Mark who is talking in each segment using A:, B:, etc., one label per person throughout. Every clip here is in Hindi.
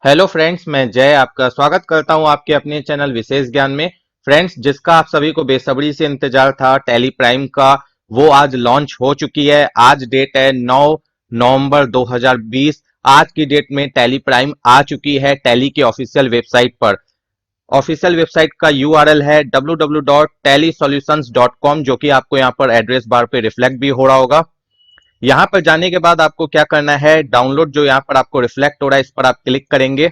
A: हेलो फ्रेंड्स, मैं जय आपका स्वागत करता हूं आपके अपने चैनल विशेष ज्ञान में। फ्रेंड्स, जिसका आप सभी को बेसब्री से इंतजार था, टैली प्राइम का, वो आज लॉन्च हो चुकी है। आज डेट है 9 नवंबर 2020। आज की डेट में टैली प्राइम आ चुकी है टैली के ऑफिशियल वेबसाइट पर। ऑफिशियल वेबसाइट का यूआरएल है www.tallysolutions.com, जो कि आपको यहाँ पर एड्रेस बार पे रिफ्लेक्ट भी हो रहा होगा। यहाँ पर जाने के बाद आपको क्या करना है, डाउनलोड जो यहाँ पर आपको रिफ्लेक्ट हो रहा है, इस पर आप क्लिक करेंगे।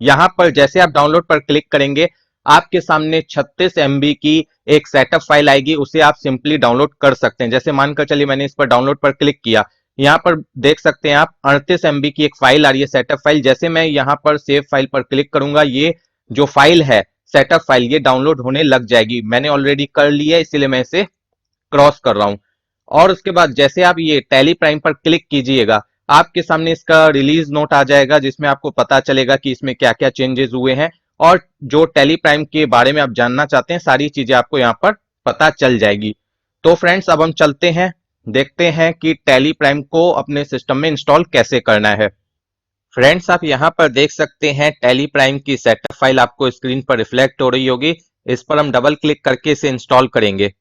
A: यहां पर जैसे आप डाउनलोड पर क्लिक करेंगे, आपके सामने 36 MB की एक सेटअप फाइल आएगी। उसे आप सिंपली डाउनलोड कर सकते हैं। जैसे मानकर चलिए मैंने इस पर डाउनलोड पर क्लिक किया, यहां पर देख सकते हैं आप 38 MB की एक फाइल आ रही है, सेटअप फाइल। जैसे मैं यहां पर सेव फाइल पर क्लिक करूंगा, ये जो फाइल है सेटअप फाइल, ये डाउनलोड होने लग जाएगी। मैंने ऑलरेडी कर ली है, इसीलिए मैं इसे क्रॉस कर रहा हूं। और उसके बाद जैसे आप ये टैली प्राइम पर क्लिक कीजिएगा, आपके सामने इसका रिलीज नोट आ जाएगा, जिसमें आपको पता चलेगा कि इसमें क्या क्या चेंजेस हुए हैं। और जो टैली प्राइम के बारे में आप जानना चाहते हैं, सारी चीजें आपको यहाँ पर पता चल जाएगी। तो फ्रेंड्स, अब हम चलते हैं, देखते हैं कि टैली प्राइम को अपने सिस्टम में इंस्टॉल कैसे करना है। फ्रेंड्स, आप यहाँ पर देख सकते हैं टैली प्राइम की सेटअप फाइल आपको स्क्रीन पर रिफ्लेक्ट हो रही होगी। इस पर हम डबल क्लिक करके इसे इंस्टॉल करेंगे।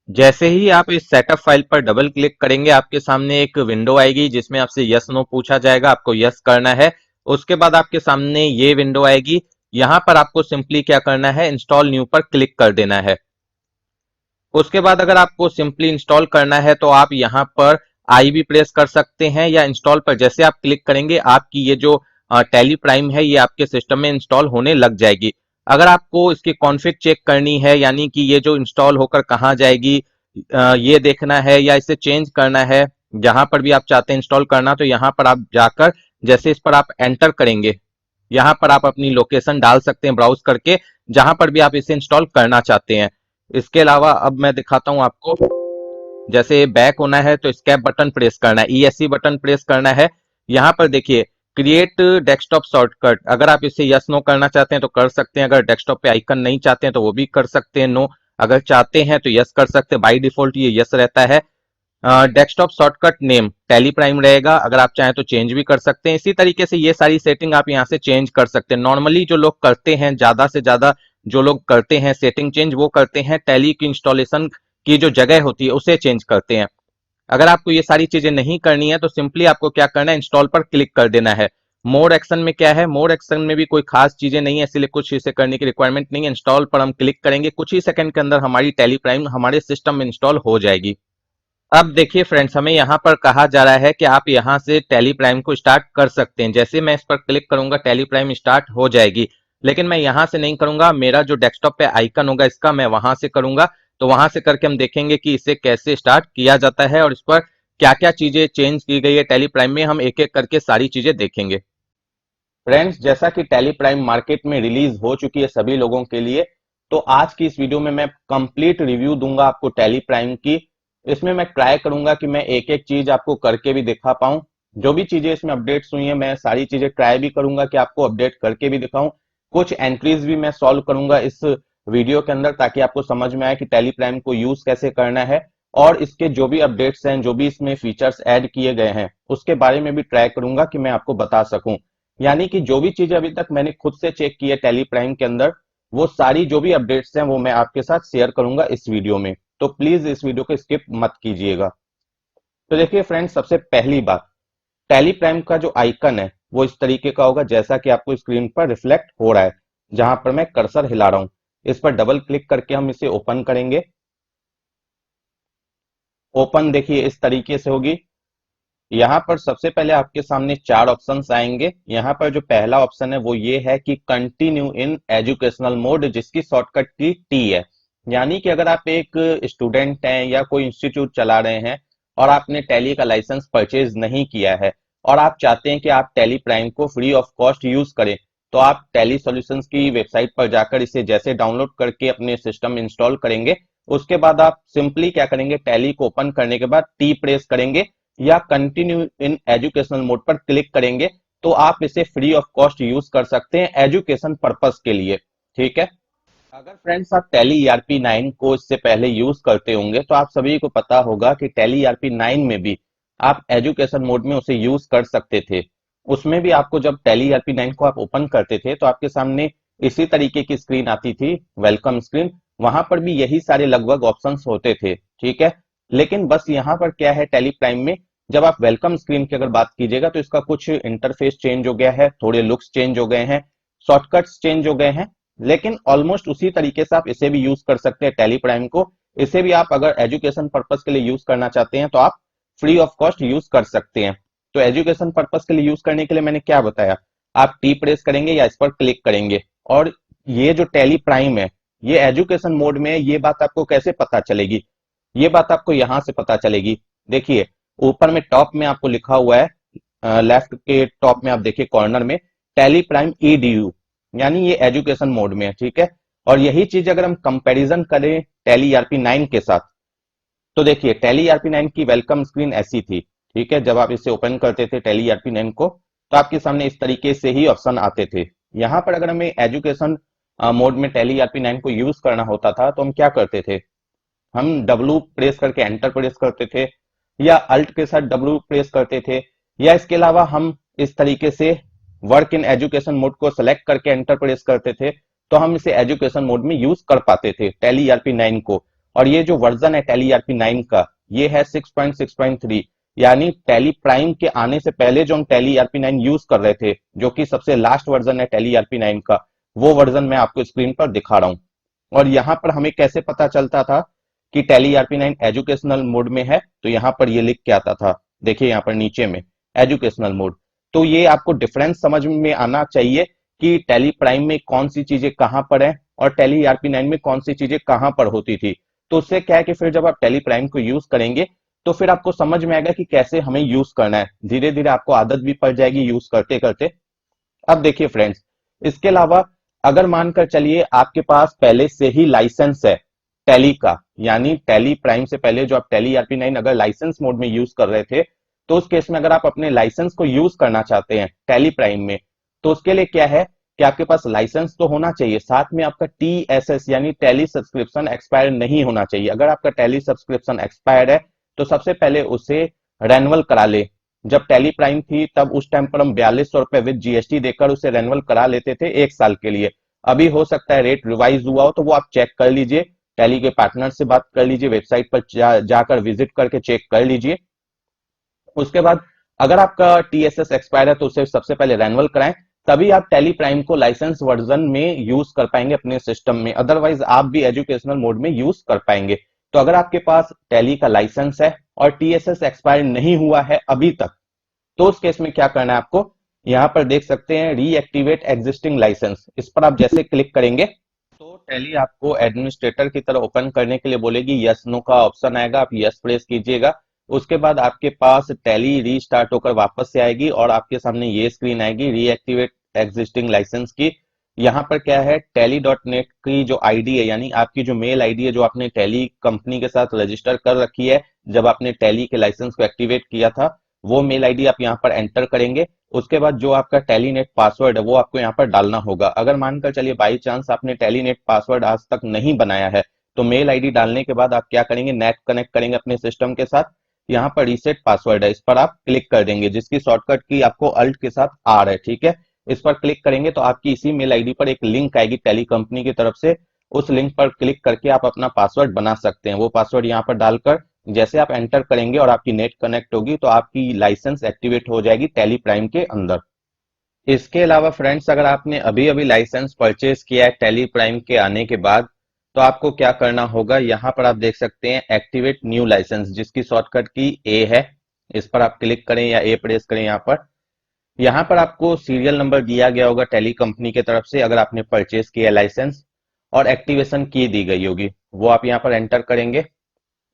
A: जैसे ही आप इस सेटअप फाइल पर डबल क्लिक करेंगे, आपके सामने एक विंडो आएगी जिसमें आपसे यस नो पूछा जाएगा, आपको यस करना है। उसके बाद आपके सामने ये विंडो आएगी। यहां पर आपको सिंपली क्या करना है, इंस्टॉल न्यू पर क्लिक कर देना है। उसके बाद अगर आपको सिंपली इंस्टॉल करना है तो आप यहां पर आई भी प्रेस कर सकते हैं, या इंस्टॉल पर जैसे आप क्लिक करेंगे, आपकी ये जो टैली प्राइम है, ये आपके सिस्टम में इंस्टॉल होने लग जाएगी। अगर आपको इसकी कॉन्फ़िग चेक करनी है, यानी कि ये जो इंस्टॉल होकर कहाँ जाएगी, ये देखना है, या इसे चेंज करना है, जहां पर भी आप चाहते हैं इंस्टॉल करना, तो यहां पर आप जाकर जैसे इस पर आप एंटर करेंगे, यहां पर आप अपनी लोकेशन डाल सकते हैं ब्राउज करके, जहां पर भी आप इसे इंस्टॉल करना चाहते हैं। इसके अलावा अब मैं दिखाता हूं आपको। जैसे बैक होना है तो स्केप बटन प्रेस करना है, ईएससी बटन प्रेस करना है। यहां पर देखिए क्रिएट डेस्कटॉप शॉर्टकट, अगर आप इसे यस नो करना चाहते हैं तो कर सकते हैं। अगर डेस्कटॉप पे आइकन नहीं चाहते हैं तो वो भी कर सकते हैं नो। अगर चाहते हैं तो यस कर सकते हैं, बाय डिफॉल्ट ये यस रहता है। Desktop shortcut name tally prime रहेगा, अगर आप चाहें तो चेंज भी कर सकते हैं। इसी तरीके से ये सारी सेटिंग आप यहाँ से चेंज कर सकते हैं। नॉर्मली जो लोग करते हैं, ज्यादा से ज्यादा जो लोग करते हैं सेटिंग चेंज, वो करते हैं टैली की इंस्टॉलेशन की जो जगह होती है उसे चेंज करते हैं। अगर आपको ये सारी चीजें नहीं करनी है तो सिंपली आपको क्या करना है, इंस्टॉल पर क्लिक कर देना है। मोर एक्शन में क्या है, मोर एक्शन में भी कोई खास चीजें नहीं है, इसलिए कुछ इसे करने की रिक्वायरमेंट नहीं है। इंस्टॉल पर हम क्लिक करेंगे, कुछ ही सेकंड के अंदर हमारी टैली प्राइम हमारे सिस्टम में इंस्टॉल हो जाएगी। अब देखिए फ्रेंड्स, हमें यहाँ पर कहा जा रहा है कि आप यहाँ से टैली प्राइम को स्टार्ट कर सकते हैं। जैसे मैं इस पर क्लिक करूंगा, टैली प्राइम स्टार्ट हो जाएगी। लेकिन मैं यहाँ से नहीं करूंगा, मेरा जो डेस्कटॉप पे आइकन होगा इसका मैं वहां से करूंगा। तो वहां से करके हम देखेंगे कि इसे कैसे स्टार्ट किया जाता है और इस पर क्या क्या चीजें चेंज की गई है टैली प्राइम में, हम एक एक करके सारी चीजें देखेंगे। फ्रेंड्स, जैसा कि टैली प्राइम मार्केट में रिलीज हो चुकी है सभी लोगों के लिए, तो आज की इस वीडियो में मैं कंप्लीट रिव्यू दूंगा आपको टैली प्राइम की। इसमें मैं ट्राई करूंगा कि मैं एक एक चीज आपको करके भी दिखा पाऊं। जो भी चीजें इसमें अपडेट्स हुई हैं, मैं सारी चीजें ट्राई भी करूंगा कि आपको अपडेट करके भी दिखाऊं। कुछ एंट्रीज भी मैं सॉल्व करूंगा इस वीडियो के अंदर, ताकि आपको समझ में आए कि टैली प्राइम को यूज कैसे करना है। और इसके जो भी अपडेट्स हैं, जो भी इसमें फीचर्स ऐड किए गए हैं, उसके बारे में भी ट्राई करूंगा कि मैं आपको बता सकूं। यानी कि जो भी चीजें अभी तक मैंने खुद से चेक की है टैली प्राइम के अंदर, वो सारी जो भी अपडेट्स हैं वो मैं आपके साथ शेयर करूंगा इस वीडियो में। तो प्लीज इस वीडियो को स्किप मत कीजिएगा। तो देखिए फ्रेंड्स, सबसे पहली बात, टैली प्राइम का जो आइकन है वो इस तरीके का होगा, जैसा कि आपको स्क्रीन पर रिफ्लेक्ट हो रहा है। जहां पर मैं कर्सर हिला रहा हूं, इस पर डबल क्लिक करके हम इसे ओपन करेंगे। ओपन देखिए इस तरीके से होगी। यहाँ पर सबसे पहले आपके सामने चार ऑप्शंस आएंगे। यहाँ पर जो पहला ऑप्शन है वो ये है कि कंटिन्यू इन एजुकेशनल मोड, जिसकी शॉर्टकट की टी है। यानी कि अगर आप एक स्टूडेंट हैं या कोई इंस्टीट्यूट चला रहे हैं और आपने टैली का लाइसेंस परचेज नहीं किया है और आप चाहते हैं कि आप टैली प्राइम को फ्री ऑफ कॉस्ट यूज करें, तो आप टैली सॉल्यूशंस की वेबसाइट पर जाकर इसे जैसे डाउनलोड करके अपने सिस्टम में इंस्टॉल करेंगे, उसके बाद आप सिंपली क्या करेंगे, टैली को ओपन करने के बाद टी प्रेस करेंगे या कंटिन्यू इन एजुकेशनल मोड पर क्लिक करेंगे, तो आप इसे फ्री ऑफ कॉस्ट यूज कर सकते हैं एजुकेशन पर्पस के लिए। ठीक है। अगर फ्रेंड्स आप टैली ईआरपी 9 को इससे पहले यूज करते होंगे तो आप सभी को पता होगा कि टैली ईआरपी 9 में भी आप एजुकेशन मोड में उसे यूज कर सकते थे। उसमें भी आपको जब टैली ERP9 को आप ओपन करते थे तो आपके सामने इसी तरीके की स्क्रीन आती थी, वेलकम स्क्रीन। वहां पर भी यही सारे लगभग ऑप्शंस होते थे, ठीक है। लेकिन बस यहाँ पर क्या है, टैली प्राइम में जब आप वेलकम स्क्रीन की अगर बात कीजिएगा तो इसका कुछ इंटरफेस चेंज हो गया है, थोड़े लुक्स चेंज हो गए हैं, शॉर्टकट्स चेंज हो गए हैं। लेकिन ऑलमोस्ट उसी तरीके से आप इसे भी यूज कर सकते हैं टैली प्राइम को। इसे भी आप अगर एजुकेशन पर्पज के लिए यूज करना चाहते हैं तो आप फ्री ऑफ कॉस्ट यूज कर सकते हैं। तो एजुकेशन पर्पज के लिए यूज करने के लिए मैंने क्या बताया, आप टी प्रेस करेंगे या इस पर क्लिक करेंगे, और ये जो टैली प्राइम है ये एजुकेशन मोड में है। ये बात आपको कैसे पता चलेगी, ये बात आपको यहां से पता चलेगी। देखिए ऊपर में टॉप में आपको लिखा हुआ है, लेफ्ट के टॉप में आप देखिए कॉर्नर में टैली प्राइम EDU, यानी ये एजुकेशन मोड में है, ठीक है। और यही चीज अगर हम कंपैरिजन करें टैली ERP9 के साथ, तो देखिए टैली ERP9 की वेलकम स्क्रीन ऐसी थी, ठीक है। जब आप इसे ओपन करते थे टैली ERP9 को तो आपके सामने इस तरीके से ही ऑप्शन आते थे। यहाँ पर अगर हमें एजुकेशन मोड में टैली ERP9 को यूज करना होता था तो हम क्या करते थे, हम W प्रेस करके एंटर प्रेस करते थे, या अल्ट के साथ W प्रेस करते थे, या इसके अलावा हम इस तरीके से वर्क इन एजुकेशन मोड को सेलेक्ट करके एंटर प्रेस करते थे, तो हम इसे एजुकेशन मोड में यूज कर पाते थे टैली ERP9 को। और ये जो वर्जन है टैली ERP9 का ये है 6.6.3, यानी टैली प्राइम के आने से पहले जो हम टैली ERP9 यूज कर रहे थे, जो कि सबसे लास्ट वर्जन है टैली ERP9 का, वो वर्जन मैं आपको स्क्रीन पर दिखा रहा हूं। और यहां पर हमें कैसे पता चलता था कि टैली ERP9 एजुकेशनल मोड में है, तो यहां पर ये लिख के आता था, देखिए यहां पर नीचे में एजुकेशनल मोड। तो ये आपको डिफरेंस समझ में आना चाहिए कि टैली प्राइम में कौन सी चीजें कहां पर है और टैली ERP9 में कौन सी चीजें कहां पर होती थी। तो उससे क्या है कि फिर जब आप टैली प्राइम को यूज करेंगे तो फिर आपको समझ में आएगा कि कैसे हमें यूज करना है, धीरे धीरे आपको आदत भी पड़ जाएगी यूज करते करते। अब देखिए फ्रेंड्स, इसके अलावा अगर मानकर चलिए आपके पास पहले से ही लाइसेंस है टैली का, यानी टैली प्राइम से पहले जो आप टैली ERP9 अगर लाइसेंस मोड में यूज कर रहे थे, तो उस केस में अगर आप अपने लाइसेंस को यूज करना चाहते हैं टैली प्राइम में, तो उसके लिए क्या है कि आपके पास लाइसेंस तो होना चाहिए, साथ में आपका TSS यानी टैली सब्सक्रिप्शन एक्सपायर नहीं होना चाहिए। अगर आपका टैली सब्सक्रिप्शन एक्सपायर्ड है तो सबसे पहले उसे रेन्युअल करा ले। जब टैली प्राइम थी तब उस टाइम पर हम 4200 रुपए विद GST देकर उसे रेन्युअल करा लेते थे 1 साल के लिए। अभी हो सकता है रेट रिवाइज हुआ हो, तो वो आप चेक कर लीजिए, टैली के पार्टनर से बात कर लीजिए, वेबसाइट पर जाकर विजिट करके चेक कर लीजिए। उसके बाद अगर आपका TSS एक्सपायर है तो उसे सबसे पहले रेन्युअल कराएं, तभी आप टैली प्राइम को लाइसेंस वर्जन में यूज कर पाएंगे अपने सिस्टम में, अदरवाइज आप भी एजुकेशनल मोड में यूज कर पाएंगे। तो अगर आपके पास टैली का लाइसेंस है और TSS एक्सपायर नहीं हुआ है अभी तक, तो उस केस में क्या करना है आपको, यहां पर देख सकते हैं रीएक्टिवेट एग्जिस्टिंग लाइसेंस, इस पर आप जैसे क्लिक करेंगे तो टैली आपको एडमिनिस्ट्रेटर की तरह ओपन करने के लिए बोलेगी, यस नो का ऑप्शन आएगा, आप यस प्रेस कीजिएगा। उसके बाद आपके पास टैली रीस्टार्ट होकर वापस से आएगी और आपके सामने ये स्क्रीन आएगी रीएक्टिवेट एग्जिस्टिंग लाइसेंस की। यहाँ पर क्या है, टैली.net की जो आईडी है, यानी आपकी जो मेल आईडी है जो आपने टैली कंपनी के साथ रजिस्टर कर रखी है जब आपने टैली के लाइसेंस को एक्टिवेट किया था, वो मेल आईडी आप यहाँ पर एंटर करेंगे। उसके बाद जो आपका टेलीनेट पासवर्ड है वो आपको यहाँ पर डालना होगा। अगर मानकर चलिए बाई चांस आपने टेलीनेट पासवर्ड आज तक नहीं बनाया है, तो मेल आईडी डालने के बाद आप क्या करेंगे, नेट कनेक्ट करेंगे अपने सिस्टम के साथ। यहाँ पर रीसेट पासवर्ड है, इस पर आप क्लिक कर देंगे, जिसकी शॉर्टकट की आपको अल्ट के साथ आर है, ठीक है। इस पर क्लिक करेंगे तो आपकी इसी मेल आईडी पर एक लिंक आएगी टेली कंपनी की तरफ से, उस लिंक पर क्लिक करके आप अपना पासवर्ड बना सकते हैं। वो पासवर्ड यहाँ पर डालकर जैसे आप एंटर करेंगे और आपकी नेट कनेक्ट होगी तो आपकी लाइसेंस एक्टिवेट हो जाएगी टैली प्राइम के अंदर। इसके अलावा फ्रेंड्स, अगर आपने अभी अभी लाइसेंस परचेज किया है टैली प्राइम के आने के बाद, तो आपको क्या करना होगा, यहाँ पर आप देख सकते हैं एक्टिवेट न्यू लाइसेंस, जिसकी शॉर्टकट की ए है, इस पर आप क्लिक करें या ए प्रेस करें। यहाँ पर आपको सीरियल नंबर दिया गया होगा टैली कंपनी की तरफ से, अगर आपने परचेज किया लाइसेंस, और एक्टिवेशन की दी गई होगी, वो आप यहाँ पर एंटर करेंगे।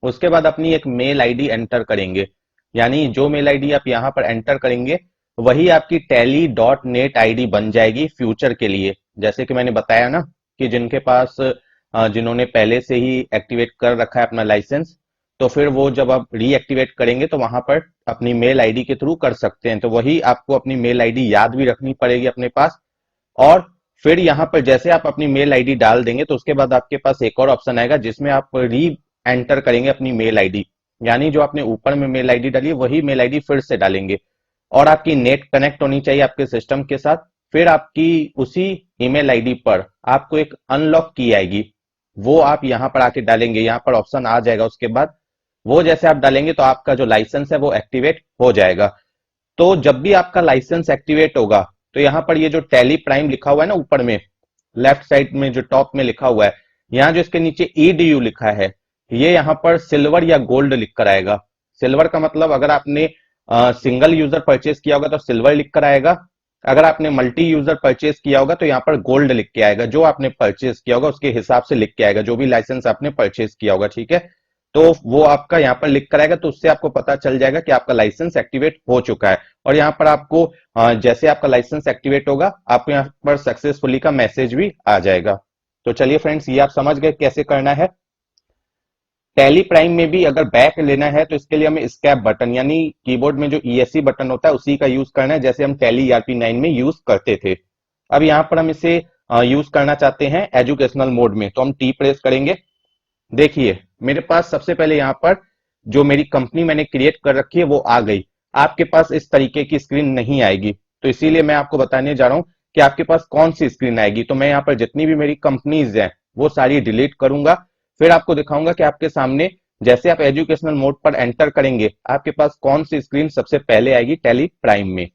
A: उसके बाद अपनी एक मेल आईडी एंटर करेंगे, यानी जो मेल आईडी आप यहाँ पर एंटर करेंगे वही आपकी tally.net आईडी बन जाएगी फ्यूचर के लिए। जैसे कि मैंने बताया ना कि जिनके पास जिन्होंने पहले से ही एक्टिवेट कर रखा है अपना लाइसेंस, तो फिर वो जब आप रीएक्टिवेट करेंगे तो वहां पर अपनी मेल आईडी के थ्रू कर सकते हैं। तो वही आपको अपनी मेल आईडी याद भी रखनी पड़ेगी अपने पास। और फिर यहाँ पर जैसे आप अपनी मेल आईडी डाल देंगे तो उसके बाद आपके पास एक और ऑप्शन आएगा जिसमें आप री एंटर करेंगे अपनी मेल आईडी, यानी जो आपने ऊपर में मेल आईडी डाली है वही मेल आईडी फिर से डालेंगे। और आपकी नेट कनेक्ट होनी चाहिए आपके सिस्टम के साथ। फिर आपकी उसी ईमेल आईडी पर आपको एक अनलॉक की आएगी, वो आप यहां पर आके डालेंगे, यहां पर ऑप्शन आ जाएगा। उसके बाद वो जैसे आप डालेंगे तो आपका जो लाइसेंस है वो एक्टिवेट हो जाएगा। तो जब भी आपका लाइसेंस एक्टिवेट होगा तो यहां पर ये जो टैली प्राइम लिखा हुआ है ना ऊपर में लेफ्ट साइड में जो टॉप में लिखा हुआ है, यहाँ जो इसके नीचे EDU लिखा है, ये यहाँ पर सिल्वर या गोल्ड लिख कर आएगा। सिल्वर का मतलब अगर आपने सिंगल यूजर परचेज किया होगा तो सिल्वर लिख कर आएगा, अगर आपने मल्टी यूजर परचेज किया होगा तो यहाँ पर गोल्ड लिख के आएगा, जो आपने परचेज किया होगा उसके हिसाब से लिख के आएगा, जो भी लाइसेंस आपने परचेज किया होगा, ठीक है। तो वो आपका यहाँ पर लिख कर आएगा, तो उससे आपको पता चल जाएगा कि आपका लाइसेंस एक्टिवेट हो चुका है। और यहाँ पर आपको जैसे आपका लाइसेंस एक्टिवेट होगा आपको यहाँ पर सक्सेसफुली का मैसेज भी आ जाएगा। तो चलिए फ्रेंड्स, ये आप समझ गए कैसे करना है। टैली प्राइम में भी अगर बैक लेना है तो इसके लिए हमें स्कैप बटन यानी कीबोर्ड में जो ESC बटन होता है उसी का यूज करना है, जैसे हम टैली ERP9 में यूज करते थे। अब यहाँ पर हम इसे यूज करना चाहते हैं एजुकेशनल मोड में, तो हम T प्रेस करेंगे। देखिए मेरे पास सबसे पहले यहाँ पर जो मेरी कंपनी मैंने क्रिएट कर रखी है वो आ गई। आपके पास इस तरीके की स्क्रीन नहीं आएगी, तो इसीलिए मैं आपको बताने जा रहा हूं कि आपके पास कौन सी स्क्रीन आएगी। तो मैं यहाँ पर जितनी भी मेरी कंपनीज हैं वो सारी डिलीट करूंगा, फिर आपको दिखाऊंगा कि आपके सामने जैसे आप एजुकेशनल मोड पर एंटर करेंगे आपके पास कौन सी स्क्रीन सबसे पहले आएगी टैली प्राइम में।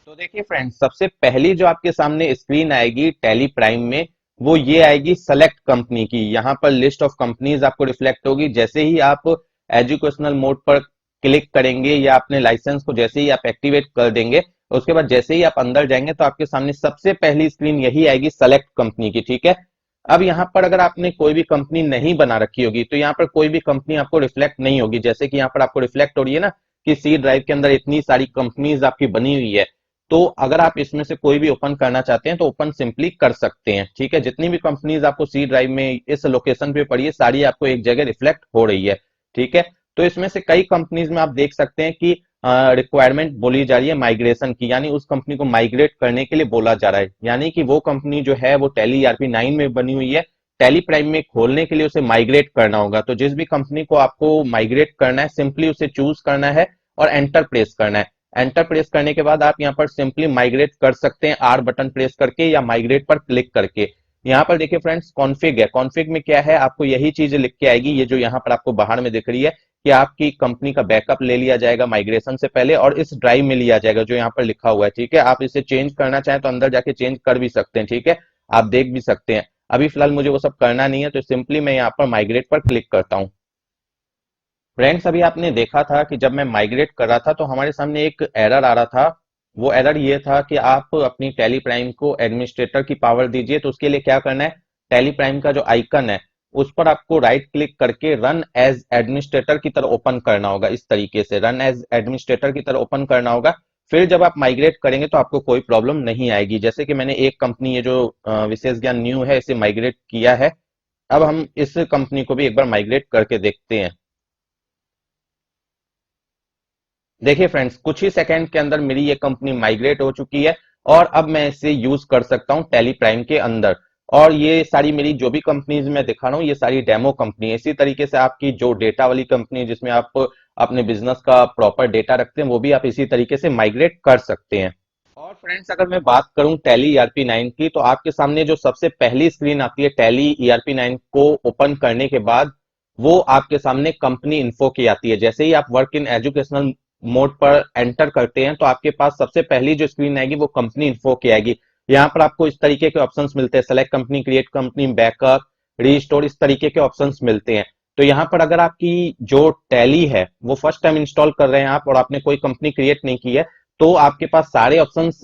A: तो देखिए फ्रेंड्स, सबसे पहली जो आपके सामने स्क्रीन आएगी टैली प्राइम में वो ये आएगी सेलेक्ट कंपनी की। यहाँ पर लिस्ट ऑफ कंपनीज आपको रिफ्लेक्ट होगी। जैसे ही आप एजुकेशनल मोड पर क्लिक करेंगे या अपने लाइसेंस को जैसे ही आप एक्टिवेट कर देंगे, उसके बाद जैसे ही आप अंदर जाएंगे तो आपके सामने सबसे पहली स्क्रीन यही आएगी सेलेक्ट कंपनी की, ठीक है। अब यहाँ पर अगर आपने कोई भी कंपनी नहीं बना रखी होगी तो यहाँ पर कोई भी कंपनी आपको रिफ्लेक्ट नहीं होगी। जैसे कि यहाँ पर आपको रिफ्लेक्ट हो रही है ना कि सी ड्राइव के अंदर इतनी सारी कंपनीज आपकी बनी हुई है, तो अगर आप इसमें से कोई भी ओपन करना चाहते हैं तो ओपन सिंपली कर सकते हैं, ठीक है। जितनी भी कंपनीज आपको सी ड्राइव में इस लोकेशन पे पड़ी है सारी आपको एक जगह रिफ्लेक्ट हो रही है, ठीक है। तो इसमें से कई कंपनीज में आप देख सकते हैं कि रिक्वायरमेंट बोली जा रही है माइग्रेशन की, यानी उस कंपनी को माइग्रेट करने के लिए बोला जा रहा है। यानी कि वो कंपनी जो है वो टैली ERP9 में बनी हुई है, टैली प्राइम में खोलने के लिए उसे माइग्रेट करना होगा। तो जिस भी कंपनी को आपको माइग्रेट करना है सिंपली उसे चूज करना है और एंटर प्रेस करना है। एंटर प्रेस करने के बाद आप यहाँ पर सिंपली माइग्रेट कर सकते हैं R बटन प्रेस करके या माइग्रेट पर क्लिक करके। यहाँ पर देखिए फ्रेंड्स कॉन्फिग है, कॉन्फिग में क्या है आपको यही चीज लिख के आएगी, ये जो यहाँ पर आपको बाहर में दिख रही है कि आपकी कंपनी का बैकअप ले लिया जाएगा माइग्रेशन से पहले और इस ड्राइव में लिया जाएगा जो यहाँ पर लिखा हुआ है, ठीक है। आप इसे चेंज करना चाहें तो अंदर जाके चेंज कर भी सकते हैं, ठीक है, आप देख भी सकते हैं। अभी फिलहाल मुझे वो सब करना नहीं है तो सिंपली मैं यहाँ पर माइग्रेट पर क्लिक करता हूँ। फ्रेंड्स, अभी आपने देखा था कि जब मैं माइग्रेट कर रहा था तो हमारे सामने एक एरर आ रहा था। वो एरर ये था कि आप अपनी टैली प्राइम को एडमिनिस्ट्रेटर की पावर दीजिए। तो उसके लिए क्या करना है, टैली प्राइम का जो आइकन है उस पर आपको राइट क्लिक करके रन एज एडमिनिस्ट्रेटर की तरह ओपन करना होगा। इस तरीके से रन एज एडमिनिस्ट्रेटर की तरह ओपन करना होगा। फिर जब आप माइग्रेट करेंगे तो आपको कोई प्रॉब्लम नहीं आएगी। जैसे कि मैंने एक कंपनी, ये जो विशेष ज्ञान न्यू है, इसे माइग्रेट किया है। अब हम इस कंपनी को भी एक बार माइग्रेट करके देखते हैं। देखिए फ्रेंड्स, कुछ ही सेकंड के अंदर मेरी ये कंपनी माइग्रेट हो चुकी है और अब मैं इसे यूज कर सकता हूं टैली प्राइम के अंदर। और ये सारी मेरी जो भी कंपनीज मैं दिखा रहा हूं ये सारी डेमो कंपनी है। इसी तरीके से आपकी जो डेटा वाली कंपनी है जिसमें आप अपने बिजनेस का प्रॉपर डेटा रखते हैं वो भी आप इसी तरीके से माइग्रेट कर सकते हैं। और फ्रेंड्स, अगर मैं बात करूं टैली ERP9 की तो आपके सामने जो सबसे पहली स्क्रीन आती है टैली ERP9 को ओपन करने के बाद वो आपके सामने कंपनी इन्फो की आती है। जैसे ही आप वर्क इन एजुकेशनल मोड पर एंटर करते हैं तो आपके पास सबसे पहली जो स्क्रीन आएगी वो कंपनी इन्फो की आएगी। यहाँ पर आपको इस तरीके के ऑप्शंस मिलते हैं, select company, create company, backup, restore, इस तरीके के ऑप्शंस मिलते हैं। तो यहाँ पर अगर आपकी जो टैली है वो फर्स्ट टाइम इंस्टॉल कर रहे हैं आप और आपने कोई कंपनी क्रिएट नहीं की है तो आपके पास सारे ऑप्शंस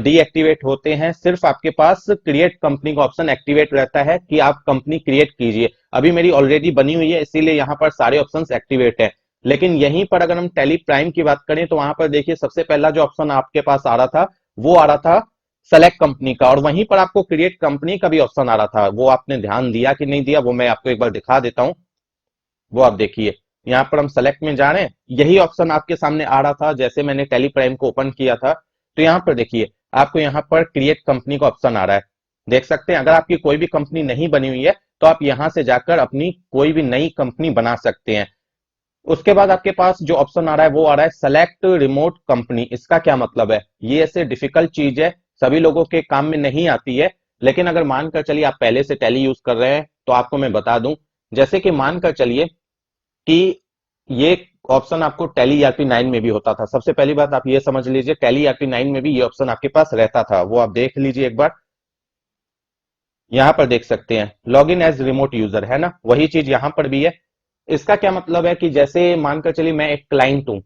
A: डीएक्टिवेट होते हैं। सिर्फ आपके पास क्रिएट कंपनी का ऑप्शन एक्टिवेट रहता है कि आप कंपनी क्रिएट कीजिए। अभी मेरी ऑलरेडी बनी हुई है इसीलिए यहाँ पर सारे ऑप्शंस एक्टिवेट है। लेकिन यहीं पर अगर हम टैली प्राइम की बात करें तो वहां पर देखिए सबसे पहला जो ऑप्शन आपके पास आ रहा था वो आ रहा था सेलेक्ट कंपनी का, और वहीं पर आपको क्रिएट कंपनी का भी ऑप्शन आ रहा था। वो आपने ध्यान दिया कि नहीं दिया वो मैं आपको एक बार दिखा देता हूं। वो आप देखिए यहाँ पर हम सेलेक्ट में जा रहे हैं, यही ऑप्शन आपके सामने आ रहा था जैसे मैंने टैली प्राइम को ओपन किया था। तो यहाँ पर देखिए आपको यहाँ पर क्रिएट कंपनी का ऑप्शन आ रहा है, देख सकते हैं। अगर आपकी कोई भी कंपनी नहीं बनी हुई है तो आप यहां से जाकर अपनी कोई भी नई कंपनी बना सकते हैं। उसके बाद आपके पास जो ऑप्शन आ रहा है वो आ रहा है सेलेक्ट रिमोट कंपनी। इसका क्या मतलब है? ये ऐसे डिफिकल्ट चीज है, सभी लोगों के काम में नहीं आती है, लेकिन अगर मानकर चलिए आप पहले से टैली यूज कर रहे हैं तो आपको मैं बता दूं। जैसे कि मानकर चलिए कि ये ऑप्शन आपको टैली ईआरपी 9 में भी होता था। सबसे पहली बात आप ये समझ लीजिए, टैली ईआरपी 9 में भी ये ऑप्शन आपके पास रहता था, वो आप देख लीजिए एक बार। यहां पर देख सकते हैं log in as remote user, है ना, वही चीज यहां पर भी है। इसका क्या मतलब है कि जैसे मानकर चलिए मैं एक क्लाइंट हूं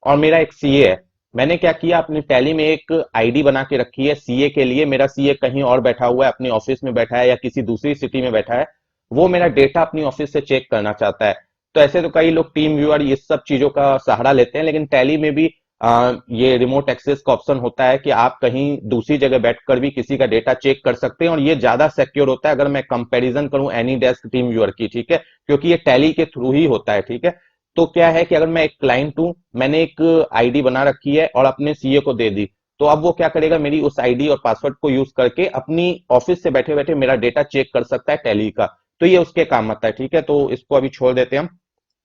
A: और मेरा एक सीए है। मैंने क्या किया, अपनी टैली में एक आईडी बना के रखी है सीए के लिए। मेरा सीए कहीं और बैठा हुआ है, अपने ऑफिस में बैठा है या किसी दूसरी सिटी में बैठा है, वो मेरा डेटा अपनी ऑफिस से चेक करना चाहता है। तो ऐसे तो कई लोग टीम व्यूअर ये सब चीजों का सहारा लेते हैं, लेकिन टैली में भी ये रिमोट एक्सेस का ऑप्शन होता है कि आप कहीं दूसरी जगह बैठकर भी किसी का डेटा चेक कर सकते हैं, और ये ज्यादा सिक्योर होता है अगर मैं कंपैरिजन करूं एनी डेस्क टीम व्यूअर की, ठीक है, क्योंकि ये टैली के थ्रू ही होता है, ठीक है। तो क्या है कि अगर मैं एक क्लाइंट हूं, मैंने एक आईडी बना रखी है और अपने सीए को दे दी, तो अब वो क्या करेगा, मेरी उस आईडी और पासवर्ड को यूज करके अपनी ऑफिस से बैठे बैठे मेरा डेटा चेक कर सकता है टैली का। तो ये उसके काम आता है, ठीक है, तो इसको अभी छोड़ देते हैं हम।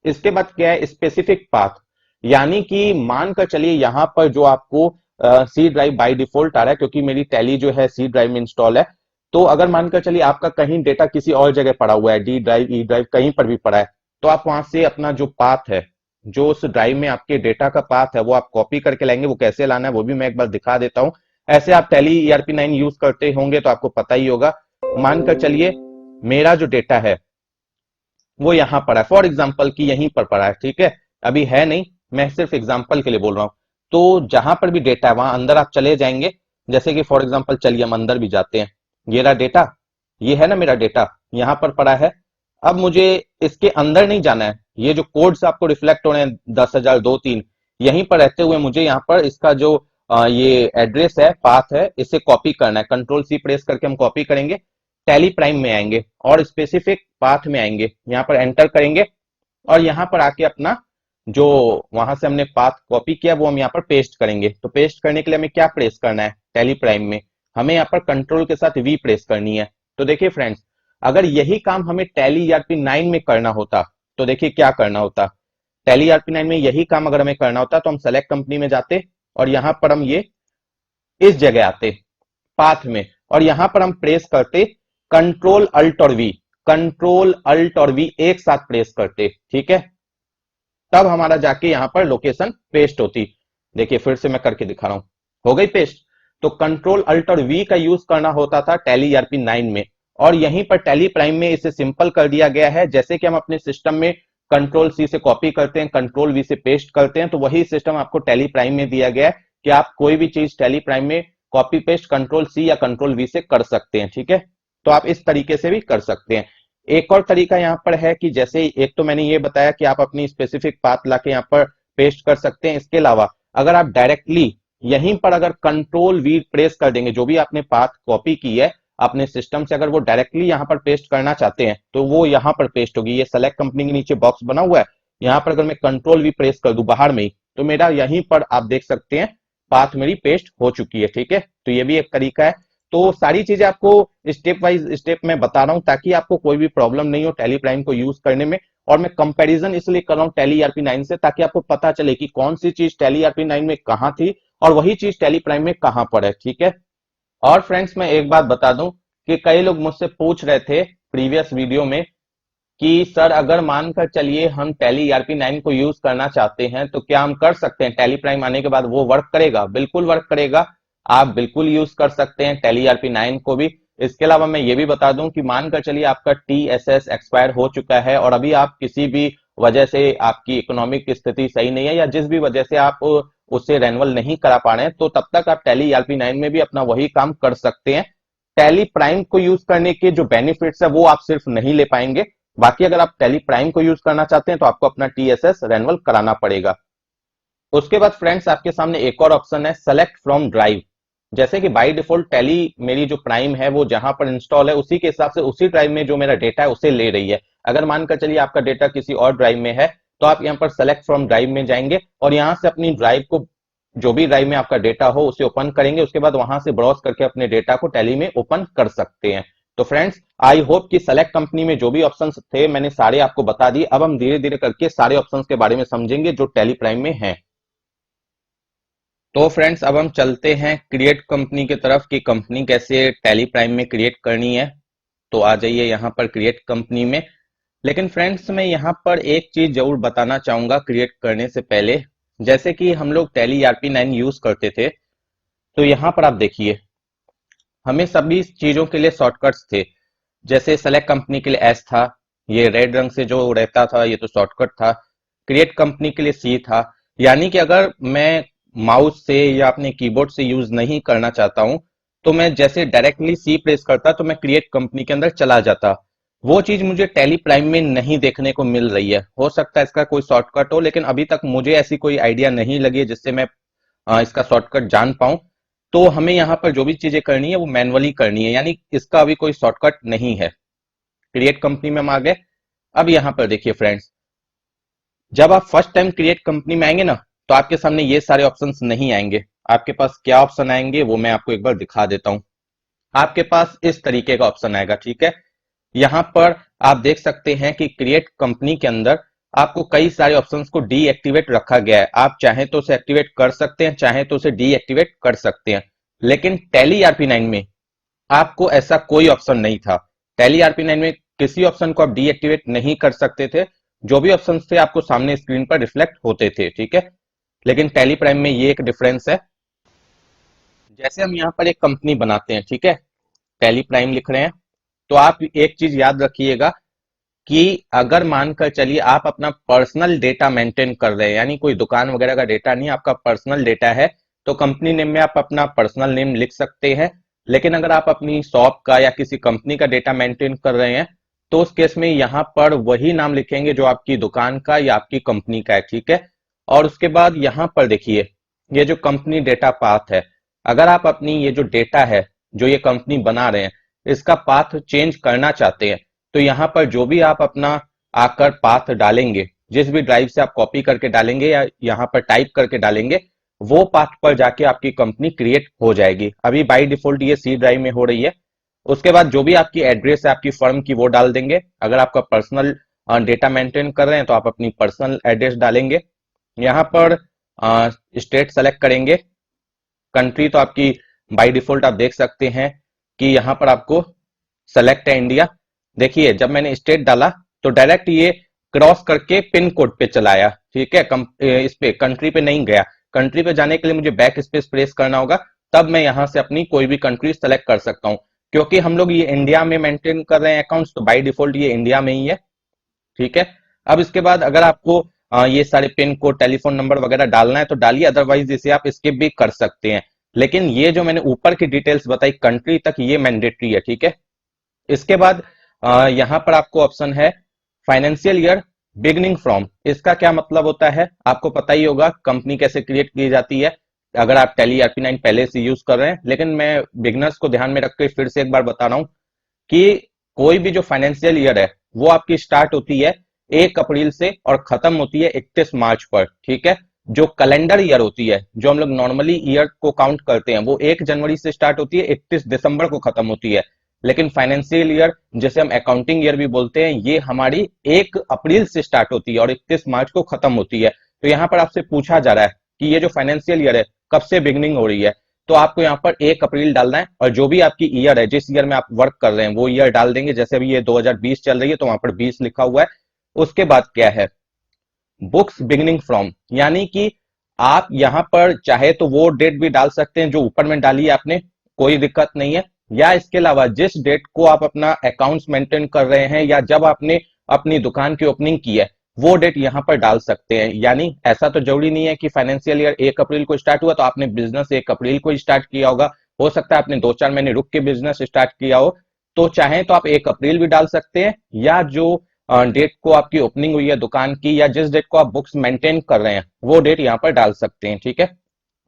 A: इसके बाद क्या है, स्पेसिफिक पाथ। यानी कि मानकर चलिए यहां पर जो आपको सी ड्राइव बाय डिफॉल्ट आ रहा है, क्योंकि मेरी टैली जो है सी ड्राइव में इंस्टॉल है। तो अगर मानकर चलिए आपका कहीं डेटा किसी और जगह पड़ा हुआ है, डी ड्राइव, ई ड्राइव, कहीं पर भी पड़ा है, तो आप वहां से अपना जो पाथ है, जो उस ड्राइव में आपके डेटा का पाथ है, वो आप कॉपी करके लाएंगे। वो कैसे लाना है वो भी मैं एक बार दिखा देता हूं। ऐसे आप टैली ईआरपी 9 यूज करते होंगे तो आपको पता ही होगा। मानकर चलिए मेरा जो डेटा है वो यहां पड़ा है, फॉर एग्जाम्पल कि यहीं पर पड़ा है, ठीक है, अभी है नहीं, मैं सिर्फ एग्जाम्पल के लिए बोल रहा हूं। तो जहां पर भी डेटा है वहां अंदर आप चले जाएंगे। जैसे कि फॉर एग्जाम्पल चलिए हम अंदर भी जाते हैं। ये रहा डेटा, ये है ना मेरा डेटा, यहां पर पड़ा है। अब मुझे इसके अंदर नहीं जाना है। ये जो कोड्स आपको रिफ्लेक्ट हो रहे हैं 10,002-3, यहीं पर रहते हुए मुझे यहाँ पर इसका जो ये एड्रेस है, पाथ है, इसे कॉपी करना है। कंट्रोल सी प्रेस करके हम कॉपी करेंगे, टैली प्राइम में आएंगे और स्पेसिफिक पाथ में आएंगे, यहाँ पर एंटर करेंगे और यहाँ पर आके अपना जो वहां से हमने पाथ कॉपी किया वो हम यहाँ पर पेस्ट करेंगे। तो पेस्ट करने के लिए हमें क्या प्रेस करना है, टैली प्राइम में हमें यहाँ पर कंट्रोल के साथ वी प्रेस करनी है। तो देखिए फ्रेंड्स, अगर यही काम हमें टैली ईआरपी 9 में करना होता तो देखिए क्या करना होता। टैली ईआरपी 9 में यही काम अगर हमें करना होता तो हम सेलेक्ट कंपनी में जाते और यहाँ पर हम ये इस जगह आते पाथ में, और यहां पर हम प्रेस करते कंट्रोल अल्ट और वी, कंट्रोल अल्ट और वी एक साथ प्रेस करते, ठीक है, तब हमारा जाके यहां पर लोकेशन पेस्ट होती। देखिए फिर से मैं करके दिखा रहा हूं, हो गई पेस्ट। तो कंट्रोल अल्ट और वी का यूज करना होता था टैली ईआरपी 9 में, और यहीं पर टैली प्राइम में इसे सिंपल कर दिया गया है। जैसे कि हम अपने सिस्टम में कंट्रोल सी से कॉपी करते हैं, कंट्रोल वी से पेस्ट करते हैं, तो वही सिस्टम आपको टैली प्राइम में दिया गया है कि आप कोई भी चीज टैली प्राइम में कॉपी पेस्ट कंट्रोल सी या कंट्रोल वी से कर सकते हैं, ठीक है। तो आप इस तरीके से भी कर सकते हैं। एक और तरीका यहाँ पर है कि जैसे एक तो मैंने ये बताया कि आप अपनी स्पेसिफिक पाथ लाके यहाँ पर पेस्ट कर सकते हैं। इसके अलावा अगर आप डायरेक्टली यहीं पर अगर कंट्रोल वी प्रेस कर देंगे, जो भी आपने पाथ कॉपी की है अपने सिस्टम से, अगर वो डायरेक्टली यहाँ पर पेस्ट करना चाहते हैं तो वो यहाँ पर पेस्ट होगी। ये सेलेक्ट कंपनी के नीचे बॉक्स बना हुआ है, यहाँ पर अगर मैं कंट्रोल वी प्रेस कर दूं बाहर में ही, तो मेरा यहीं पर आप देख सकते हैं पाथ मेरी पेस्ट हो चुकी है, ठीक है। तो ये भी एक तरीका है। तो सारी चीजें आपको स्टेप वाइज स्टेप में बता रहा हूं ताकि आपको कोई भी प्रॉब्लम नहीं हो टैली प्राइम को यूज करने में। और मैं कंपैरिजन इसलिए कर रहा हूं टैली ईआरपी 9 से, ताकि आपको पता चले कि कौन सी चीज टैली ईआरपी 9 में कहां थी और वही चीज टैली प्राइम में कहां पर है, ठीक है। और फ्रेंड्स मैं एक बात बता दूं कि कई लोग मुझसे पूछ रहे थे प्रीवियस वीडियो में कि सर अगर मानकर चलिए हम टैली ईआरपी 9 को यूज करना चाहते हैं तो क्या हम कर सकते हैं, टैली प्राइम आने के बाद वो वर्क करेगा? बिल्कुल वर्क करेगा, आप बिल्कुल यूज कर सकते हैं टैली ईआरपी 9 को भी। इसके अलावा मैं ये भी बता दूं कि मानकर चलिए आपका टीएसएस एक्सपायर हो चुका है और अभी आप किसी भी वजह से आपकी इकोनॉमिक स्थिति सही नहीं है या जिस भी वजह से आप उससे रेन्युअल नहीं करा पा रहे हैं, तो तब तक आप टैली ईआरपी 9 में भी अपना वही काम कर सकते हैं। टैली प्राइम को यूज करने के जो बेनिफिट्स है वो आप सिर्फ नहीं ले पाएंगे, बाकी अगर आप टैली प्राइम को यूज करना चाहते हैं तो आपको अपना टीएसएस रेन्युअल कराना पड़ेगा। उसके बाद फ्रेंड्स आपके सामने एक और ऑप्शन है सेलेक्ट फ्रॉम ड्राइव। जैसे कि बाय डिफॉल्ट टैली मेरी जो प्राइम है वो जहां पर इंस्टॉल है उसी के हिसाब से उसी ड्राइव में जो मेरा डेटा है उसे ले रही है। अगर मानकर चलिए आपका डेटा किसी और ड्राइव में है तो आप यहाँ पर सेलेक्ट फ्रॉम ड्राइव में जाएंगे और यहां से अपनी ड्राइव को, जो भी ड्राइव में आपका डेटा हो उसे ओपन करेंगे। उसके बाद वहां से ब्राउज करके अपने डेटा को टैली में ओपन कर सकते हैं, तो फ्रेंड्स आई होप कि सेलेक्ट कंपनी में जो भी ऑप्शंस थे मैंने सारे आपको बता दिए। अब हम धीरे धीरे करके सारे ऑप्शंस के बारे में समझेंगे जो टैली प्राइम में हैं। तो फ्रेंड्स अब हम चलते हैं क्रिएट कंपनी की तरफ कि कंपनी कैसे टैली प्राइम में क्रिएट करनी है। तो आ जाइए यहाँ पर क्रिएट कंपनी में। लेकिन फ्रेंड्स मैं यहाँ पर एक चीज जरूर बताना चाहूंगा क्रिएट करने से पहले। जैसे कि हम लोग टैली ERP9 यूज करते थे, तो यहाँ पर आप देखिए हमें सभी चीजों के लिए शॉर्टकट्स थे। जैसे सेलेक्ट कंपनी के लिए एस था, ये रेड रंग से जो रहता था ये तो शॉर्टकट था। क्रिएट कंपनी के लिए सी था। यानी कि अगर मैं माउस से या अपने कीबोर्ड से यूज नहीं करना चाहता हूं, तो मैं जैसे डायरेक्टली सी प्रेस करता तो मैं क्रिएट कंपनी के अंदर चला जाता। वो चीज मुझे टैली प्राइम में नहीं देखने को मिल रही है। हो सकता है इसका कोई शॉर्टकट हो, लेकिन अभी तक मुझे ऐसी कोई आइडिया नहीं लगी है जिससे मैं इसका शॉर्टकट जान पाऊं। तो हमें यहाँ पर जो भी चीजें करनी है वो मैनुअली करनी है, यानी इसका अभी कोई शॉर्टकट नहीं है। क्रिएट कंपनी में हम आ गए। अब यहाँ पर देखिए फ्रेंड्स, जब आप फर्स्ट टाइम क्रिएट कंपनी में आएंगे ना, तो आपके सामने ये सारे ऑप्शंस नहीं आएंगे। आपके पास क्या ऑप्शन आएंगे वो मैं आपको एक बार दिखा देता हूं। आपके पास इस तरीके का ऑप्शन आएगा, ठीक है। यहाँ पर आप देख सकते हैं कि क्रिएट कंपनी के अंदर आपको कई सारे ऑप्शंस को डीएक्टिवेट रखा गया है। आप चाहे तो उसे एक्टिवेट कर सकते हैं, चाहे तो उसे डीएक्टिवेट कर सकते हैं। लेकिन टैली ERP9 में आपको ऐसा कोई ऑप्शन नहीं था। टैली ERP9 में किसी ऑप्शन को आप डीएक्टिवेट नहीं कर सकते थे। जो भी ऑप्शन थे आपको सामने स्क्रीन पर रिफ्लेक्ट होते थे, ठीक है। लेकिन टैली प्राइम में ये एक डिफरेंस है। जैसे हम यहाँ पर एक कंपनी बनाते हैं, ठीक है, टैली प्राइम लिख रहे हैं, तो आप एक चीज याद रखिएगा कि अगर मानकर चलिए आप अपना पर्सनल डेटा मेंटेन कर रहे हैं, यानी कोई दुकान वगैरह का डेटा नहीं, आपका पर्सनल डेटा है, तो कंपनी नेम में आप अपना पर्सनल नेम लिख सकते हैं। लेकिन अगर आप अपनी शॉप का या किसी कंपनी का डेटा मेंटेन कर रहे हैं, तो उस केस में यहाँ पर वही नाम लिखेंगे जो आपकी दुकान का या आपकी कंपनी का है, ठीक है। और उसके बाद यहाँ पर देखिए ये जो कंपनी डेटा पाथ है, अगर आप अपनी ये जो डेटा है जो ये कंपनी बना रहे हैं इसका पाथ चेंज करना चाहते हैं, तो यहाँ पर जो भी आप अपना आकर पाथ डालेंगे, जिस भी ड्राइव से आप कॉपी करके डालेंगे या यहाँ पर टाइप करके डालेंगे, वो पाथ पर जाके आपकी कंपनी क्रिएट हो जाएगी। अभी बाय डिफॉल्ट ये सी ड्राइव में हो रही है। उसके बाद जो भी आपकी एड्रेस है आपकी फर्म की वो डाल देंगे। अगर आपका पर्सनल डेटा मेंटेन कर रहे हैं तो आप अपनी पर्सनल एड्रेस डालेंगे। यहाँ पर स्टेट सेलेक्ट करेंगे। कंट्री तो आपकी बाय डिफॉल्ट आप देख सकते हैं कि यहाँ पर आपको सेलेक्ट है इंडिया। देखिए जब मैंने स्टेट डाला तो डायरेक्ट ये क्रॉस करके पिन कोड पे चलाया, ठीक है। इस पे कंट्री पे नहीं गया। कंट्री पे जाने के लिए मुझे बैक स्पेस प्रेस करना होगा, तब मैं यहां से अपनी कोई भी कंट्री सेलेक्ट कर सकता हूं। क्योंकि हम लोग ये इंडिया में मेंटेन कर रहे हैं अकाउंट्स, तो बाय डिफॉल्ट ये इंडिया में ही है, ठीक है। अब इसके बाद अगर आपको ये सारे पिन कोड टेलीफोन नंबर वगैरह डालना है तो डालिए, अदरवाइज इसे आप स्किप भी कर सकते हैं। लेकिन ये जो मैंने ऊपर की डिटेल्स बताई कंट्री तक, ये मैंडेटरी है, ठीक है। इसके बाद यहां पर आपको ऑप्शन है फाइनेंशियल ईयर बिगनिंग फ्रॉम। इसका क्या मतलब होता है आपको पता ही होगा, कंपनी कैसे क्रिएट की जाती है अगर आप टैली ERP9 पहले से यूज कर रहे हैं। लेकिन मैं बिगनर्स को ध्यान में रख के फिर से एक बार बता रहा हूं कि कोई भी जो फाइनेंशियल ईयर है वो आपकी स्टार्ट होती है 1 अप्रैल से और खत्म होती है 31 मार्च पर, ठीक है। जो कैलेंडर ईयर होती है, जो हम लोग नॉर्मली ईयर को काउंट करते हैं, वो 1 जनवरी से स्टार्ट होती है, 31 दिसंबर को खत्म होती है। लेकिन फाइनेंशियल ईयर जिसे हम अकाउंटिंग ईयर भी बोलते हैं, ये हमारी 1 अप्रैल से स्टार्ट होती है और 31 मार्च को खत्म होती है। तो यहाँ पर आपसे पूछा जा रहा है कि ये जो फाइनेंशियल ईयर है कब से बिगनिंग हो रही है, तो आपको यहाँ पर 1 अप्रैल डालना है और जो भी आपकी ईयर है, जिस ईयर में आप वर्क कर रहे हैं वो ईयर डाल देंगे। जैसे अभी ये 2020 चल रही है तो वहां पर 20 लिखा हुआ है। उसके बाद क्या है, बुक्स बिगनिंग फ्रॉम, यानी कि आप यहां पर चाहे तो वो डेट भी डाल सकते हैं जो ऊपर में डाली है आपने, कोई दिक्कत नहीं है। या इसके अलावा जिस डेट को आप अपना अकाउंट्स मेंटेन कर रहे हैं या जब आपने अपनी दुकान की ओपनिंग की है, वो डेट यहां पर डाल सकते हैं। यानी ऐसा तो जरूरी नहीं है कि फाइनेंशियल ईयर 1 अप्रैल को स्टार्ट हुआ तो आपने बिजनेस 1 अप्रैल को स्टार्ट किया होगा। हो सकता है आपने 2-4 महीने रुक के बिजनेस स्टार्ट किया हो, तो चाहे तो आप 1 अप्रैल भी डाल सकते हैं, या जो डेट को आपकी ओपनिंग हुई है दुकान की या जिस डेट को आप बुक्स मेंटेन कर रहे हैं वो डेट यहाँ पर डाल सकते हैं, ठीक है।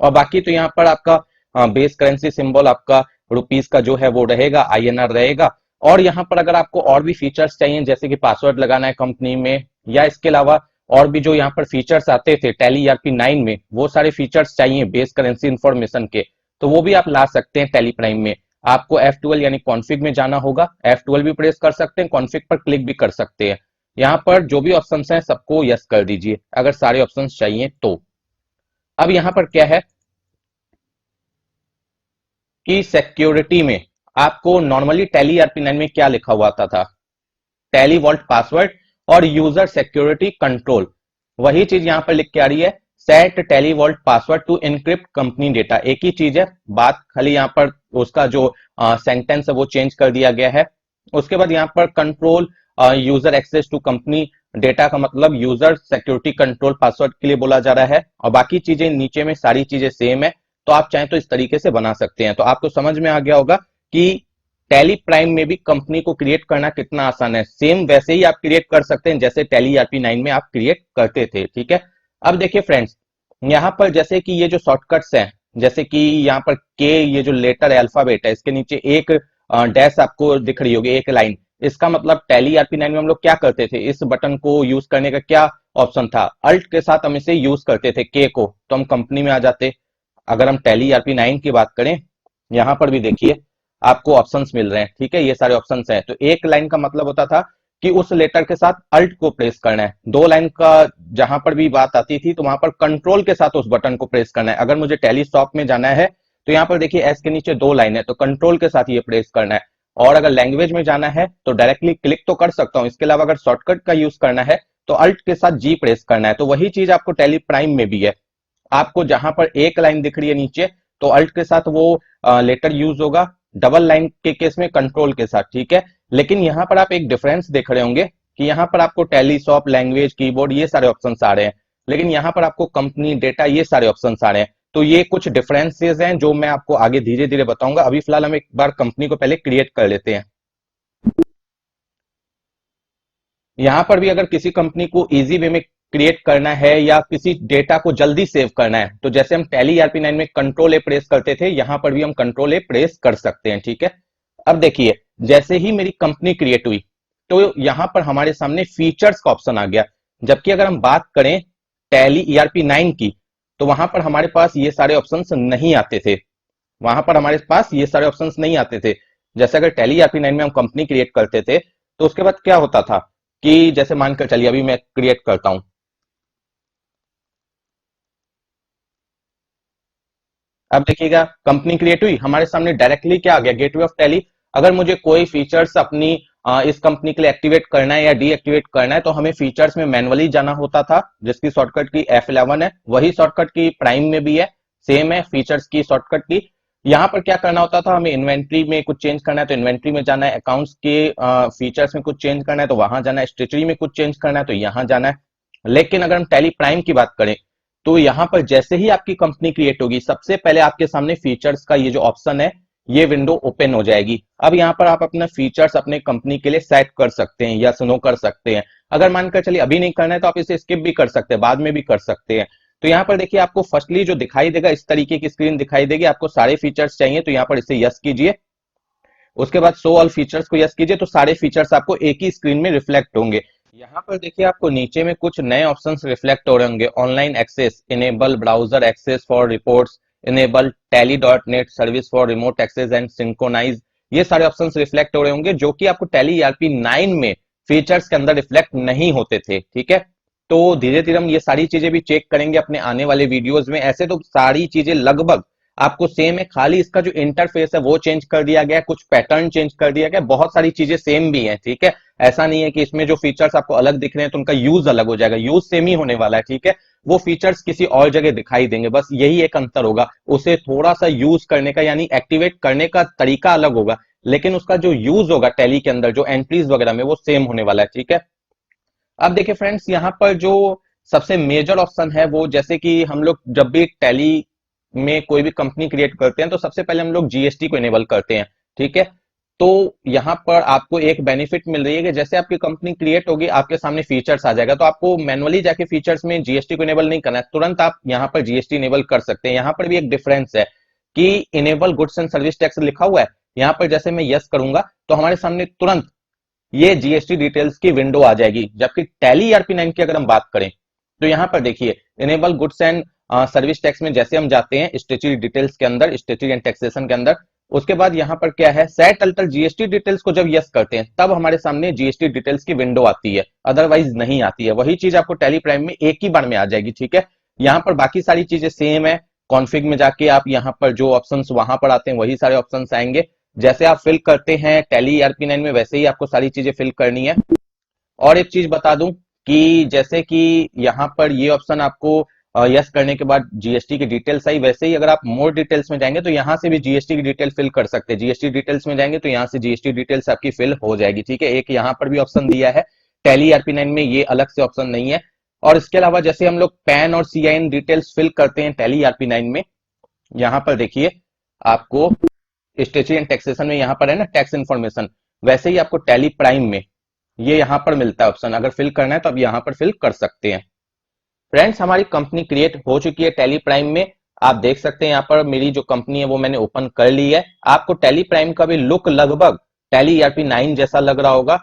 A: और बाकी तो यहाँ पर आपका बेस करेंसी सिंबल आपका रुपीस का जो है वो रहेगा, INR रहेगा। और यहाँ पर अगर आपको और भी फीचर्स चाहिए जैसे कि पासवर्ड लगाना है कंपनी में, या इसके अलावा और भी जो यहाँ पर फीचर्स आते थे टैली ERP9 में, वो सारे फीचर्स चाहिए बेस करेंसी इंफॉर्मेशन के, तो वो भी आप ला सकते हैं टैली प्राइम में। आपको F12 यानी कॉन्फ़िग में जाना होगा, F12 भी प्रेस कर सकते हैं, कॉन्फ़िग पर क्लिक भी कर सकते हैं। यहाँ पर जो भी ऑप्शंस हैं सबको यस कर दीजिए अगर सारे ऑप्शंस चाहिए तो। अब यहाँ पर क्या है कि सिक्योरिटी में आपको नॉर्मली टैली ERP9 में क्या लिखा हुआ था, टैली वॉल्ट पासवर्ड और यूजर सिक्योरिटी कंट्रोल, वही चीज यहां पर लिख के आ रही है, set Tally vault password to encrypt company data. एक ही चीज है, बात खाली यहां पर उसका जो सेंटेंस है वो चेंज कर दिया गया है। उसके बाद यहां पर control user access to company data का मतलब यूजर सिक्योरिटी कंट्रोल पासवर्ड के लिए बोला जा रहा है, और बाकी चीजें नीचे में सारी चीजें सेम है। तो आप चाहें तो इस तरीके से बना सकते हैं। तो आपको समझ में आ गया होगा कि टैली प्राइम में भी कंपनी को क्रिएट करना कितना आसान है। सेम वैसे ही आप क्रिएट कर सकते हैं जैसे टैली ERP9 में आप क्रिएट करते थे। ठीक है, अब देखिए फ्रेंड्स, यहाँ पर जैसे कि ये जो शॉर्टकट्स हैं, जैसे कि यहाँ पर के, ये जो लेटर अल्फाबेट है, इसके नीचे एक डैश आपको दिख रही होगी, एक लाइन। इसका मतलब टैली ERP9 में हम लोग क्या करते थे, इस बटन को यूज करने का क्या ऑप्शन था, अल्ट के साथ हम इसे यूज करते थे के को, तो हम कंपनी में आ जाते। अगर हम टैली ERP9 की बात करें, यहां पर भी देखिए आपको ऑप्शंस मिल रहे हैं। ठीक है, ये सारे ऑप्शंस हैं। तो एक लाइन का मतलब होता था कि उस लेटर के साथ अल्ट को प्रेस करना है। दो लाइन का जहां पर भी बात आती थी तो वहां पर कंट्रोल के साथ उस बटन को प्रेस करना है। अगर मुझे टैली शॉप में जाना है तो यहाँ पर देखिए एस के नीचे दो लाइन है, तो कंट्रोल के साथ ये प्रेस करना है। और अगर लैंग्वेज में जाना है तो डायरेक्टली क्लिक तो कर सकता हूं, इसके अलावा अगर शॉर्टकट का यूज करना है तो अल्ट के साथ जी प्रेस करना है। तो वही चीज आपको टैली प्राइम में भी है। आपको जहां पर एक लाइन दिख रही है नीचे, तो अल्ट के साथ वो लेटर यूज होगा, डबल लाइन के केस में कंट्रोल के साथ। ठीक है, लेकिन यहां पर आप एक डिफरेंस देख रहे होंगे कि यहां पर आपको टैली शॉप, लैंग्वेज, कीबोर्ड ये सारे ऑप्शंस आ रहे हैं, लेकिन यहां पर आपको कंपनी डेटा ये सारे ऑप्शंस आ रहे हैं। तो ये कुछ डिफरेंसेस हैं जो मैं आपको आगे धीरे धीरे बताऊंगा। अभी फिलहाल हम एक बार कंपनी को पहले क्रिएट कर लेते हैं। यहां पर भी अगर किसी कंपनी को इजी वे में क्रिएट करना है या किसी डेटा को जल्दी सेव करना है, तो जैसे हम टैली ERP9 में कंट्रोल ए प्रेस करते थे, यहां पर भी हम कंट्रोल ए प्रेस कर सकते हैं। ठीक है, अब देखिए जैसे ही मेरी कंपनी क्रिएट हुई तो यहां पर हमारे सामने फीचर्स का ऑप्शन आ गया। जबकि अगर हम बात करें टैली ERP9 की, तो वहां पर हमारे पास ये सारे ऑप्शंस नहीं आते थे। वहां पर हमारे पास ये सारे ऑप्शंस नहीं आते थे। जैसे अगर टैली ERP9 में हम कंपनी क्रिएट करते थे तो उसके बाद क्या होता था कि जैसे मानकर चलिए अभी मैं क्रिएट करता हूं, अब देखिएगा कंपनी क्रिएट हुई, हमारे सामने डायरेक्टली क्या आ गया, गेटवे ऑफ टैली। अगर मुझे कोई फीचर्स अपनी इस कंपनी के लिए एक्टिवेट करना है या डीएक्टिवेट करना है तो हमें फीचर्स में मैनुअली जाना होता था, जिसकी शॉर्टकट की F11 है। वही शॉर्टकट की प्राइम में भी है, सेम है फीचर्स की शॉर्टकट की। यहाँ पर क्या करना होता था, हमें इन्वेंट्री में कुछ चेंज करना है तो इन्वेंट्री में जाना है, अकाउंट्स के फीचर्स में कुछ चेंज करना है तो वहां जाना है, स्टेटरी में कुछ चेंज करना है तो यहाँ जाना है। लेकिन अगर हम टैली प्राइम की बात करें तो यहां पर जैसे ही आपकी कंपनी क्रिएट होगी, सबसे पहले आपके सामने फीचर्स का ये जो ऑप्शन है, ये विंडो ओपन हो जाएगी। अब यहां पर आप अपना फीचर्स अपने कंपनी के लिए सेट कर सकते हैं या नो कर सकते हैं। अगर मानकर चलिए अभी नहीं करना है तो आप इसे स्किप भी कर सकते हैं, बाद में भी कर सकते हैं। तो यहाँ पर देखिए आपको फर्स्टली जो दिखाई देगा, इस तरीके की स्क्रीन दिखाई देगी। आपको सारे फीचर्स चाहिए तो यहाँ पर इसे यस कीजिए। उसके बाद शो ऑल फीचर्स को यस कीजिए, तो सारे फीचर्स आपको एक ही स्क्रीन में रिफ्लेक्ट होंगे। यहाँ पर देखिए आपको नीचे में कुछ नए ऑप्शंस रिफ्लेक्ट हो रहे होंगे, online access, enable browser access for reports, enable Tally dot net service for remote access and synchronize. ये सारे ऑप्शंस रिफ्लेक्ट हो रहे होंगे जो कि आपको टैली ERP9 में फीचर्स के अंदर रिफ्लेक्ट नहीं होते थे। ठीक है, तो धीरे धीरे हम ये सारी चीजें भी चेक करेंगे अपने आने वाले वीडियोस में। ऐसे तो सारी चीजें लगभग आपको सेम है, खाली इसका जो इंटरफेस है वो चेंज कर दिया गया, कुछ पैटर्न चेंज कर दिया गया, बहुत सारी चीजें सेम भी हैं। ठीक है, ऐसा नहीं है कि इसमें जो फीचर्स आपको अलग दिख रहे हैं तो उनका यूज अलग हो जाएगा, यूज सेम ही होने वाला है। ठीक है, वो फीचर्स किसी और जगह दिखाई देंगे, बस यही एक अंतर होगा। उसे थोड़ा सा यूज करने का यानी एक्टिवेट करने का तरीका अलग होगा, लेकिन उसका जो यूज होगा टैली के अंदर जो एंट्रीज वगैरह में वो सेम होने वाला है। ठीक है, अब देखिए फ्रेंड्स, यहाँ पर जो सबसे मेजर ऑप्शन है वो, जैसे कि हम लोग जब भी टैली में कोई भी कंपनी क्रिएट करते हैं तो सबसे पहले हम लोग जीएसटी को इनेबल करते हैं। ठीक है, तो यहाँ पर आपको एक बेनिफिट मिल रही है कि जैसे आपकी कंपनी क्रिएट होगी आपके सामने फीचर्स आ जाएगा, तो आपको मैनुअली जाके फीचर्स में जीएसटी को इनेबल नहीं करना है, तुरंत आप यहाँ पर जीएसटी इनेबल कर सकते हैं। यहाँ पर भी एक डिफरेंस है कि enable goods and service tax लिखा हुआ है, यहाँ पर जैसे मैं यस करूंगा तो हमारे सामने तुरंत ये जीएसटी डिटेल्स की विंडो आ जाएगी। जबकि टैली ERP9 की अगर हम बात करें तो यहां पर देखिए enable goods and service tax में जैसे हम जाते हैं स्टैट्यूटरी डिटेल्स के अंदर, स्टैट्यूटरी एंड टैक्सेशन के अंदर, उसके बाद यहाँ पर क्या है, सेट अल्टर जीएसटी डिटेल्स को जब यस करते हैं तब हमारे सामने जीएसटी डिटेल्स की विंडो आती है, अदरवाइज नहीं आती है। वही चीज आपको टैली प्राइम में एक ही बार में आ जाएगी, ठीक है। यहाँ पर बाकी सारी चीजें सेम है। कॉन्फ़िग में जाके आप यहाँ पर जो ऑप्शंस वहां पर आते हैं वही सारे ऑप्शंस आएंगे। जैसे आप फिल करते हैं टैली ERP9 में वैसे ही आपको सारी चीजें फिल करनी है। और एक चीज बता दूं कि जैसे कि यहाँ पर ये ऑप्शन आपको यस करने के बाद जीएसटी की डिटेल्स आई, वैसे ही अगर आप मोर डिटेल्स में जाएंगे तो यहाँ से भी जीएसटी की डिटेल फिल कर सकते हैं। जीएसटी डिटेल्स में जाएंगे तो यहाँ से जीएसटी डिटेल्स आपकी फिल हो जाएगी, ठीक है। एक यहाँ पर भी ऑप्शन दिया है, टैली ERP9 में ये अलग से ऑप्शन नहीं है। और इसके अलावा जैसे हम लोग पैन और CIN डिटेल्स फिल करते हैं टैली ERP9 में, यहाँ पर देखिए आपको स्टेचुटरी एंड टैक्सेशन में यहाँ पर है ना टैक्स इन्फॉर्मेशन, वैसे ही आपको टैली प्राइम में ये यहाँ पर मिलता है ऑप्शन। अगर फिल करना है तो आप यहाँ पर फिल कर सकते हैं। फ्रेंड्स, हमारी कंपनी क्रिएट हो चुकी है टैली प्राइम में। आप देख सकते हैं यहाँ पर मेरी जो कंपनी है वो मैंने ओपन कर ली है। आपको टैली प्राइम का भी लुक लगभग टैली ERP9 जैसा लग रहा होगा,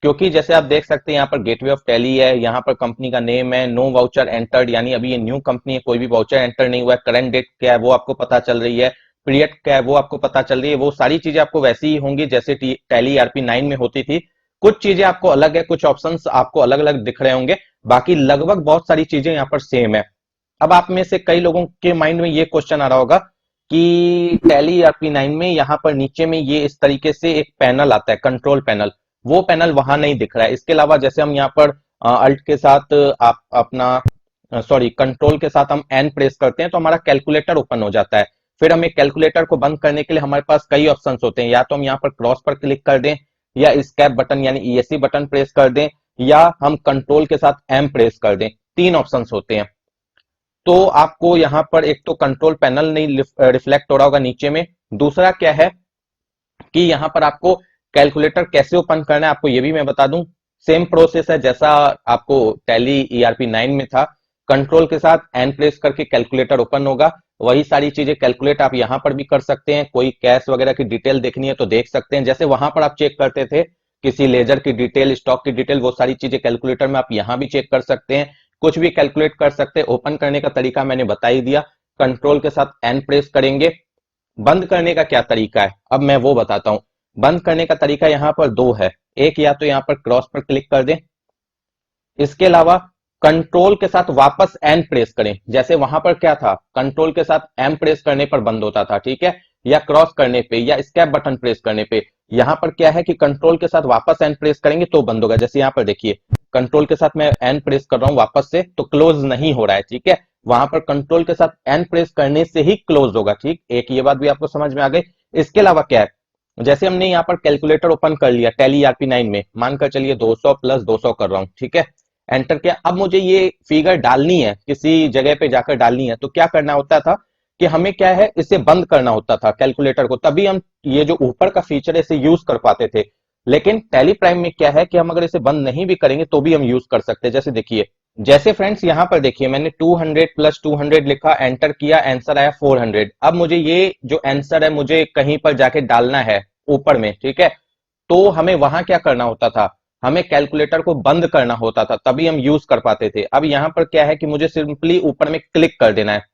A: क्योंकि जैसे आप देख सकते हैं यहाँ पर गेटवे ऑफ टैली है, यहाँ पर कंपनी का नेम है, नो वाउचर एंटर्ड, यानी अभी ये न्यू कंपनी है, कोई भी वाउचर एंटर नहीं हुआ है। करंट डेट क्या है वो आपको पता चल रही है, पीरियड क्या है वो आपको पता चल रही है। वो सारी चीजें आपको वैसी ही होंगी जैसे टैली ERP9 में होती थी। कुछ चीजें आपको अलग है, कुछ ऑप्शंस आपको अलग अलग दिख रहे होंगे, बाकी लगभग बहुत सारी चीजें यहाँ पर सेम है। अब आप में से कई लोगों के माइंड में ये क्वेश्चन आ रहा होगा कि टैली ERP9 में यहाँ पर नीचे में ये इस तरीके से एक पैनल आता है, कंट्रोल पैनल, वो पैनल वहां नहीं दिख रहा है। इसके अलावा जैसे हम यहाँ पर अल्ट के साथ आप अपना सॉरी कंट्रोल के साथ हम एन प्रेस करते हैं तो हमारा कैलकुलेटर ओपन हो जाता है। फिर हमें कैलकुलेटर को बंद करने के लिए हमारे पास कई ऑप्शंस होते हैं, या तो हम यहाँ पर क्रॉस पर क्लिक कर दें, या स्केप बटन यानी ESC बटन प्रेस कर दें, या हम कंट्रोल के साथ एम प्रेस कर दें। तीन ऑप्शंस होते हैं। तो आपको यहाँ पर एक तो कंट्रोल पैनल नहीं रिफ्लेक्ट हो रहा होगा नीचे में, दूसरा क्या है कि यहाँ पर आपको कैलकुलेटर कैसे ओपन करना है आपको ये भी मैं बता दूं। सेम प्रोसेस है जैसा आपको टैली ERP9 में था, कंट्रोल के साथ एन प्रेस करके कैलकुलेटर ओपन होगा। वही सारी चीजें कैलकुलेट आप यहाँ पर भी कर सकते हैं। कोई कैश वगैरह की डिटेल देखनी है तो देख सकते हैं, जैसे वहां पर आप चेक करते थे किसी लेजर की डिटेल, स्टॉक की डिटेल, वो सारी चीजें कैलकुलेटर में आप यहाँ भी चेक कर सकते हैं, कुछ भी कैलकुलेट कर सकते हैं। ओपन करने का तरीका मैंने बता ही दिया, कंट्रोल के साथ एन प्रेस करेंगे। बंद करने का क्या तरीका है अब मैं वो बताता हूं। बंद करने का तरीका यहाँ पर दो है, एक या तो यहाँ पर क्रॉस पर क्लिक कर दें, इसके अलावा कंट्रोल के साथ वापस एन प्रेस करें। जैसे वहां पर क्या था, कंट्रोल के साथ एम प्रेस करने पर बंद होता था, ठीक है, या क्रॉस करने पे या स्केप बटन प्रेस करने पे। यहाँ पर क्या है कि कंट्रोल के साथ वापस एन प्रेस करेंगे तो बंद होगा। जैसे यहाँ पर देखिए कंट्रोल के साथ मैं एन प्रेस कर रहा हूं वापस से तो क्लोज नहीं हो रहा है, ठीक है। वहां पर कंट्रोल के साथ एन प्रेस करने से ही क्लोज होगा, ठीक। एक ये बात भी आपको समझ में आ गई। इसके अलावा क्या है, जैसे हमने यहाँ पर कैलकुलेटर ओपन कर लिया टैली ERP9 में, मानकर चलिए 200 प्लस 200 कर रहा हूं, ठीक है, एंटर किया। अब मुझे ये फिगर डालनी है, किसी जगह पे जाकर डालनी है, तो क्या करना होता था कि हमें क्या है इसे बंद करना होता था कैलकुलेटर को, तभी हम ये जो ऊपर का फीचर है इसे यूज कर पाते थे। लेकिन टैली प्राइम में क्या है कि हम अगर इसे बंद नहीं भी करेंगे तो भी हम यूज कर सकते हैं। जैसे देखिए, जैसे फ्रेंड्स यहाँ पर देखिए मैंने 200 प्लस 200 लिखा, एंटर किया, आंसर आया 400। अब मुझे ये जो आंसर है मुझे कहीं पर जाके डालना है ऊपर में, ठीक है। तो हमें वहां क्या करना होता था, हमें कैलकुलेटर को बंद करना होता था, तभी हम यूज कर पाते थे। अब यहाँ पर क्या है कि मुझे सिंपली ऊपर में क्लिक कर देना है,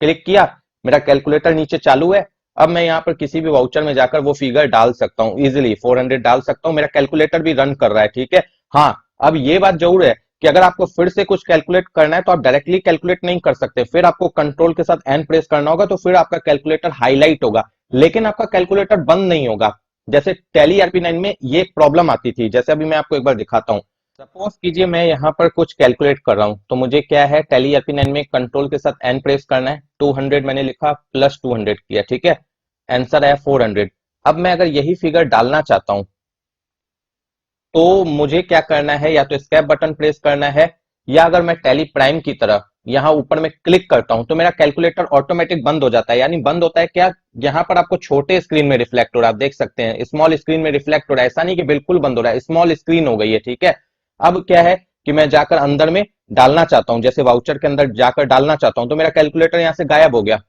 A: क्लिक किया, मेरा कैलकुलेटर नीचे चालू है। अब मैं यहाँ पर किसी भी वाउचर में जाकर वो फिगर डाल सकता हूँ, इजिली 400 डाल सकता हूँ, मेरा कैलकुलेटर भी रन कर रहा है, ठीक है। हाँ, अब ये बात जरूर है कि अगर आपको फिर से कुछ कैलकुलेट करना है तो आप डायरेक्टली कैलकुलेट नहीं कर सकते, फिर आपको कंट्रोल के साथ एन प्रेस करना होगा, तो फिर आपका कैलकुलेटर हाईलाइट होगा, लेकिन आपका कैलकुलेटर बंद नहीं होगा। जैसे टैली ERP9 में ये एक प्रॉब्लम आती थी, जैसे अभी मैं आपको एक बार दिखाता हूँ। सपोज कीजिए मैं यहाँ पर कुछ कैलकुलेट कर रहा हूँ, तो मुझे क्या है टैली ERP9 में कंट्रोल के साथ एन प्रेस करना है, 200 मैंने लिखा, प्लस 200 किया, ठीक है, आंसर आया 400। अब मैं अगर यही फिगर डालना चाहता हूं तो मुझे क्या करना है, या तो स्केप बटन प्रेस करना है, या अगर मैं टैली प्राइम की तरह यहां ऊपर में क्लिक करता हूं तो मेरा कैलकुलेटर ऑटोमेटिक बंद हो जाता है। यानी बंद होता है क्या, यहां पर आपको छोटे स्क्रीन में रिफ्लेक्ट हो रहा है, आप देख सकते हैं स्मॉल स्क्रीन में रिफ्लेक्ट हो रहा है, ऐसा नहीं कि बिल्कुल बंद हो रहा है, स्मॉल स्क्रीन हो गई है, ठीक है। अब क्या है कि मैं जाकर अंदर में डालना चाहता हूं, जैसे वाउचर के अंदर जाकर डालना चाहता हूं, तो मेरा कैलकुलेटर यहां से गायब हो गया।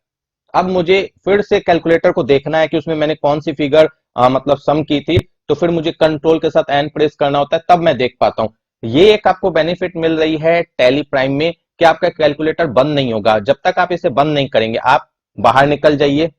A: अब मुझे फिर से कैलकुलेटर को देखना है कि उसमें मैंने कौन सी फिगर मतलब सम की थी, तो फिर मुझे कंट्रोल के साथ एन प्रेस करना होता है, तब मैं देख पाता हूं। ये एक आपको बेनिफिट मिल रही है टैली प्राइम में कि आपका कैलकुलेटर बंद नहीं होगा, जब तक आप इसे बंद नहीं करेंगे। आप बाहर निकल जाइए,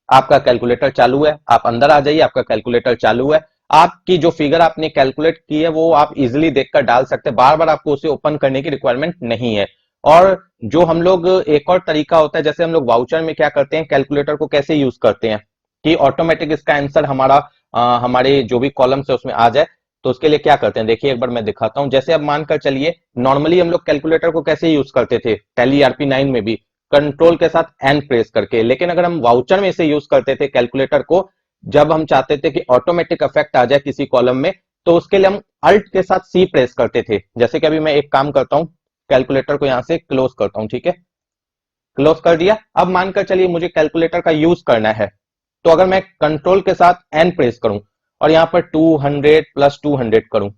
A: आपका कैलकुलेटर चालू है, आप अंदर आ जाइए, आपका कैलकुलेटर चालू है। आपकी जो फिगर आपने कैलकुलेट की है वो आप इजिली देखकर डाल सकते हैं, बार बार आपको उसे ओपन करने की रिक्वायरमेंट नहीं है। और जो हम लोग एक और तरीका होता है, जैसे हम लोग वाउचर में क्या करते हैं, कैलकुलेटर को कैसे यूज करते हैं कि ऑटोमेटिक इसका आंसर हमारा हमारे जो भी कॉलम्स है उसमें आ जाए। तो उसके लिए क्या करते हैं, देखिए एक बार मैं दिखाता हूं। जैसे अब मानकर चलिए, नॉर्मली हम लोग कैलकुलेटर को कैसे यूज करते थे टैली RP9 में भी, कंट्रोल के साथ एन प्रेस करके। लेकिन अगर हम वाउचर में इसे यूज करते थे कैलकुलेटर को, जब हम चाहते थे कि ऑटोमेटिक इफेक्ट आ जाए किसी कॉलम में, तो उसके लिए हम अल्ट के साथ सी प्रेस करते थे। जैसे कि अभी मैं एक काम करता हूं, कैलकुलेटर को यहां से क्लोज करता हूं, ठीक है, क्लोज कर दिया। अब मानकर चलिए मुझे कैलकुलेटर का यूज करना है, तो अगर मैं कंट्रोल के साथ एन प्रेस करूं और यहां पर 200 प्लस 200 करूं,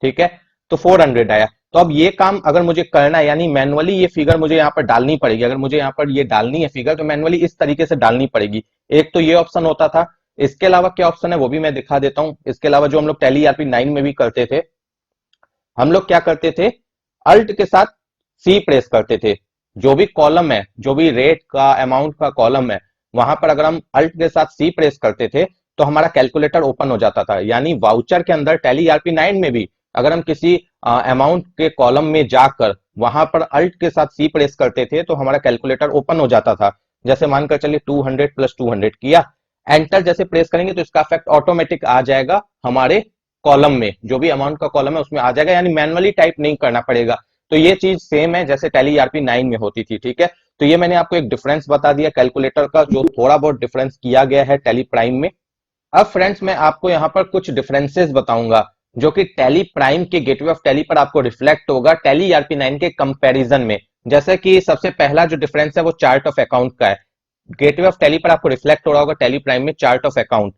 A: ठीक है, तो 400 आया। तो अब ये काम अगर मुझे करना है, यानी मैनुअली ये फिगर मुझे यहां पर डालनी पड़ेगी। अगर मुझे यहां पर ये डालनी है फिगर, तो मैनुअली इस तरीके से डालनी पड़ेगी। एक तो ये ऑप्शन होता था, इसके अलावा क्या ऑप्शन है वो भी मैं दिखा देता हूं। इसके अलावा जो हम लोग टैली RP9 में भी करते थे, हम लोग क्या करते थे, अल्ट के साथ सी प्रेस करते थे। जो भी कॉलम है, जो भी रेट का अमाउंट का कॉलम है, वहां पर अगर हम अल्ट के साथ सी प्रेस करते थे तो हमारा कैलकुलेटर ओपन हो जाता था। यानी वाउचर के अंदर टैली RP9 में भी अगर हम किसी अमाउंट के कॉलम में जाकर वहां पर अल्ट के साथ सी प्रेस करते थे तो हमारा कैलकुलेटर ओपन हो जाता था। जैसे मानकर चलिए 200 प्लस 200 किया, एंटर जैसे प्रेस करेंगे तो इसका इफेक्ट ऑटोमेटिक आ जाएगा हमारे कॉलम में, जो भी अमाउंट का कॉलम है उसमें आ जाएगा, यानी मैनुअली टाइप नहीं करना पड़ेगा। तो ये चीज सेम है जैसे टैली RP9 में होती थी, ठीक है। तो ये मैंने आपको एक डिफरेंस बता दिया कैलकुलेटर का, जो थोड़ा बहुत डिफरेंस किया गया है टैली प्राइम में। अब फ्रेंड्स मैं आपको यहाँ पर कुछ डिफरेंसेस बताऊंगा जो कि टैली प्राइम के गेटवे ऑफ टैली पर आपको रिफ्लेक्ट होगा टैली RP9 के कंपैरिजन में। जैसे कि सबसे पहला जो डिफरेंस है वो चार्ट ऑफ अकाउंट का है। गेटवे ऑफ टैली पर आपको रिफ्लेक्ट हो रहा होगा टैली प्राइम में चार्ट ऑफ अकाउंट।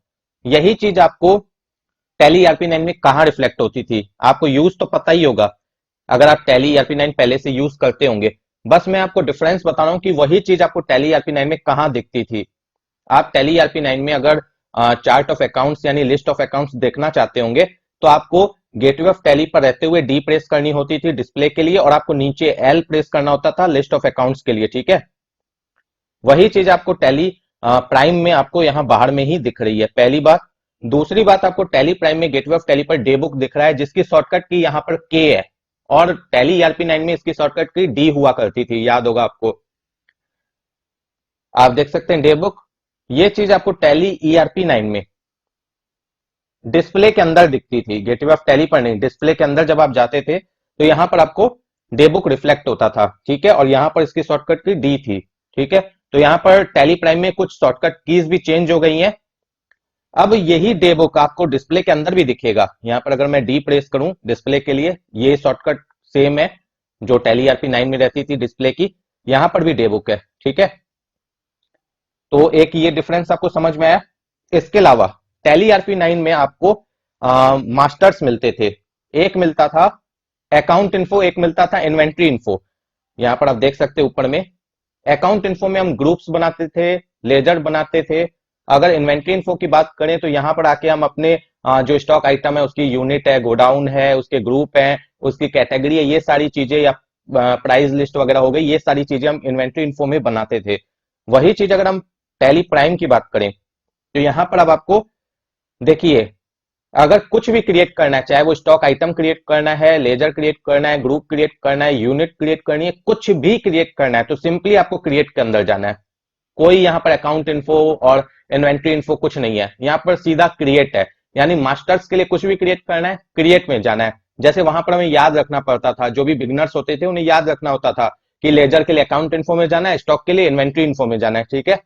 A: यही चीज आपको टैली RP9 में कहां रिफ्लेक्ट होती थी, आपको यूज तो पता ही होगा अगर आप टैली RP9 पहले से यूज करते होंगे। बस मैं आपको डिफरेंस बता रहा हूं कि वही चीज आपको टैली RP9 में कहां दिखती थी। आप टैली RP9 में अगर चार्ट ऑफ अकाउंट्स यानी लिस्ट ऑफ अकाउंट्स देखना चाहते होंगे तो आपको गेटवे ऑफ टैली पर रहते हुए डी प्रेस करनी होती थी डिस्प्ले के लिए, और आपको नीचे एल प्रेस करना होता था लिस्ट ऑफ अकाउंट्स के लिए, ठीक है। वही चीज आपको टैली प्राइम में आपको यहां बाहर में ही दिख रही है, पहली बात। दूसरी बात, आपको टैली प्राइम में gateway of tally per day book दिख रहा है जिसकी शॉर्टकट की यहां पर के है, और टैली RP9 में इसकी शॉर्टकट की डी हुआ करती थी, याद होगा आपको। आप देख सकते हैं डे बुक, ये चीज आपको टैली ERP9 में डिस्प्ले के अंदर दिखती थी, गेटवे ऑफ टैली पर नहीं। डिस्प्ले के अंदर जब आप जाते थे तो यहां पर आपको डे बुक रिफ्लेक्ट होता था, ठीक है, और यहां पर इसकी शॉर्टकट की डी थी, ठीक है। तो यहां पर टैली प्राइम में कुछ शॉर्टकट कीज भी चेंज हो गई हैं। अब यही डे बुक आपको डिस्प्ले के अंदर भी दिखेगा। यहां पर अगर मैं डी प्रेस करूं डिस्प्ले के लिए, ये शॉर्टकट सेम है जो टैली RP9 में रहती थी डिस्प्ले की, यहां पर भी डे बुक है, ठीक है। तो एक ये डिफरेंस आपको समझ में आया। इसके अलावा टैली RP9 में आपको मास्टर्स मिलते थे, एक मिलता था अकाउंट इन्फो, एक मिलता था इन्वेंट्री इन्फो। यहां पर आप देख सकते हैं ऊपर में अकाउंट इन्फो में हम ग्रुप्स बनाते थे, लेजर बनाते थे। अगर इन्वेंट्री इन्फो की बात करें तो यहां पर आके हम अपने जो स्टॉक आइटम है उसकी यूनिट है, गोडाउन है, उसके ग्रुप है, उसकी कैटेगरी है, ये सारी चीजें, या प्राइस लिस्ट वगैरह हो गई, ये सारी चीजें हम इन्वेंट्री इन्फो में बनाते थे। वही चीज अगर हम टैली प्राइम की बात करें तो यहां पर अब आपको देखिए, अगर कुछ भी क्रिएट करना है, चाहे वो स्टॉक आइटम क्रिएट करना है, लेजर क्रिएट करना है, ग्रुप क्रिएट करना है, यूनिट क्रिएट करनी है, कुछ भी क्रिएट करना है, तो सिंपली आपको क्रिएट के अंदर जाना है। कोई यहां पर अकाउंट इन्फो और इन्वेंट्री इन्फो कुछ नहीं है, यहां पर सीधा क्रिएट है। यानी मास्टर्स के लिए कुछ भी क्रिएट करना है, क्रिएट में जाना है। जैसे वहां पर हमें याद रखना पड़ता था, जो भी बिगनर्स होते थे उन्हें याद रखना होता था कि लेजर के लिए अकाउंट इन्फो में जाना है, स्टॉक के लिए इन्वेंट्री इन्फो में जाना है, ठीक है।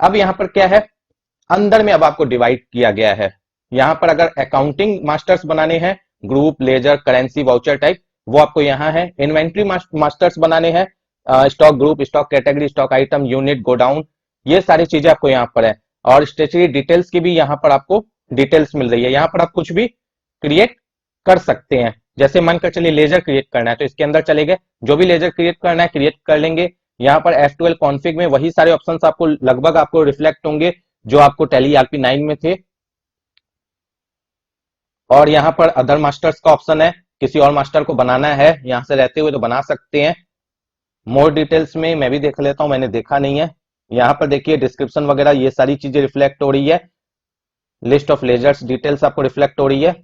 A: अब यहां पर क्या है, अंदर में अब आपको डिवाइड किया गया है। यहां पर अगर अकाउंटिंग मास्टर्स बनाने हैं, group, ledger, currency, voucher type, वो आपको यहां है। इन्वेंट्री मास्टर्स बनाने हैं, stock group, stock category, stock item, unit, godown, ये सारी चीजें आपको यहां पर है। और स्टेशनरी डिटेल्स की भी यहां पर आपको डिटेल्स मिल रही है। यहां पर आप कुछ भी क्रिएट कर सकते हैं। जैसे मानकर चलिए लेजर क्रिएट करना है तो इसके अंदर चले गए, जो भी लेजर क्रिएट करना है क्रिएट कर लेंगे। यहाँ पर F12 कॉन्फ़िग में वही सारे ऑप्शंस आपको लगभग आपको रिफ्लेक्ट होंगे जो आपको टैली RP9 में थे। और यहाँ पर अदर मास्टर्स का ऑप्शन है, किसी और मास्टर को बनाना है यहां से रहते हुए तो बना सकते हैं। मोर डिटेल्स में मैं भी देख लेता हूं, मैंने देखा नहीं है। यहाँ पर देखिए डिस्क्रिप्शन वगैरह ये सारी चीजें रिफ्लेक्ट हो रही है, लिस्ट ऑफ लेजर्स डिटेल्स आपको रिफ्लेक्ट हो रही है।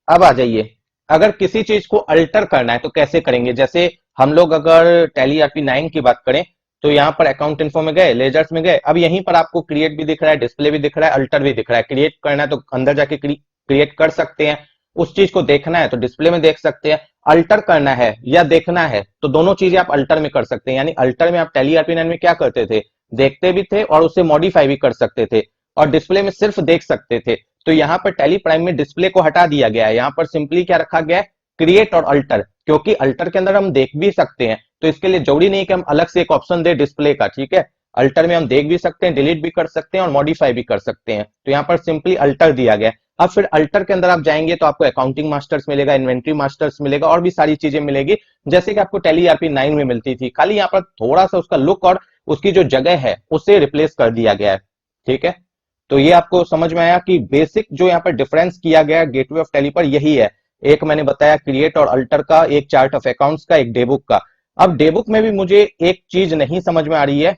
A: अब आ जाइए, अगर किसी चीज को अल्टर करना है तो कैसे करेंगे। जैसे हम लोग अगर टैली आरपी 9 की बात करें तो यहाँ पर अकाउंट इन्फो में गए, लेजर्स में गए, अब यहीं पर आपको क्रिएट भी दिख रहा है, डिस्प्ले भी दिख रहा है, अल्टर भी दिख रहा है। क्रिएट करना है तो अंदर जाके क्रिएट कर सकते हैं, उस चीज को देखना है तो डिस्प्ले में देख सकते हैं, अल्टर करना है या देखना है तो दोनों चीजें आप अल्टर में कर सकते हैं। यानी अल्टर में आप टैली आरपी 9 में क्या करते थे, देखते भी थे और उसे मॉडिफाई भी कर सकते थे, और डिस्प्ले में सिर्फ देख सकते थे। तो यहाँ पर टैली प्राइम में डिस्प्ले को हटा दिया गया है, यहाँ पर सिंपली क्या रखा गया है, क्रिएट और अल्टर, क्योंकि अल्टर के अंदर हम देख भी सकते हैं तो इसके लिए जरूरी नहीं कि हम अलग से एक ऑप्शन दे डिस्प्ले का, ठीक है। अल्टर में हम देख भी सकते हैं, डिलीट भी कर सकते हैं और मॉडिफाई भी कर सकते हैं, तो यहाँ पर सिंपली अल्टर दिया गया है। अब फिर अल्टर के अंदर आप जाएंगे तो आपको अकाउंटिंग मास्टर्स मिलेगा, इन्वेंट्री मास्टर्स मिलेगा और भी सारी चीजें मिलेगी जैसे कि आपको टैली आरपी 9 में मिलती थी। खाली यहाँ पर थोड़ा सा उसका लुक और उसकी जो जगह है उसे रिप्लेस कर दिया गया है, ठीक है। तो ये आपको समझ में आया कि बेसिक जो यहाँ पर डिफरेंस किया गया है गेटवे ऑफ टैली पर यही है। एक मैंने बताया क्रिएट और अल्टर का, एक चार्ट ऑफ अकाउंट्स का, एक डेबुक का। अब डेबुक में भी मुझे एक चीज नहीं समझ में आ रही है,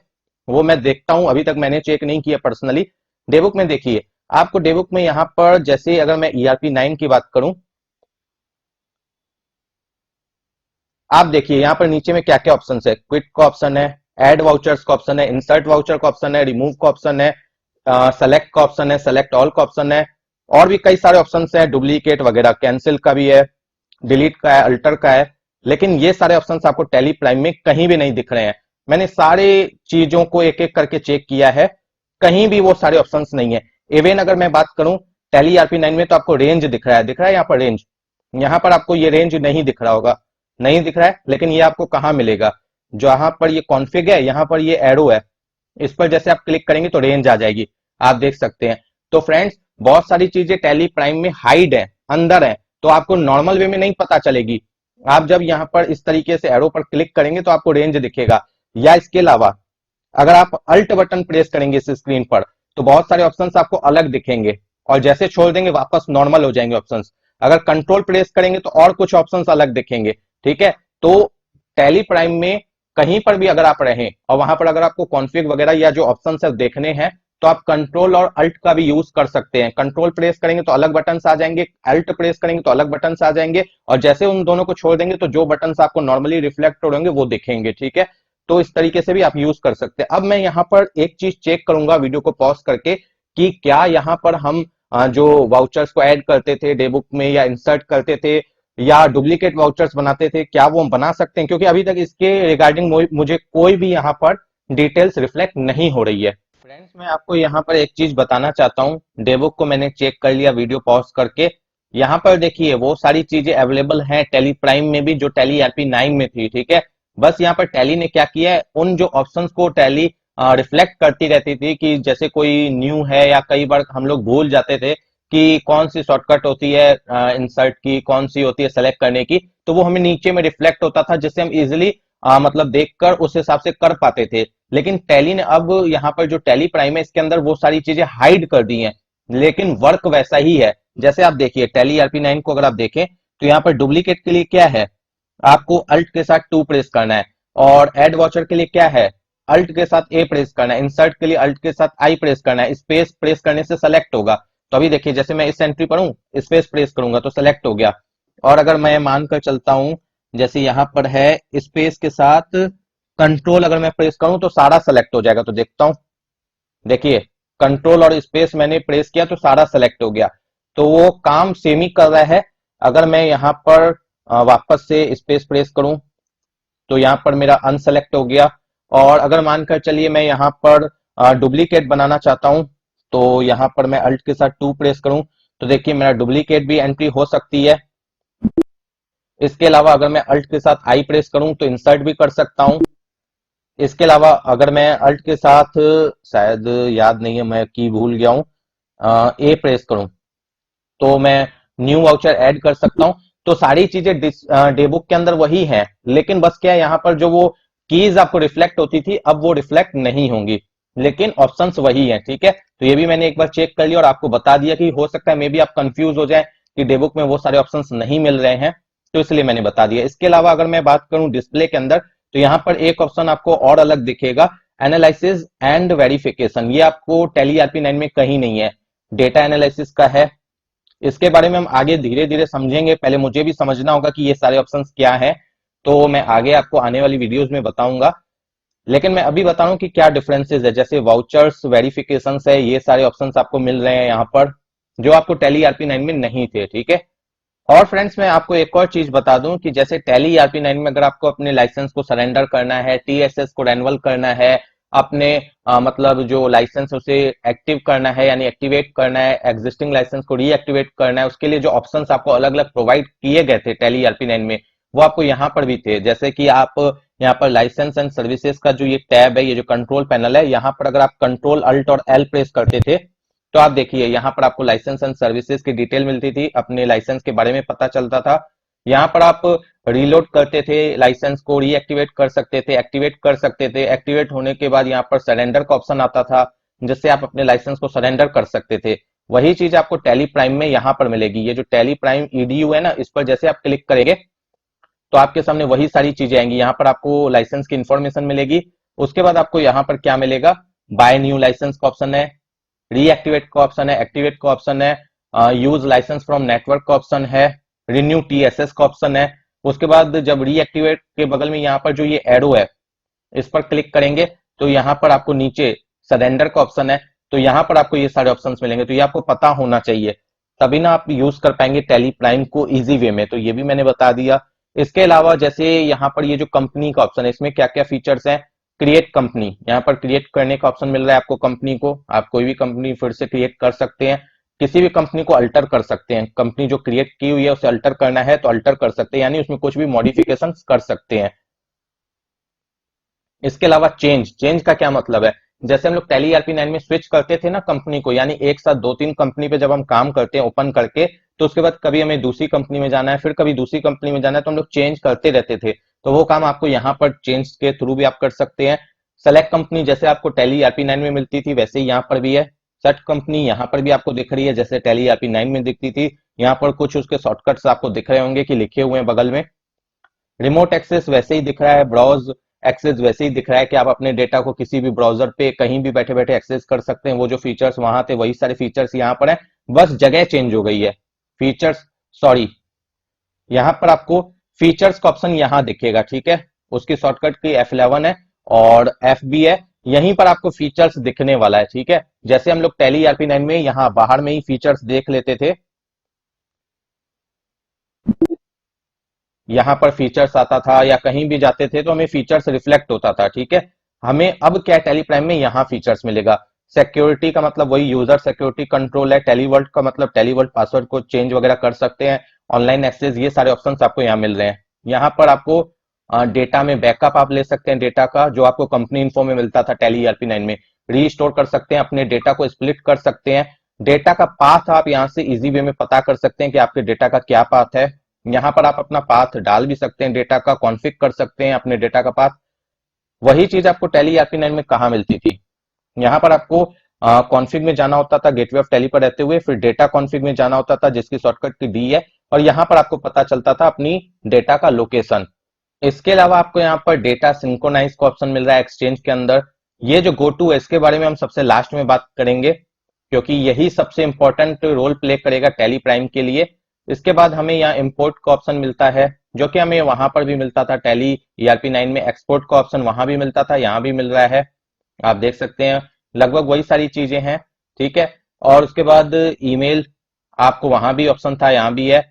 A: वो मैं देखता हूं, अभी तक मैंने चेक नहीं किया पर्सनली। डेबुक में देखिए, आपको डेबुक में यहां पर जैसे अगर मैं ईआरपी 9 की बात करूं, आप देखिए यहां पर नीचे में क्या क्या ऑप्शन है। क्विट का ऑप्शन है, एड वाउचर्स का ऑप्शन है, इंसर्ट वाउचर का ऑप्शन है, रिमूव का ऑप्शन है, सेलेक्ट का ऑप्शन है, सेलेक्ट ऑल का ऑप्शन है, और भी कई सारे ऑप्शन है, डुप्लीकेट वगैरह, कैंसिल का भी है, डिलीट का है, अल्टर का है। लेकिन ये सारे ऑप्शंस आपको टैली प्राइम में कहीं भी नहीं दिख रहे हैं। मैंने सारे चीजों को एक एक करके चेक किया है, कहीं भी वो सारे ऑप्शंस नहीं है। इवन अगर मैं बात करूं टैली आरपी 9 में तो आपको रेंज दिख रहा है, दिख रहा है यहाँ पर रेंज, यहाँ पर आपको ये रेंज नहीं दिख रहा होगा, नहीं दिख रहा है, लेकिन ये आपको कहाँ मिलेगा, जहां पर ये कॉन्फ़िग है यहाँ पर ये एरो है, इस पर जैसे आप क्लिक करेंगे तो रेंज आ जाएगी, आप देख सकते हैं। तो फ्रेंड्स बहुत सारी चीजें टैली प्राइम में हाइड है, अंदर है, तो आपको नॉर्मल वे में नहीं पता चलेगी। आप जब यहाँ पर इस तरीके से एरो पर क्लिक करेंगे तो आपको रेंज दिखेगा, या इसके अलावा अगर आप अल्ट बटन प्रेस करेंगे इस स्क्रीन पर तो बहुत सारे ऑप्शंस आपको अलग दिखेंगे, और जैसे छोड़ देंगे वापस नॉर्मल हो जाएंगे ऑप्शंस। अगर कंट्रोल प्रेस करेंगे तो और कुछ ऑप्शंस अलग दिखेंगे, ठीक है। तो टैली प्राइम में कहीं पर भी अगर आप रहें और वहां पर अगर आपको कॉन्फ़िग वगैरह या जो ऑप्शन है देखने हैं तो आप कंट्रोल और अल्ट का भी यूज कर सकते हैं। कंट्रोल प्रेस करेंगे तो अलग बटन आ जाएंगे, अल्ट प्रेस करेंगे तो अलग बटन आ जाएंगे, और जैसे उन दोनों को छोड़ देंगे तो जो बटन आपको नॉर्मली रिफ्लेक्ट हो होंगे वो दिखेंगे, ठीक है। तो इस तरीके से भी आप यूज कर सकते हैं। अब मैं यहाँ पर एक चीज चेक करूंगा वीडियो को पॉज करके कि क्या यहाँ पर हम जो वाउचर्स को ऐड करते थे डेबुक में या इंसर्ट करते थे या डुप्लीकेट वाउचर्स बनाते थे, क्या वो हम बना सकते हैं, क्योंकि अभी तक इसके रिगार्डिंग मुझे कोई भी यहाँ पर डिटेल्स रिफ्लेक्ट नहीं हो रही है। फ्रेंड्स मैं आपको यहाँ पर एक चीज बताना चाहता हूँ, डेबुक को मैंने चेक कर लिया वीडियो पॉज करके, यहाँ पर देखिए वो सारी चीजें अवेलेबल हैं टैली प्राइम में भी जो टैली आरपी 9 में थी, ठीक है। बस यहाँ पर टैली ने क्या किया है, उन जो ऑप्शंस को टैली रिफ्लेक्ट करती रहती थी कि जैसे कोई न्यू है, या कई बार हम लोग भूल जाते थे कि कौन सी शॉर्टकट होती है इंसर्ट की, कौन सी होती है सेलेक्ट करने की, तो वो हमें नीचे में रिफ्लेक्ट होता था जिससे हम इजिली मतलब देखकर उस हिसाब से कर पाते थे। लेकिन टैली ने अब यहाँ पर जो टैली प्राइम है इसके अंदर वो सारी चीजें हाइड कर दी हैं, लेकिन वर्क वैसा ही है। जैसे आप देखिए टैली आरपी 9 को अगर आप देखें तो यहाँ पर डुप्लीकेट के लिए क्या है, आपको अल्ट के साथ 2 प्रेस करना है, और एड वॉचर के लिए क्या है, अल्ट के साथ ए प्रेस करना है, इंसर्ट के लिए अल्ट के साथ आई प्रेस करना है, स्पेस प्रेस करने से सेलेक्ट होगा। तो अभी देखिए जैसे मैं इस एंट्री पर हूं, स्पेस प्रेस करूंगा तो सेलेक्ट हो गया। और अगर मैं मानकर चलता हूं जैसे यहां पर है स्पेस के साथ कंट्रोल अगर मैं प्रेस करूं तो सारा सेलेक्ट हो जाएगा, तो देखता हूं, देखिए कंट्रोल और स्पेस मैंने प्रेस किया तो सारा सेलेक्ट हो गया, तो वो काम सेम ही कर रहा है। अगर मैं यहाँ पर वापस से स्पेस प्रेस करूं तो यहाँ पर मेरा अनसेलेक्ट हो गया। और अगर मानकर चलिए मैं यहाँ पर डुप्लीकेट बनाना चाहता हूं तो यहाँ पर मैं अल्ट के साथ 2 प्रेस करूं तो देखिए मेरा डुप्लीकेट भी एंट्री हो सकती है। इसके अलावा अगर मैं अल्ट के साथ आई प्रेस करूं तो इंसर्ट भी कर सकता हूं। इसके अलावा अगर मैं अल्ट के साथ, शायद याद नहीं है मैं की भूल गया हूं, ए प्रेस करूं तो मैं न्यू वाउचर ऐड कर सकता हूं। तो सारी चीजें डेबुक के अंदर वही है, लेकिन बस क्या है यहाँ पर जो वो कीज आपको रिफ्लेक्ट होती थी अब वो रिफ्लेक्ट नहीं होंगी, लेकिन ऑप्शंस वही है, ठीक है। तो ये भी मैंने एक बार चेक कर लिया और आपको बता दिया कि हो सकता है मे बी आप कंफ्यूज हो जाए कि डेबुक में वो सारे ऑप्शंस नहीं मिल रहे हैं, तो इसलिए मैंने बता दिया। इसके अलावा अगर मैं बात करूं डिस्प्ले के अंदर तो यहाँ पर एक ऑप्शन आपको और अलग दिखेगा, एनालिसिस एंड वेरिफिकेशन। ये आपको टैली ईआरपी 9 में कहीं नहीं है, डेटा एनालिसिस का है। इसके बारे में हम आगे धीरे धीरे समझेंगे, पहले मुझे भी समझना होगा कि ये सारे ऑप्शंस क्या हैं, तो मैं आगे आपको आने वाली वीडियोस में बताऊंगा। लेकिन मैं अभी बता रहा हूं कि क्या डिफरेंसेस है, जैसे वाउचर्स, वेरिफिकेशंस है, ये सारे ऑप्शंस आपको मिल रहे हैं यहाँ पर, जो आपको टैली ईआरपी 9 में नहीं थे, ठीक है। और फ्रेंड्स मैं आपको एक और चीज बता दूं कि जैसे टैली ईआरपी 9 में अगर आपको अपने लाइसेंस को सरेंडर करना है, टीएसएस को रेन्युअल करना है, अपने मतलब जो लाइसेंस उसे एक्टिव करना है यानी एक्टिवेट करना है, एग्जिस्टिंग लाइसेंस को रीएक्टिवेट करना है, उसके लिए जो ऑप्शंस आपको अलग अलग प्रोवाइड किए गए थे टैली ईआरपी 9 में, वो आपको यहाँ पर भी थे। जैसे कि आप यहाँ पर लाइसेंस एंड सर्विसेज का जो ये टैब है, ये जो कंट्रोल पैनल है, यहाँ पर अगर आप कंट्रोल अल्ट और एल प्रेस करते थे तो आप देखिए यहाँ पर आपको लाइसेंस एंड सर्विसेज की डिटेल मिलती थी, अपने लाइसेंस के बारे में पता चलता था। यहाँ पर आप रीलोड करते थे, लाइसेंस को रीएक्टिवेट कर सकते थे, एक्टिवेट कर सकते थे। एक्टिवेट होने के बाद यहाँ पर सरेंडर का ऑप्शन आता था, जिससे आप अपने लाइसेंस को सरेंडर कर सकते थे। वही चीज आपको टैली प्राइम में यहाँ पर मिलेगी। ये जो टैली प्राइम ईडीयू है ना, इस पर जैसे आप क्लिक करेंगे तो आपके सामने वही सारी चीजें आएंगी। यहाँ पर आपको लाइसेंस की इंफॉर्मेशन मिलेगी। उसके बाद आपको यहाँ पर क्या मिलेगा, बाय न्यू लाइसेंस का ऑप्शन है, रीएक्टिवेट का ऑप्शन है, एक्टिवेट का ऑप्शन है, यूज लाइसेंस फ्रॉम नेटवर्क का ऑप्शन है, रिन्यू टीएसएस का ऑप्शन है। उसके बाद जब रीएक्टिवेट के बगल में यहाँ पर जो ये एरो है, इस पर क्लिक करेंगे तो यहाँ पर आपको नीचे सरेंडर का ऑप्शन है, तो यहाँ पर आपको ये सारे ऑप्शंस मिलेंगे। तो ये आपको पता होना चाहिए, तभी ना आप यूज कर पाएंगे टैली प्राइम को इजी वे में। तो ये भी मैंने बता दिया। इसके अलावा जैसे यहाँ पर ये जो कंपनी का ऑप्शन है, इसमें क्या क्या फीचर्स हैं, क्रिएट कंपनी, यहाँ पर क्रिएट करने का ऑप्शन मिल रहा है आपको कंपनी को। आप कोई भी कंपनी फिर से क्रिएट कर सकते हैं, किसी भी कंपनी को अल्टर कर सकते हैं। कंपनी जो क्रिएट की हुई है उसे अल्टर करना है तो अल्टर कर सकते हैं, यानी उसमें कुछ भी मॉडिफिकेशन कर सकते हैं। इसके अलावा चेंज, चेंज का क्या मतलब है, जैसे हम लोग टैली ईआरपी 9 में स्विच करते थे ना कंपनी को, यानी एक साथ दो तीन कंपनी पे जब हम काम करते हैं ओपन करके, तो उसके बाद कभी हमें दूसरी कंपनी में जाना है, फिर कभी दूसरी कंपनी में जाना है, तो हम लोग चेंज करते रहते थे। तो वो काम आपको यहाँ पर चेंज के थ्रू भी आप कर सकते हैं। सेलेक्ट कंपनी जैसे आपको टैली ईआरपी 9 में मिलती थी वैसे ही यहाँ पर भी है। सेट कंपनी यहाँ पर भी आपको दिख रही है, जैसे टैली ईआरपी 9 में दिखती थी। यहाँ पर कुछ उसके शॉर्टकट्स आपको दिख रहे होंगे कि लिखे हुए हैं बगल में। रिमोट एक्सेस वैसे ही दिख रहा है, ब्राउज एक्सेस वैसे ही दिख रहा है कि आप अपने डेटा को किसी भी ब्राउजर पे कहीं भी बैठे बैठे एक्सेस कर सकते हैं। वो जो फीचर्स वहां थे वही सारे फीचर्स यहाँ पर हैं, बस जगह चेंज हो गई है। फीचर्स, सॉरी, यहाँ पर आपको फीचर्स का ऑप्शन यहाँ दिखेगा, ठीक है। उसकी शॉर्टकट की F11 है और F भी है, यहीं पर आपको फीचर्स दिखने वाला है, ठीक है। जैसे हम लोग टैली ईआरपी 9 में यहाँ बाहर में ही फीचर्स देख लेते थे, यहाँ पर फीचर्स आता था, या कहीं भी जाते थे तो हमें फीचर्स रिफ्लेक्ट होता था, ठीक है। हमें अब क्या टेली प्राइम में यहाँ फीचर्स मिलेगा। सिक्योरिटी का मतलब वही यूजर सिक्योरिटी कंट्रोल है, टेलीवर्ल्ड का मतलब टेलीवर्ल्ड पासवर्ड को चेंज वगैरह कर सकते हैं, ऑनलाइन एक्सेस, ये सारे ऑप्शंस आपको यहाँ मिल रहे हैं। यहाँ पर आपको डेटा में बैकअप आप ले सकते हैं, डेटा का जो आपको कंपनी इन्फो में मिलता था टैली ईआरपी 9 में, रीस्टोर कर सकते हैं, अपने डेटा को स्प्लिट कर सकते हैं। डेटा का पाथ आप यहाँ से इजी वे में पता कर सकते हैं कि आपके डेटा का क्या पाथ है। यहाँ पर आप अपना पाथ डाल भी सकते हैं, डेटा का कॉन्फ़िग कर सकते हैं अपने डेटा का पाथ। वही चीज आपको टैली ईआरपी 9 में कहाँ मिलती थी, यहाँ पर आपको कॉन्फ़िग में जाना होता था गेटवे ऑफ टैली पर रहते हुए, फिर डेटा कॉन्फ़िग में जाना होता था जिसकी शॉर्टकट की डी है, और यहाँ पर आपको पता चलता था अपनी डेटा का लोकेशन। इसके अलावा आपको यहाँ पर डेटा सिंक्रोनाइज का ऑप्शन मिल रहा है एक्सचेंज के अंदर। ये जो गो टू है इसके बारे में हम सबसे लास्ट में बात करेंगे, क्योंकि यही सबसे इंपॉर्टेंट रोल प्ले करेगा टैली प्राइम के लिए। इसके बाद हमें यहाँ इंपोर्ट का ऑप्शन मिलता है, जो कि हमें वहां पर भी मिलता था टैली ईआरपी 9 में। एक्सपोर्ट का ऑप्शन वहां भी मिलता था, यहाँ भी मिल रहा है, आप देख सकते हैं। लगभग वही सारी चीजें हैं, ठीक है। और उसके बाद ईमेल, आपको वहां भी ऑप्शन था, यहाँ भी है।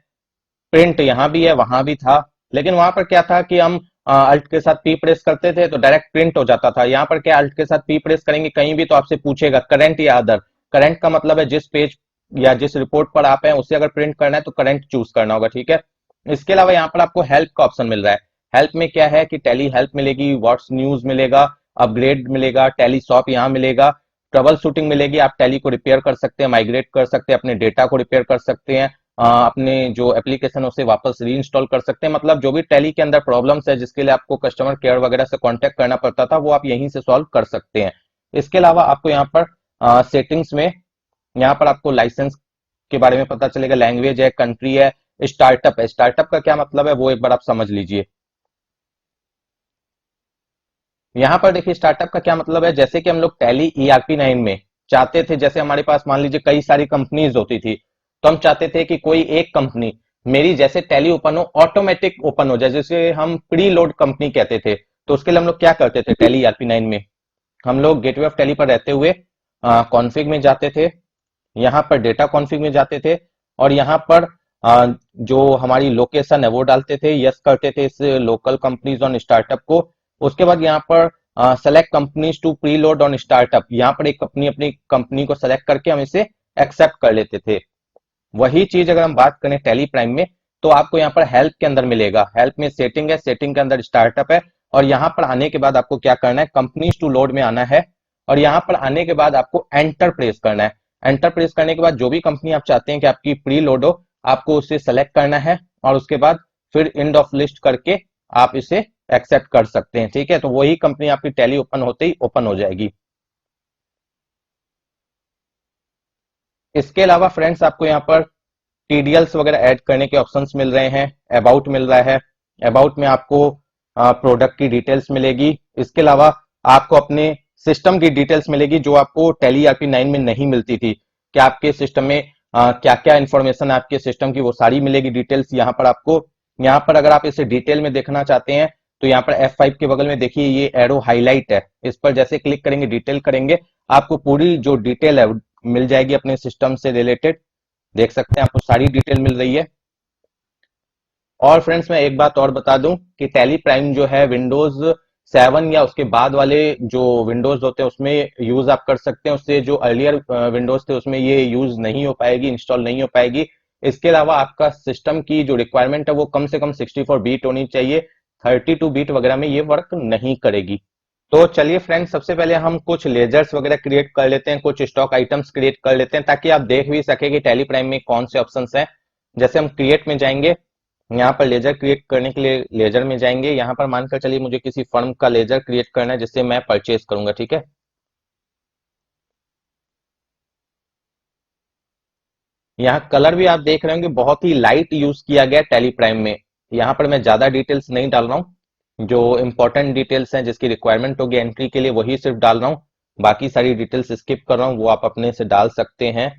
A: प्रिंट यहाँ भी है, वहां भी था, लेकिन वहां पर क्या था कि हम अल्ट के साथ पी प्रेस करते थे तो डायरेक्ट प्रिंट हो जाता था। यहाँ पर क्या, अल्ट के साथ पी प्रेस करेंगे कहीं भी तो आपसे पूछेगा करंट या अदर। करंट का मतलब है जिस पेज या जिस रिपोर्ट पर आप हैं उसे अगर प्रिंट करना है तो करंट चूज करना होगा, ठीक है। इसके अलावा यहाँ पर आपको हेल्प का ऑप्शन मिल रहा है। हेल्प में क्या है कि टैली हेल्प मिलेगी, व्हाट्स न्यूज मिलेगा, अपग्रेड मिलेगा, टैली शॉप यहाँ मिलेगा, ट्रबल शूटिंग मिलेगी, आप टैली को रिपेयर कर सकते हैं, माइग्रेट कर सकते हैं, अपने डेटा को रिपेयर कर सकते हैं, अपने जो एप्लीकेशन है उसे वापस री इंस्टॉल कर सकते हैं। मतलब जो भी टैली के अंदर प्रॉब्लम्स है जिसके लिए आपको कस्टमर केयर वगैरह से कांटेक्ट करना पड़ता था वो आप यहीं से सॉल्व कर सकते हैं। इसके अलावा आपको यहाँ पर सेटिंग्स में, यहाँ पर आपको लाइसेंस के बारे में पता चलेगा, लैंग्वेज है, कंट्री है, स्टार्टअप है। स्टार्टअप का क्या मतलब है वो एक बार आप समझ लीजिए। यहाँ पर देखिए स्टार्टअप का क्या मतलब है, जैसे कि हम लोग टैली ERP 9 में चाहते थे, जैसे हमारे पास मान लीजिए कई सारी कंपनीज होती थी, तो हम चाहते थे कि कोई एक कंपनी मेरी जैसे टैली ओपन हो, ऑटोमेटिक ओपन हो जाए, जैसे हम प्री लोड कंपनी कहते थे। तो उसके लिए हम लोग क्या करते थे, टैली ERP 9 में हम लोग गेटवे ऑफ टैली पर रहते हुए कॉन्फ़िग में जाते थे, यहाँ पर डेटा कॉन्फ़िग में जाते थे, और यहाँ पर जो हमारी लोकेशन है वो डालते थे, यस करते थे इस लोकल कंपनीज ऑन स्टार्टअप को। उसके बाद यहाँ पर select companies to preload on startup, यहाँ पर एक अपनी अपनी कंपनी को सेलेक्ट करके हम इसे एक्सेप्ट कर लेते थे। वही चीज अगर हम बात करें टैली प्राइम में, तो आपको यहाँ पर हेल्प के अंदर मिलेगा, हेल्प में सेटिंग है, सेटिंग के अंदर स्टार्टअप है, और यहाँ पर आने के बाद आपको क्या करना है, कंपनीज टू लोड में आना है, और यहाँ पर आने के बाद आपको एंटर प्रेस करना है। एंटर प्रेस करने के बाद जो भी कंपनी आप चाहते हैं कि आपकी प्री लोड हो, आपको उसे सेलेक्ट करना है, और उसके बाद फिर एंड ऑफ लिस्ट करके आप इसे एक्सेप्ट कर सकते हैं। ठीक है, तो वही कंपनी आपकी टैली ओपन होते ही ओपन हो जाएगी। इसके अलावा फ्रेंड्स आपको यहाँ पर टीडीएल्स वगैरह ऐड करने के ऑप्शंस मिल रहे हैं, अबाउट मिल रहा है, अबाउट में आपको प्रोडक्ट की डिटेल्स मिलेगी। इसके अलावा आपको अपने सिस्टम की डिटेल्स मिलेगी जो आपको टैली ERP 9 में नहीं मिलती थी, कि आपके सिस्टम में क्या क्या इंफॉर्मेशन आपके सिस्टम की वो सारी मिलेगी डिटेल्स यहाँ पर आपको। यहाँ पर अगर आप इसे डिटेल में देखना चाहते हैं तो यहाँ पर F5 के बगल में देखिए ये एरो हाईलाइट है, इस पर जैसे क्लिक करेंगे डिटेल करेंगे, आपको पूरी जो डिटेल है मिल जाएगी अपने सिस्टम से रिलेटेड। देख सकते हैं आपको सारी डिटेल मिल रही है। और फ्रेंड्स मैं एक बात और बता दूं कि टैली प्राइम जो है विंडोज 7 या उसके बाद वाले जो विंडोज होते हैं उसमें यूज आप कर सकते हैं, उससे जो अर्लियर विंडोज थे उसमें ये यूज नहीं हो पाएगी, इंस्टॉल नहीं हो पाएगी। इसके अलावा आपका सिस्टम की जो रिक्वायरमेंट है वो कम से कम 64 बीट होनी चाहिए, 32 बीट वगैरह में ये वर्क नहीं करेगी। तो चलिए फ्रेंड्स, सबसे पहले हम कुछ लेजर्स वगैरह क्रिएट कर लेते हैं, कुछ स्टॉक आइटम्स क्रिएट कर लेते हैं, ताकि आप देख भी सके कि टैली प्राइम में कौन से ऑप्शंस हैं। जैसे हम क्रिएट में जाएंगे, यहाँ पर लेजर क्रिएट करने के लिए लेजर में जाएंगे, यहाँ पर मानकर चलिए मुझे किसी फर्म का लेजर क्रिएट करना है जिससे मैं परचेज करूंगा। ठीक है, यहाँ कलर भी आप देख रहे होंगे बहुत ही लाइट यूज किया गया टैली प्राइम में। यहाँ पर मैं ज्यादा डिटेल्स नहीं डाल रहा हूँ, जो इंपॉर्टेंट डिटेल्स हैं जिसकी रिक्वायरमेंट होगी एंट्री के लिए वही सिर्फ डाल रहा हूँ, बाकी सारी डिटेल्स स्किप कर रहा हूँ, वो आप अपने से डाल सकते हैं।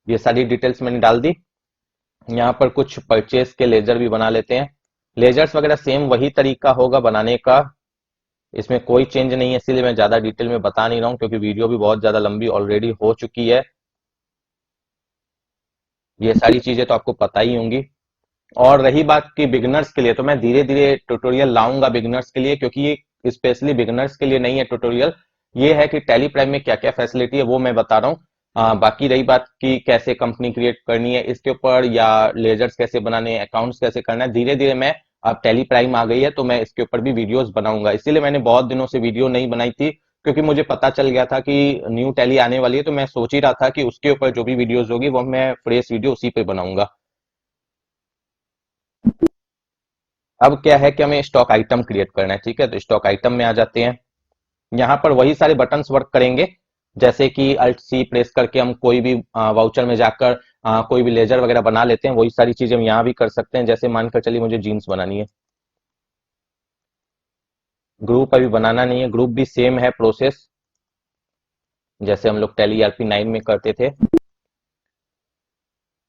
A: ये सारी डिटेल्स मैंने डाल दी। यहाँ पर कुछ परचेस के लेजर भी बना लेते हैं। लेजर्स वगैरह सेम वही तरीका होगा बनाने का, इसमें कोई चेंज नहीं है, इसीलिए मैं ज्यादा डिटेल में बता नहीं रहा हूँ क्योंकि वीडियो भी बहुत ज्यादा लंबी ऑलरेडी हो चुकी है। ये सारी चीजें तो आपको पता ही होंगी। और रही बात की बिगिनर्स के लिए, तो मैं धीरे धीरे ट्यूटोरियल लाऊंगा बिगिनर्स के लिए, क्योंकि ये स्पेशली बिगिनर्स के लिए नहीं है ट्यूटोरियल। ये है कि टैली प्राइम में क्या क्या फैसिलिटी है वो मैं बता रहा हूँ। बाकी रही बात की कैसे कंपनी क्रिएट करनी है इसके ऊपर, या लेजर्स कैसे बनाने हैं, अकाउंट्स कैसे करना है, धीरे धीरे मैं, अब टैली प्राइम आ गई है तो मैं इसके ऊपर भी वीडियोस बनाऊंगा। इसीलिए मैंने बहुत दिनों से वीडियो नहीं बनाई थी, क्योंकि मुझे पता चल गया था कि न्यू टैली आने वाली है, तो मैं सोच ही रहा था कि उसके ऊपर जो भी वीडियोस होगी वो मैं फ्रेश वीडियो उसी पे बनाऊंगा। अब क्या है कि हमें स्टॉक आइटम क्रिएट करना है। ठीक है, तो स्टॉक आइटम में आ जाते हैं। यहाँ पर वही सारे बटन्स वर्क करेंगे, जैसे कि अल्ट सी प्रेस करके हम कोई भी वाउचर में जाकर कोई भी लेजर वगैरह बना लेते हैं, वही सारी चीजें हम यहाँ भी कर सकते हैं। जैसे मानकर चलिए मुझे जीन्स बनानी है, ग्रुप अभी बनाना नहीं है, ग्रुप भी सेम है प्रोसेस जैसे हम लोग टैली ERP 9 में करते थे।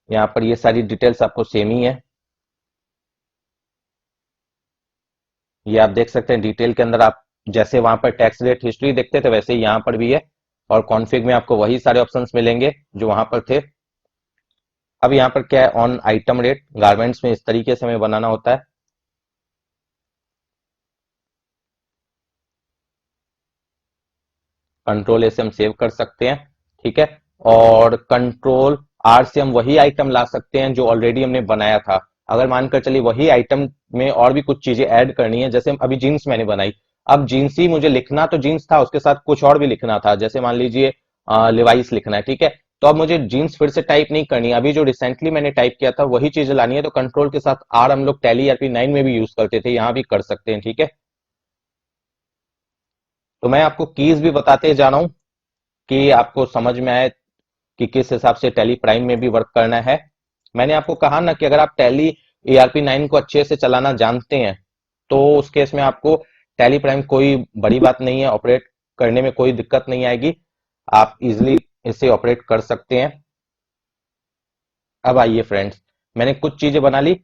A: यहाँ पर ये सारी डिटेल्स आपको सेम ही है, ये आप देख सकते हैं डिटेल के अंदर। आप जैसे वहां पर टैक्स रेट हिस्ट्री देखते थे वैसे ही यहाँ पर भी है, और कॉन्फ़िग में आपको वही सारे ऑप्शंस मिलेंगे जो वहां पर थे। अब यहाँ पर क्या है, ऑन आइटम रेट, गारमेंट्स में इस तरीके से हमें बनाना होता है। कंट्रोल ए से हम सेव कर सकते हैं। ठीक है, और कंट्रोल R से हम वही आइटम ला सकते हैं जो ऑलरेडी हमने बनाया था। अगर मानकर चलिए वही आइटम में और भी कुछ चीजें ऐड करनी है, जैसे अभी जीन्स मैंने बनाई, अब जीन्स ही मुझे लिखना तो जीन्स था, उसके साथ कुछ और भी लिखना था, जैसे मान लीजिए लिवाइस लिखना है। ठीक है, तो अब मुझे जीन्स फिर से टाइप नहीं करनी है, अभी जो रिसेंटली मैंने टाइप किया था वही चीज लानी है, तो कंट्रोल के साथ R हम लोग टैली ERP 9 में भी यूज करते थे, यहाँ भी कर सकते हैं। ठीक है, तो मैं आपको कीज भी बताते जा रहा हूँ कि आपको समझ में आए कि किस हिसाब से टैली प्राइम में भी वर्क करना है। मैंने आपको कहा ना कि अगर आप टैली ERP 9 को अच्छे से चलाना जानते हैं तो उस केस में आपको टैली प्राइम कोई बड़ी बात नहीं है, ऑपरेट करने में कोई दिक्कत नहीं आएगी, आप इजिली इसे ऑपरेट कर सकते हैं। अब आइए फ्रेंड्स, मैंने कुछ चीजें बना ली।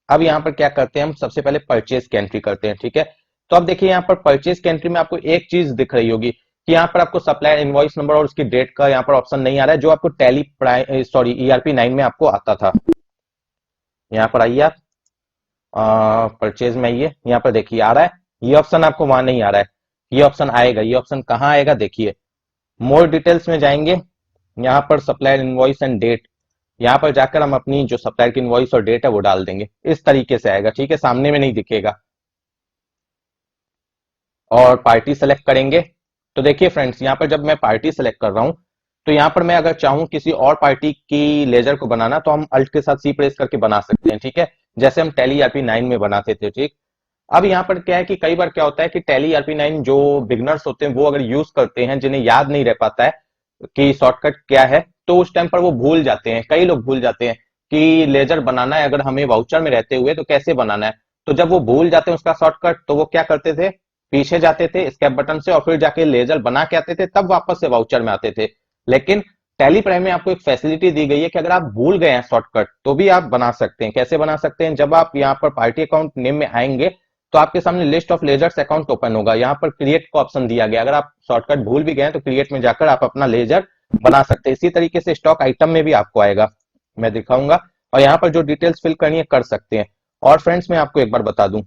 A: अब यहाँ पर क्या करते हैं, हम सबसे पहले परचेज की एंट्री करते हैं, ठीक है। तो अब देखिए यहाँ पर परचेज की एंट्री में आपको एक चीज दिख रही होगी कि यहाँ पर आपको सप्लायर इनवॉइस नंबर और उसकी डेट का यहाँ पर ऑप्शन नहीं आ रहा है, जो आपको टैली ईआरपी 9 में आपको आता था। यहाँ पर आइए आप परचेज में आइए, यहाँ पर देखिए आ रहा है, ये ऑप्शन आपको वहां नहीं आ रहा है, ये ऑप्शन आएगा। ये ऑप्शन कहाँ आएगा, देखिए मोर डिटेल्स में जाएंगे, यहाँ पर सप्लायर इनवॉइस एंड डेट, यहाँ पर जाकर हम अपनी जो सप्लायर की इनवॉइस और डेट है वो डाल देंगे। इस तरीके से आएगा, ठीक है, सामने में नहीं दिखेगा। और पार्टी सेलेक्ट करेंगे तो देखिए फ्रेंड्स, यहाँ पर जब मैं पार्टी सेलेक्ट कर रहा हूं तो यहाँ पर मैं अगर चाहूं किसी और पार्टी की लेजर को बनाना तो हम अल्ट के साथ सी प्रेस करके बना सकते हैं, ठीक है, जैसे हम टैली ईआरपी 9 में बनाते थे, ठीक। अब यहाँ पर क्या है कि कई बार क्या होता है कि टैली ईआरपी 9 जो बिगनर्स होते हैं वो अगर यूज करते हैं, जिन्हें याद नहीं रह पाता है कि शॉर्टकट क्या है, तो उस टाइम पर वो भूल जाते हैं, कई लोग भूल जाते हैं कि लेजर बनाना है अगर हमें वाउचर में रहते हुए तो कैसे बनाना है। तो जब वो भूल जाते हैं उसका शॉर्टकट, तो वो क्या करते थे, पीछे जाते थे स्केप बटन से और फिर जाके लेजर बना के आते थे, तब वापस से वाउचर में आते थे। लेकिन टैली प्राइम में आपको एक फैसिलिटी दी गई है कि अगर आप भूल गए हैं शॉर्टकट तो भी आप बना सकते हैं। कैसे बना सकते हैं, जब आप यहाँ पर पार्टी अकाउंट नेम में आएंगे तो आपके सामने list of ledgers account open होगा, यहाँ पर क्रिएट का ऑप्शन दिया गया। अगर आप शॉर्टकट भूल भी गए तो क्रिएट में जाकर आप अपना लेजर बना सकते हैं। इसी तरीके से स्टॉक आइटम में भी आपको आएगा, मैं दिखाऊंगा, और यहाँ पर जो डिटेल्स फिल करनी है कर सकते हैं। और फ्रेंड्स मैं आपको एक बार बता दूं,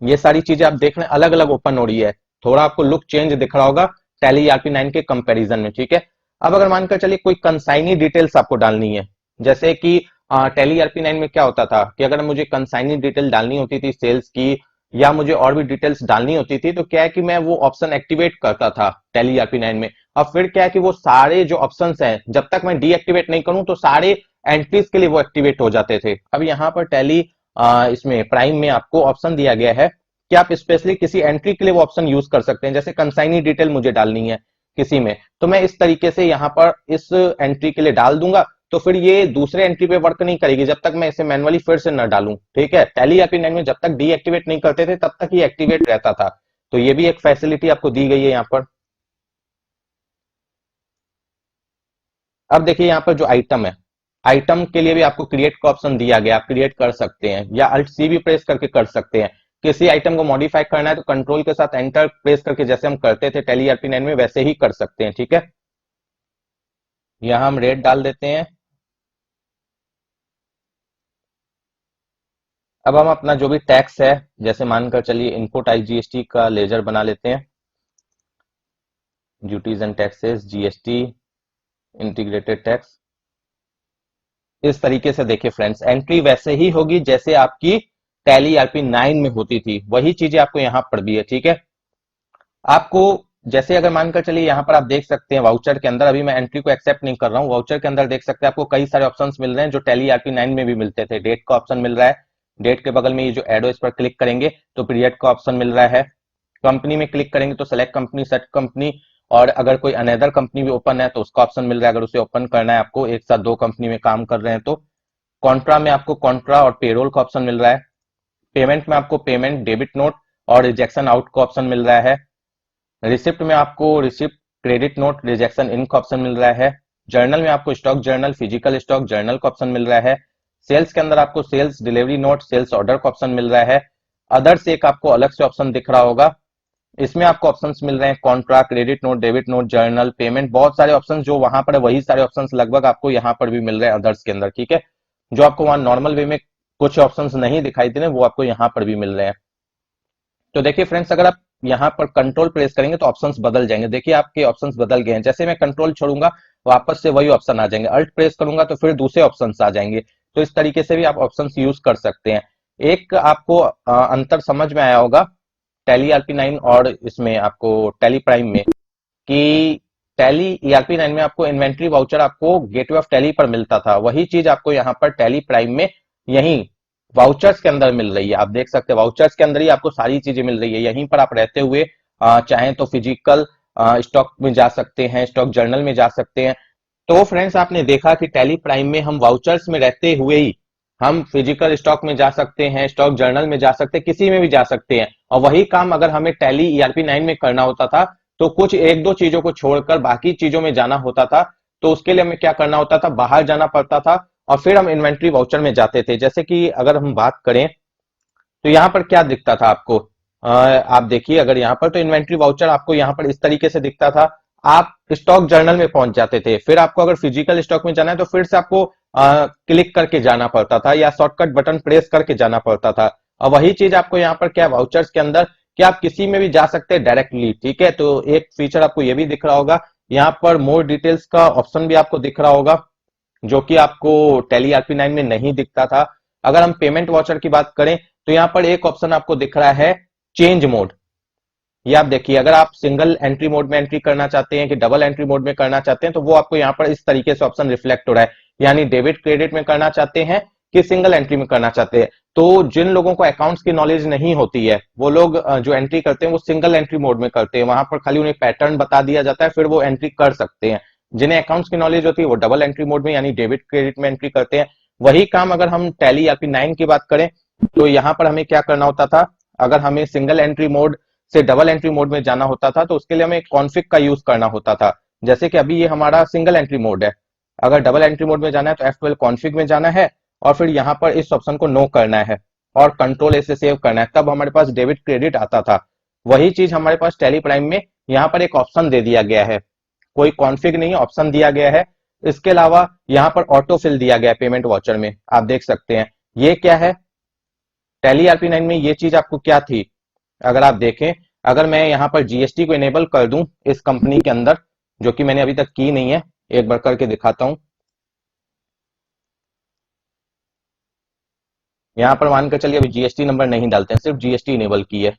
A: ये सारी चीजें आप देख रहे हैं अलग अलग ओपन हो रही है, थोड़ा आपको लुक चेंज दिख रहा होगा टैली ईआरपी 9 के कंपैरिजन में, ठीक है। अब अगर मानकर चलिए कोई कंसाइनी डिटेल्स आपको डालनी है, जैसे कि टैली ईआरपी 9 में क्या होता था कि अगर मुझे कंसाइनी डिटेल डालनी होती थी सेल्स की, या मुझे और भी डिटेल्स डालनी होती थी, तो क्या है कि मैं वो ऑप्शन एक्टिवेट करता था टैली ईआरपी 9 में। अब फिर क्या है कि वो सारे जो ऑप्शंस हैं जब तक मैं डीएक्टिवेट नहीं करूं तो सारे एंट्रीज के लिए वो एक्टिवेट हो जाते थे। अब यहाँ पर टैली इसमें प्राइम में आपको ऑप्शन दिया गया है कि आप स्पेशली किसी एंट्री के लिए वो ऑप्शन यूज कर सकते हैं। जैसे कंसाइनी डिटेल मुझे डालनी है किसी में, तो मैं इस तरीके से यहाँ पर इस एंट्री के लिए डाल दूंगा, तो फिर ये दूसरे एंट्री पे वर्क नहीं करेगी जब तक मैं इसे मैनुअली फिर से न डालूं, ठीक है। टैली ईआरपी 9 में जब तक डीएक्टिवेट नहीं करते थे तब तक ये एक्टिवेट रहता था, तो ये भी एक फैसिलिटी आपको दी गई है यहाँ पर। अब देखिए यहाँ पर जो आइटम है, आइटम के लिए भी आपको क्रिएट का ऑप्शन दिया गया, आप क्रिएट कर सकते हैं या अल्ट सी भी प्रेस करके कर सकते हैं। किसी आइटम को मॉडिफाई करना है तो कंट्रोल के साथ एंटर प्रेस करके जैसे हम करते थे टैली ईआरपी 9 में वैसे ही कर सकते हैं, ठीक है। यहां हम रेट डाल देते हैं। अब हम अपना जो भी टैक्स है, जैसे मानकर चलिए इनपुट आईजीएसटी का लेजर बना लेते हैं, duties and taxes GST integrated tax. इस तरीके से देखिए फ्रेंड्स, एंट्री वैसे ही होगी जैसे आपकी टैली ईआरपी 9 में होती थी, वही चीजें आपको यहाँ पर भी है, ठीक है। आपको जैसे अगर मानकर चलिए यहाँ पर आप देख सकते हैं वाउचर के अंदर, अभी मैं एंट्री को एक्सेप्ट नहीं कर रहा हूँ, वाउचर के अंदर देख सकते हैं आपको कई सारे ऑप्शंस मिल रहे हैं जो टैली ईआरपी 9 में भी मिलते थे। डेट का ऑप्शन मिल रहा है, डेट के बगल में ये जो एडो, इस पर क्लिक करेंगे तो पीरियड का ऑप्शन मिल रहा है। कंपनी में क्लिक करेंगे तो सेलेक्ट कंपनी, सेट कंपनी, और अगर कोई अनदर कंपनी भी ओपन है तो उसका ऑप्शन मिल रहा है, अगर उसे ओपन करना है आपको, एक साथ दो कंपनी में काम कर रहे हैं तो। कॉन्ट्रा में आपको कॉन्ट्रा और पेरोल का ऑप्शन मिल रहा है। पेमेंट में आपको पेमेंट, डेबिट नोट और रिजेक्शन आउट का ऑप्शन मिल रहा है। रिसिप्ट में आपको receipt, credit note, rejection in का ऑप्शन मिल रहा है। जर्नल में आपको stock journal, physical stock journal का ऑप्शन मिल रहा है। सेल्स के अंदर आपको sales delivery note, sales order का ऑप्शन मिल रहा है। अदर से एक आपको अलग से ऑप्शन दिख रहा होगा, इसमें आपको ऑप्शंस मिल रहे हैं Contra, credit note, debit note, journal, payment, बहुत सारे ऑप्शंस जो वहां पर है वही सारे ऑप्शंस लगभग आपको यहाँ पर भी मिल रहे हैं अदर्स के अंदर, ठीक है। जो आपको वहां नॉर्मल वे में कुछ ऑप्शंस नहीं दिखाई दे रहे वो आपको यहाँ पर भी मिल रहे हैं। तो देखिए फ्रेंड्स, अगर आप यहाँ पर कंट्रोल प्रेस करेंगे तो ऑप्शंस बदल जाएंगे। देखिए आपके ऑप्शंस बदल गए हैं, जैसे मैं कंट्रोल छोड़ूंगा वापस से वही ऑप्शन आ जाएंगे, अल्ट प्रेस करूंगा तो फिर दूसरे ऑप्शंस आ जाएंगे। तो इस तरीके से भी आप ऑप्शंस यूज कर सकते हैं। एक आपको अंतर समझ में आया होगा टैली ईआरपी 9 और इसमें आपको टैली प्राइम में, कि टैली ईआरपी 9 में आपको इन्वेंट्री वाउचर आपको गेटवे ऑफ टैली पर मिलता था, वही चीज आपको यहाँ पर टैली प्राइम में यही वाउचर्स के अंदर मिल रही है। आप देख सकते हैं वाउचर्स के अंदर ही आपको सारी चीजें मिल रही है, यहीं पर आप रहते हुए चाहें तो फिजिकल स्टॉक में जा सकते हैं, स्टॉक जर्नल में जा सकते हैं। तो फ्रेंड्स आपने देखा कि टैली प्राइम में हम वाउचर्स में रहते हुए ही हम फिजिकल स्टॉक में जा सकते हैं, स्टॉक जर्नल में जा सकते हैं, किसी में भी जा सकते हैं। और वही काम अगर हमें टैली ERP9 में करना होता था तो कुछ एक दो चीजों को छोड़कर बाकी चीजों में जाना होता था। तो उसके लिए हमें क्या करना होता था, बाहर जाना पड़ता था और फिर हम इन्वेंट्री वाउचर में जाते थे। जैसे कि अगर हम बात करें तो यहाँ पर क्या दिखता था आपको, आप देखिए अगर यहाँ पर तो इन्वेंट्री वाउचर आपको यहाँ पर इस तरीके से दिखता था। आप स्टॉक जर्नल में पहुंच जाते थे, फिर आपको अगर फिजिकल स्टॉक में जाना है तो फिर से आपको क्लिक करके जाना पड़ता था या शॉर्टकट बटन प्रेस करके जाना पड़ता था। और वही चीज आपको यहाँ पर क्या वाउचर्स के अंदर कि आप किसी में भी जा सकते हैं डायरेक्टली, ठीक है। तो एक फीचर आपको ये भी दिख रहा होगा, यहाँ पर मोर डिटेल्स का ऑप्शन भी आपको दिख रहा होगा, जो कि आपको टैली ERP9 में नहीं दिखता था। अगर हम पेमेंट वाउचर की बात करें तो यहाँ पर एक ऑप्शन आपको दिख रहा है चेंज मोड। ये आप देखिए, अगर आप सिंगल एंट्री मोड में एंट्री करना चाहते हैं कि डबल एंट्री मोड में करना चाहते हैं तो वो आपको यहाँ पर इस तरीके से ऑप्शन रिफ्लेक्ट हो रहा है, यानी डेबिट क्रेडिट में करना चाहते हैं कि सिंगल एंट्री में करना चाहते हैं। तो जिन लोगों को अकाउंट्स की नॉलेज नहीं होती है वो लोग जो एंट्री करते हैं वो सिंगल एंट्री मोड में करते हैं, वहां पर खाली उन्हें पैटर्न बता दिया जाता है, फिर वो एंट्री कर सकते हैं। जिन्हें अकाउंट्स की नॉलेज होती है वो डबल एंट्री मोड में यानी डेबिट क्रेडिट में एंट्री करते हैं। वही काम अगर हम टैली ERP9 की बात करें तो यहाँ पर हमें क्या करना होता था, अगर हमें सिंगल एंट्री मोड से डबल एंट्री मोड में जाना होता था तो उसके लिए हमें कॉन्फिग का यूज करना होता था। जैसे कि अभी ये हमारा सिंगल एंट्री मोड है, अगर डबल एंट्री मोड में जाना है तो F12 कॉन्फिग में जाना है और फिर यहाँ पर इस ऑप्शन को नो करना है और कंट्रोल से सेव करना है, तब हमारे पास डेबिट क्रेडिट आता था। वही चीज हमारे पास टैली प्राइम में यहाँ पर एक ऑप्शन दे दिया गया है, कोई कॉन्फिग नहीं, ऑप्शन दिया गया है। इसके अलावा यहाँ पर ऑटो फिल दिया गया है पेमेंट वाउचर में, आप देख सकते हैं। ये क्या है, टैली ERP9 में ये चीज आपको क्या थी, अगर आप देखें, अगर मैं यहाँ पर GST को इनेबल कर दूं इस कंपनी के अंदर, जो कि मैंने अभी तक की नहीं है, एक बार करके दिखाता हूं। यहाँ पर मानकर चलिए अभी GST नंबर नहीं डालते हैं, सिर्फ GST इनेबल की है।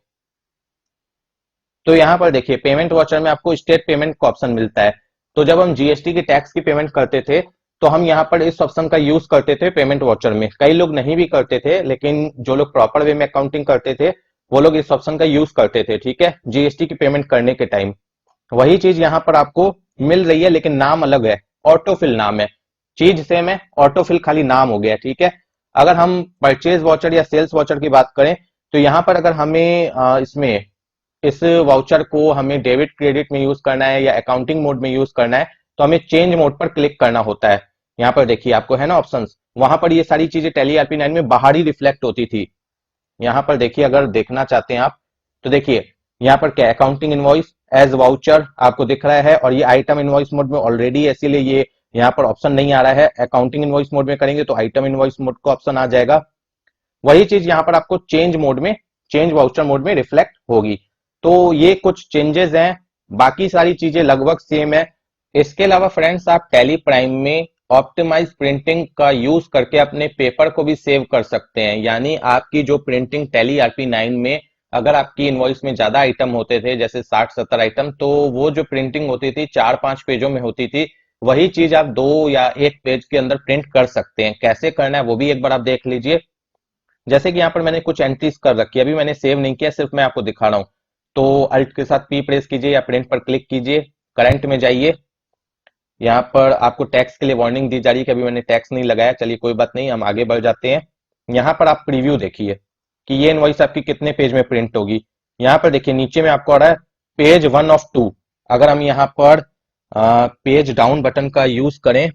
A: तो यहाँ पर देखिए पेमेंट वाउचर में आपको स्टेट पेमेंट का ऑप्शन मिलता है। तो जब हम GST की टैक्स की पेमेंट करते थे तो हम यहाँ पर इस ऑप्शन का यूज करते थे पेमेंट वाउचर में। कई लोग नहीं भी करते थे, लेकिन जो लोग प्रॉपर वे में अकाउंटिंग करते थे वो लोग इस ऑप्शन का यूज करते थे, ठीक है, GST की पेमेंट करने के टाइम। वही चीज यहाँ पर आपको मिल रही है, लेकिन नाम अलग है, ऑटोफिल नाम है। चीज सेम है, ऑटोफिल खाली नाम हो गया, ठीक है। अगर हम परचेज वाउचर या सेल्स वाउचर की बात करें तो यहाँ पर अगर हमें इसमें इस वाउचर को हमें डेबिट क्रेडिट में यूज करना है या अकाउंटिंग मोड में यूज करना है तो हमें चेंज मोड पर क्लिक करना होता है। यहाँ पर देखिए आपको है ना ऑप्शंस, वहां पर ये सारी चीजें टैली ERP9 में बाहर ही रिफ्लेक्ट होती थी। यहाँ पर देखिए, अगर देखना चाहते हैं आप तो देखिए यहाँ पर क्या अकाउंटिंग इनवॉइस एज वाउचर आपको दिख रहा है और ये आइटम इनवॉइस मोड में ऑलरेडी है, इसीलिए ये यहाँ पर ऑप्शन नहीं आ रहा है। अकाउंटिंग इनवॉइस मोड में करेंगे तो आइटम इनवॉइस मोड का ऑप्शन आ जाएगा। वही चीज यहाँ पर आपको चेंज मोड में, चेंज वाउचर मोड में रिफ्लेक्ट होगी। तो ये कुछ चेंजेस हैं, बाकी सारी चीजें लगभग सेम है। इसके अलावा फ्रेंड्स आप टैली प्राइम में ऑप्टिमाइज प्रिंटिंग का यूज करके अपने पेपर को भी सेव कर सकते हैं, यानी आपकी जो प्रिंटिंग टैली ERP9 में अगर आपकी इनवॉइस में ज्यादा आइटम होते थे जैसे 60-70 आइटम, तो वो जो प्रिंटिंग होती थी 4-5 पेजों में होती थी, वही चीज आप 2 या 1 पेज के अंदर प्रिंट कर सकते हैं। कैसे करना है वो भी एक बार आप देख लीजिए। जैसे कि यहाँ पर मैंने कुछ एंट्रीज कर रखी है, अभी मैंने सेव नहीं किया, सिर्फ मैं आपको दिखा रहा हूँ। तो अल्ट के साथ P प्रेस कीजिए या प्रिंट पर क्लिक कीजिए, करंट में जाइए। यहाँ पर आपको टैक्स के लिए वार्निंग दी जा रही है कि अभी मैंने टैक्स नहीं लगाया, चलिए कोई बात नहीं, हम आगे बढ़ जाते हैं। यहाँ पर आप प्रीव्यू देखिए कि ये इनवॉइस आपकी कितने पेज में प्रिंट होगी। यहाँ पर देखिए नीचे में आपको आ रहा है पेज 1 of 2। अगर हम यहाँ पर पेज डाउन बटन का यूज करें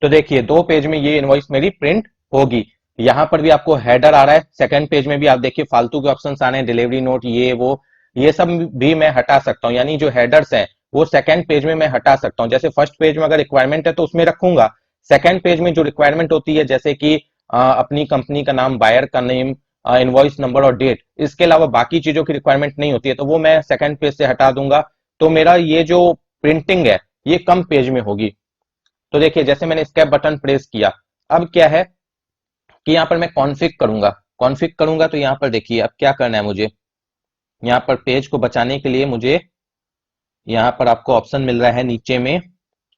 A: तो देखिए 2 पेज में ये इनवॉइस मेरी प्रिंट होगी। यहाँ पर भी आपको हेडर आ रहा है, सेकंड पेज में भी आप देखिए फालतू के ऑप्शंस आ रहे हैं, डिलीवरी नोट, ये वो, ये सब भी मैं हटा सकता हूँ, यानी जो हेडर्स हैं वो सेकंड पेज में मैं हटा सकता हूँ। जैसे फर्स्ट पेज में अगर रिक्वायरमेंट है तो उसमें रखूंगा, सेकंड पेज में जो रिक्वायरमेंट होती है जैसे कि अपनी कंपनी का नाम, बायर का नेम, इनवॉइस नंबर और डेट, इसके अलावा बाकी चीजों की रिक्वायरमेंट नहीं होती है तो वो मैं सेकंड पेज से हटा दूंगा। तो मेरा ये जो प्रिंटिंग है ये कम पेज में होगी। तो देखिए जैसे मैंने स्केप बटन प्रेस किया, अब क्या है कि यहाँ पर मैं कॉन्फ़िग करूंगा, कॉन्फ़िग करूंगा तो यहाँ पर देखिए अब क्या करना है मुझे, यहाँ पर पेज को बचाने के लिए मुझे यहाँ पर आपको ऑप्शन मिल रहा है नीचे में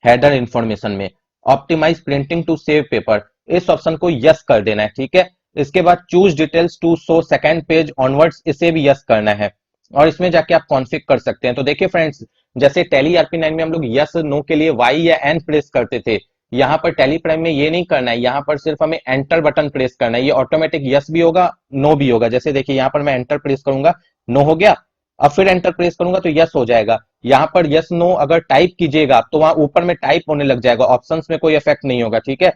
A: हेडर इंफॉर्मेशन में optimize printing to save paper, इस ऑप्शन को यस कर देना है, ठीक है। इसके बाद choose details to show second page onwards, इसे भी यस करना है और इसमें जाके आप कॉन्फ़िग कर सकते हैं। तो देखिए फ्रेंड्स, जैसे टैली ERP9 में हम लोग यस नो के लिए वाई या एन प्रेस करते थे, यहाँ पर टैली प्राइम में ये नहीं करना है, यहाँ पर सिर्फ हमें एंटर बटन प्रेस करना है, ये ऑटोमेटिक यस भी होगा नो भी होगा। जैसे देखिए यहाँ पर मैं एंटर प्रेस करूंगा, नो हो गया, अब फिर एंटर प्रेस करूंगा तो यस हो जाएगा। यहाँ पर यस नो अगर टाइप कीजिएगा तो वहां ऊपर में टाइप होने लग जाएगा, ऑप्शंस में कोई इफेक्ट नहीं होगा, ठीक है।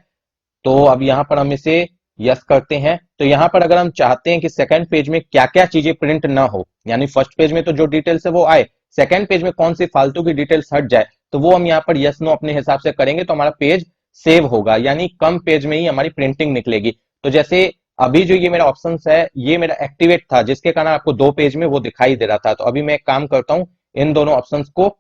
A: तो अब यहाँ पर हम इसे यस करते हैं। तो यहाँ पर अगर हम चाहते हैं कि सेकंड पेज में क्या क्या चीजें प्रिंट ना हो, यानी फर्स्ट पेज में तो जो डिटेल्स है वो आए, सेकंड पेज में कौन सी फालतू की डिटेल्स हट जाए, तो वो हम यहाँ पर यस नो अपने हिसाब से करेंगे तो हमारा पेज सेव होगा, यानी कम पेज में ही हमारी प्रिंटिंग निकलेगी। तो जैसे अभी जो ये मेरा ऑप्शन है ये मेरा एक्टिवेट था, जिसके कारण आपको 2 पेज में वो दिखाई दे रहा था। तो अभी मैं एक काम करता हूँ, इन दोनों ऑप्शंस को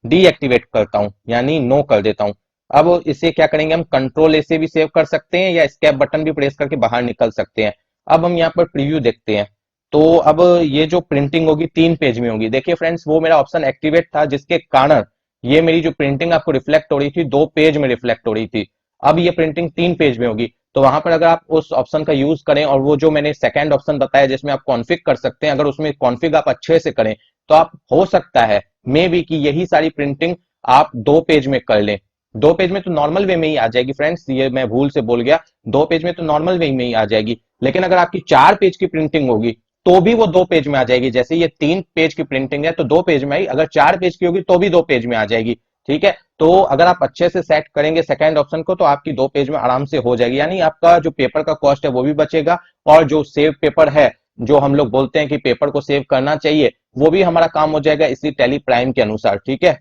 A: डीएक्टिवेट करता हूं, यानी नो कर देता हूं। अब इसे क्या करेंगे, हम कंट्रोल ए से भी सेव कर सकते हैं या एस्केप बटन भी प्रेस करके बाहर निकल सकते हैं। अब हम यहाँ पर प्रीव्यू देखते हैं। तो अब ये जो प्रिंटिंग होगी 3 पेज में होगी। देखिए फ्रेंड्स, वो मेरा ऑप्शन एक्टिवेट था जिसके कारण ये मेरी जो प्रिंटिंग आपको रिफ्लेक्ट हो रही थी 2 पेज में रिफ्लेक्ट हो रही थी। अब ये प्रिंटिंग 3 पेज में होगी। तो वहां पर अगर आप उस ऑप्शन का यूज करें और वो जो मैंने सेकंड ऑप्शन बताया जिसमें आप कॉन्फ़िग कर सकते हैं, अगर उसमें कॉन्फ़िग आप अच्छे से करें तो आप हो सकता है मे बी कि यही सारी प्रिंटिंग आप 2 पेज में कर लें। 2 पेज में तो नॉर्मल वे में ही आ जाएगी फ्रेंड्स, ये मैं भूल से बोल गया, 2 पेज में तो नॉर्मल वे में ही आ जाएगी। लेकिन अगर आपकी 4 पेज की प्रिंटिंग होगी तो भी वो 2 पेज में आ जाएगी। जैसे ये 3 पेज की प्रिंटिंग है तो 2 पेज में आई, अगर 4 पेज की होगी तो भी 2 पेज में आ जाएगी, ठीक है। तो अगर आप अच्छे से सेट करेंगे सेकंड ऑप्शन को तो आपकी 2 पेज में आराम से हो जाएगी, यानी आपका जो पेपर का कॉस्ट है वो भी बचेगा और जो सेव पेपर है, जो हम लोग बोलते हैं कि पेपर को सेव करना चाहिए, वो भी हमारा काम हो जाएगा इसी टैली प्राइम के अनुसार, ठीक है।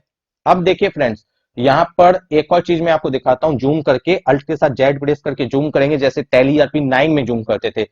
A: अब देखिए फ्रेंड्स, यहां पर एक और चीज मैं आपको दिखाता हूं, जूम करके अल्ट के साथ जेड प्रेस करके जूम करेंगे जैसे टैली ईआरपी 9 में जूम करते थे।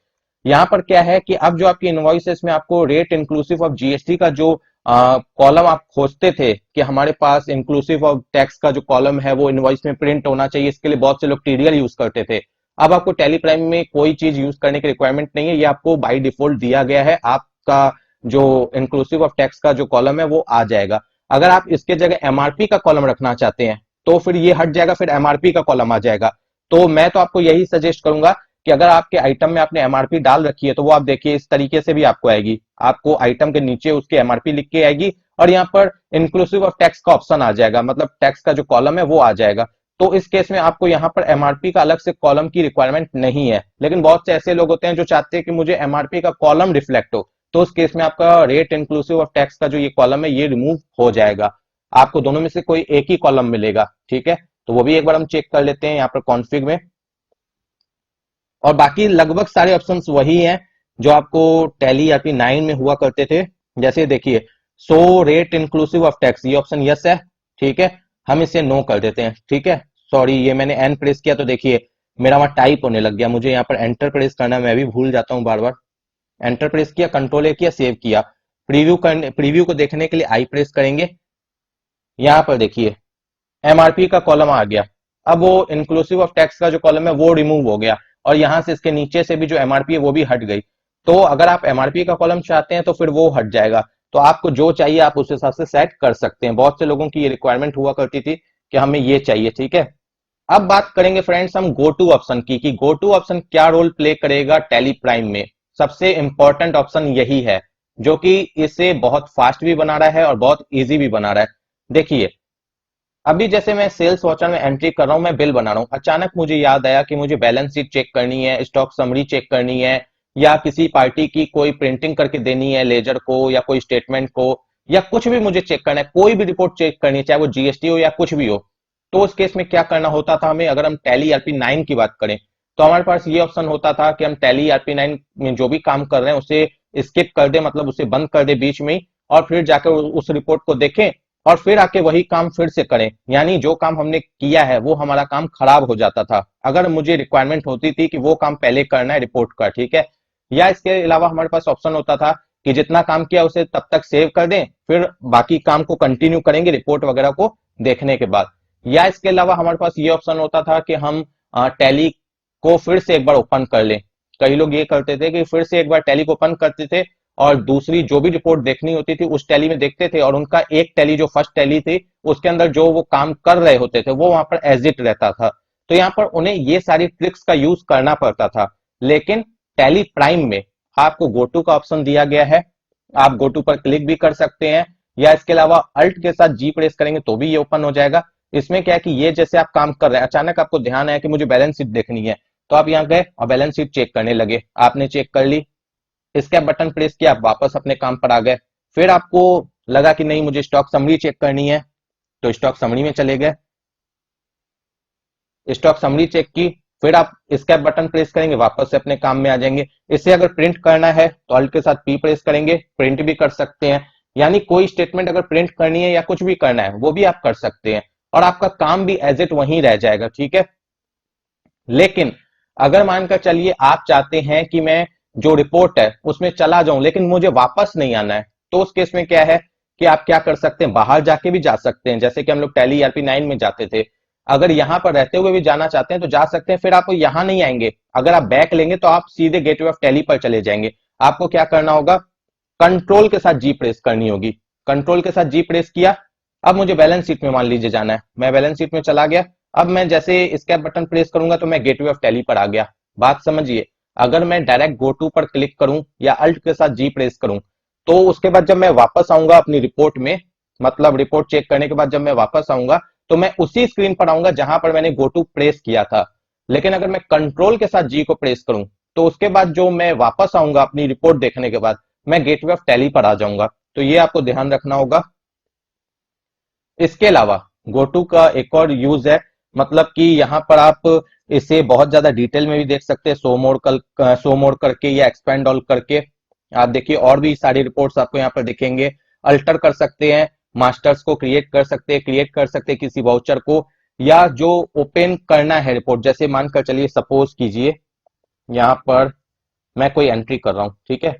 A: यहाँ पर क्या है कि अब जो आपकी इनवॉइसेस में आपको रेट इंक्लूसिव ऑफ जीएसटी का जो कॉलम आप खोजते थे कि हमारे पास इंक्लूसिव ऑफ टैक्स का जो कॉलम है वो इनवॉइस में प्रिंट होना चाहिए, इसके लिए बहुत से लोग टीडीएल यूज करते थे। अब आपको टैली प्राइम में कोई चीज यूज करने की रिक्वायरमेंट नहीं है, ये आपको बाय डिफॉल्ट दिया गया है। आपका जो इंक्लूसिव ऑफ टैक्स का जो कॉलम है वो आ जाएगा। अगर आप इसके जगह एमआरपी का कॉलम रखना चाहते हैं तो फिर ये हट जाएगा, फिर एमआरपी का कॉलम आ जाएगा। तो मैं तो आपको यही सजेस्ट करूंगा कि अगर आपके आइटम में आपने एमआरपी डाल रखी है तो वो आप देखिए इस तरीके से भी आपको आएगी, आपको आइटम के नीचे उसकी एमआरपी लिख के आएगी और यहाँ पर इंक्लूसिव ऑफ टैक्स का ऑप्शन आ जाएगा, मतलब टैक्स का जो कॉलम है वो आ जाएगा। तो इस केस में आपको यहाँ पर एमआरपी का अलग से कॉलम की रिक्वायरमेंट नहीं है। लेकिन बहुत से ऐसे लोग होते हैं जो चाहते हैं कि मुझे एमआरपी का कॉलम रिफ्लेक्ट हो, तो उस केस में आपका रेट इंक्लूसिव ऑफ टैक्स का जो ये कॉलम है ये रिमूव हो जाएगा, आपको दोनों में से कोई एक ही कॉलम मिलेगा, ठीक है। तो वो भी एक बार हम चेक कर लेते हैं यहाँ पर कॉन्फ़िग में। और बाकी लगभग सारे ऑप्शंस वही हैं जो आपको टैली ईआरपी 9 में हुआ करते थे। जैसे देखिए, so rate inclusive of tax, ये ऑप्शन यस है, ठीक है, हम इसे नो कर देते हैं, ठीक है। सॉरी, ये मैंने एन प्रेस किया तो देखिए मेरा वहां टाइप होने लग गया, मुझे यहाँ पर एंटर प्रेस करना, मैं भी भूल जाता हूँ बार बार। एंटर प्रेस किया, कंट्रोल ए किया, सेव किया। प्रीव्यू करने, प्रीव्यू को देखने के लिए आई प्रेस करेंगे। यहाँ पर देखिए एमआरपी का कॉलम आ गया। अब वो इंक्लूसिव ऑफ टैक्स का जो कॉलम है वो रिमूव हो गया और यहां से इसके नीचे से भी जो एमआरपी है वो भी हट गई। तो अगर आप एमआरपी का कॉलम चाहते हैं तो फिर वो हट जाएगा। तो आपको जो चाहिए आप उस हिसाब से सेट कर सकते हैं। बहुत से लोगों की ये रिक्वायरमेंट हुआ करती थी कि हमें ये चाहिए, ठीक है। अब बात करेंगे फ्रेंड्स हम गो टू ऑप्शन की, कि गो टू ऑप्शन क्या रोल प्ले करेगा टैली प्राइम में। सबसे इंपॉर्टेंट ऑप्शन यही है जो कि इसे बहुत फास्ट भी बना रहा है और बहुत इजी भी बना रहा है। देखिए, अभी जैसे मैं सेल्स वॉचर में एंट्री कर रहा हूं, मैं बिल बना रहा हूं, अचानक मुझे याद आया कि मुझे बैलेंस शीट चेक करनी है, स्टॉक समरी चेक करनी है, या किसी पार्टी की कोई प्रिंटिंग करके देनी है लेजर को या कोई स्टेटमेंट को, या कुछ भी मुझे चेक करना है, कोई भी रिपोर्ट चेक करनी है, चाहे वो जीएसटी हो या कुछ भी हो। तो उस केस में क्या करना होता था हमें, अगर हम टैली ईआरपी 9 की बात करें तो हमारे पास ये ऑप्शन होता था कि हम टैली ईआरपी 9 में जो भी काम कर रहे हैं उसे स्किप कर दे, मतलब उसे बंद कर दे बीच में ही, और फिर जाकर उस रिपोर्ट को देखें और फिर आके वही काम फिर से करें। यानी जो काम हमने किया है वो हमारा काम खराब हो जाता था अगर मुझे रिक्वायरमेंट होती थी कि वो काम पहले करना है रिपोर्ट का, ठीक है। या इसके अलावा हमारे पास ऑप्शन होता था कि जितना काम किया उसे तब तक सेव कर दें, फिर बाकी काम को कंटिन्यू करेंगे रिपोर्ट वगैरह को देखने के बाद। या इसके अलावा हमारे पास ये ऑप्शन होता था कि हम टैली को फिर से एक बार ओपन कर लें। कई लोग ये करते थे कि फिर से एक बार टैली को ओपन करते थे और दूसरी जो भी रिपोर्ट देखनी होती थी उस टैली में देखते थे, और उनका एक टैली जो फर्स्ट टैली थी उसके अंदर जो वो काम कर रहे होते थे वो वहां पर एजिट रहता था। तो यहाँ पर उन्हें ये सारी ट्रिक्स का यूज करना पड़ता था। लेकिन टैली प्राइम में आपको गो टू का ऑप्शन दिया गया है, आप गो टू पर क्लिक भी कर सकते हैं, या इसके अलावा अल्ट के साथ जी प्रेस करेंगे तो भी ये ओपन हो जाएगा। इसमें क्या है कि ये जैसे आप काम कर रहे हैं, अचानक आपको ध्यान आया कि मुझे बैलेंस शीट देखनी है, तो आप यहाँ गए और बैलेंस शीट चेक करने लगे। आपने चेक कर ली, इसके बटन प्रेस किया, आप वापस अपने काम पर आ गए। फिर आपको लगा कि नहीं मुझे स्टॉक समरी चेक करनी है, तो स्टॉक समरी में चले गए, स्टॉक समरी चेक की, फिर आप स्कैप बटन प्रेस करेंगे, वापस से अपने काम में आ जाएंगे। इसे अगर प्रिंट करना है तो अल्ट के साथ पी प्रेस करेंगे, प्रिंट भी कर सकते हैं। यानी कोई स्टेटमेंट अगर प्रिंट करनी है या कुछ भी करना है वो भी आप कर सकते हैं, और आपका काम भी एज इट वहीं रह जाएगा, ठीक है। लेकिन अगर मानकर चलिए आप चाहते हैं कि मैं जो रिपोर्ट है उसमें चला जाऊं लेकिन मुझे वापस नहीं आना है, तो उस केस में क्या है कि आप क्या कर सकते हैं, बाहर जाके भी जा सकते हैं, जैसे कि हम लोग टैली ईआरपी 9 में जाते थे। अगर यहां पर रहते हुए भी जाना चाहते हैं तो जा सकते हैं, फिर आप यहां नहीं आएंगे। अगर आप बैक लेंगे तो आप सीधे गेटवे ऑफ टैली पर चले जाएंगे। आपको क्या करना होगा, कंट्रोल के साथ जी प्रेस करनी होगी। कंट्रोल के साथ जी प्रेस किया, अब मुझे बैलेंस शीट में मान लीजिए जाना है, मैं बैलेंस शीट में चला गया। अब मैं जैसे स्कैप बटन प्रेस करूंगा तो मैं गेटवे ऑफ टैली पर आ गया। बात समझिए, अगर मैं डायरेक्ट गो टू पर क्लिक करूं या अल्ट के साथ जी प्रेस करूं, तो उसके बाद जब मैं वापस आऊंगा अपनी रिपोर्ट में, मतलब रिपोर्ट चेक करने के बाद जब मैं वापस आऊंगा तो मैं उसी स्क्रीन पर आऊंगा जहां पर मैंने गो टू प्रेस किया था। लेकिन अगर मैं कंट्रोल के साथ जी को प्रेस करूं तो उसके बाद जो मैं वापस आऊंगा अपनी रिपोर्ट देखने के बाद, मैं गेटवे ऑफ टैली पर आ जाऊंगा। तो ये आपको ध्यान रखना होगा। इसके अलावा गोटू का एक और यूज है, मतलब कि यहां पर आप इसे बहुत ज्यादा डिटेल में भी देख सकते हैं, शो मोड करके या एक्सपेंड ऑल करके। आप देखिए और भी सारी रिपोर्ट्स आपको यहाँ पर दिखेंगे। अल्टर कर सकते हैं, मास्टर्स को क्रिएट कर सकते हैं किसी वाउचर को, या जो ओपन करना है रिपोर्ट, जैसे मानकर चलिए सपोज कीजिए यहाँ पर मैं कोई एंट्री कर रहा हूँ, ठीक है।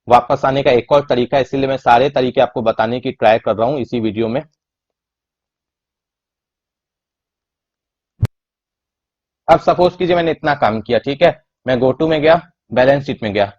A: वापस आने का एक और तरीका है, इसीलिए मैं सारे तरीके आपको बताने की ट्राई कर रहा हूँ इसी वीडियो में। अब सपोज कीजिए मैंने इतना काम किया, ठीक है, मैं गो टू में गया, बैलेंस शीट में गया,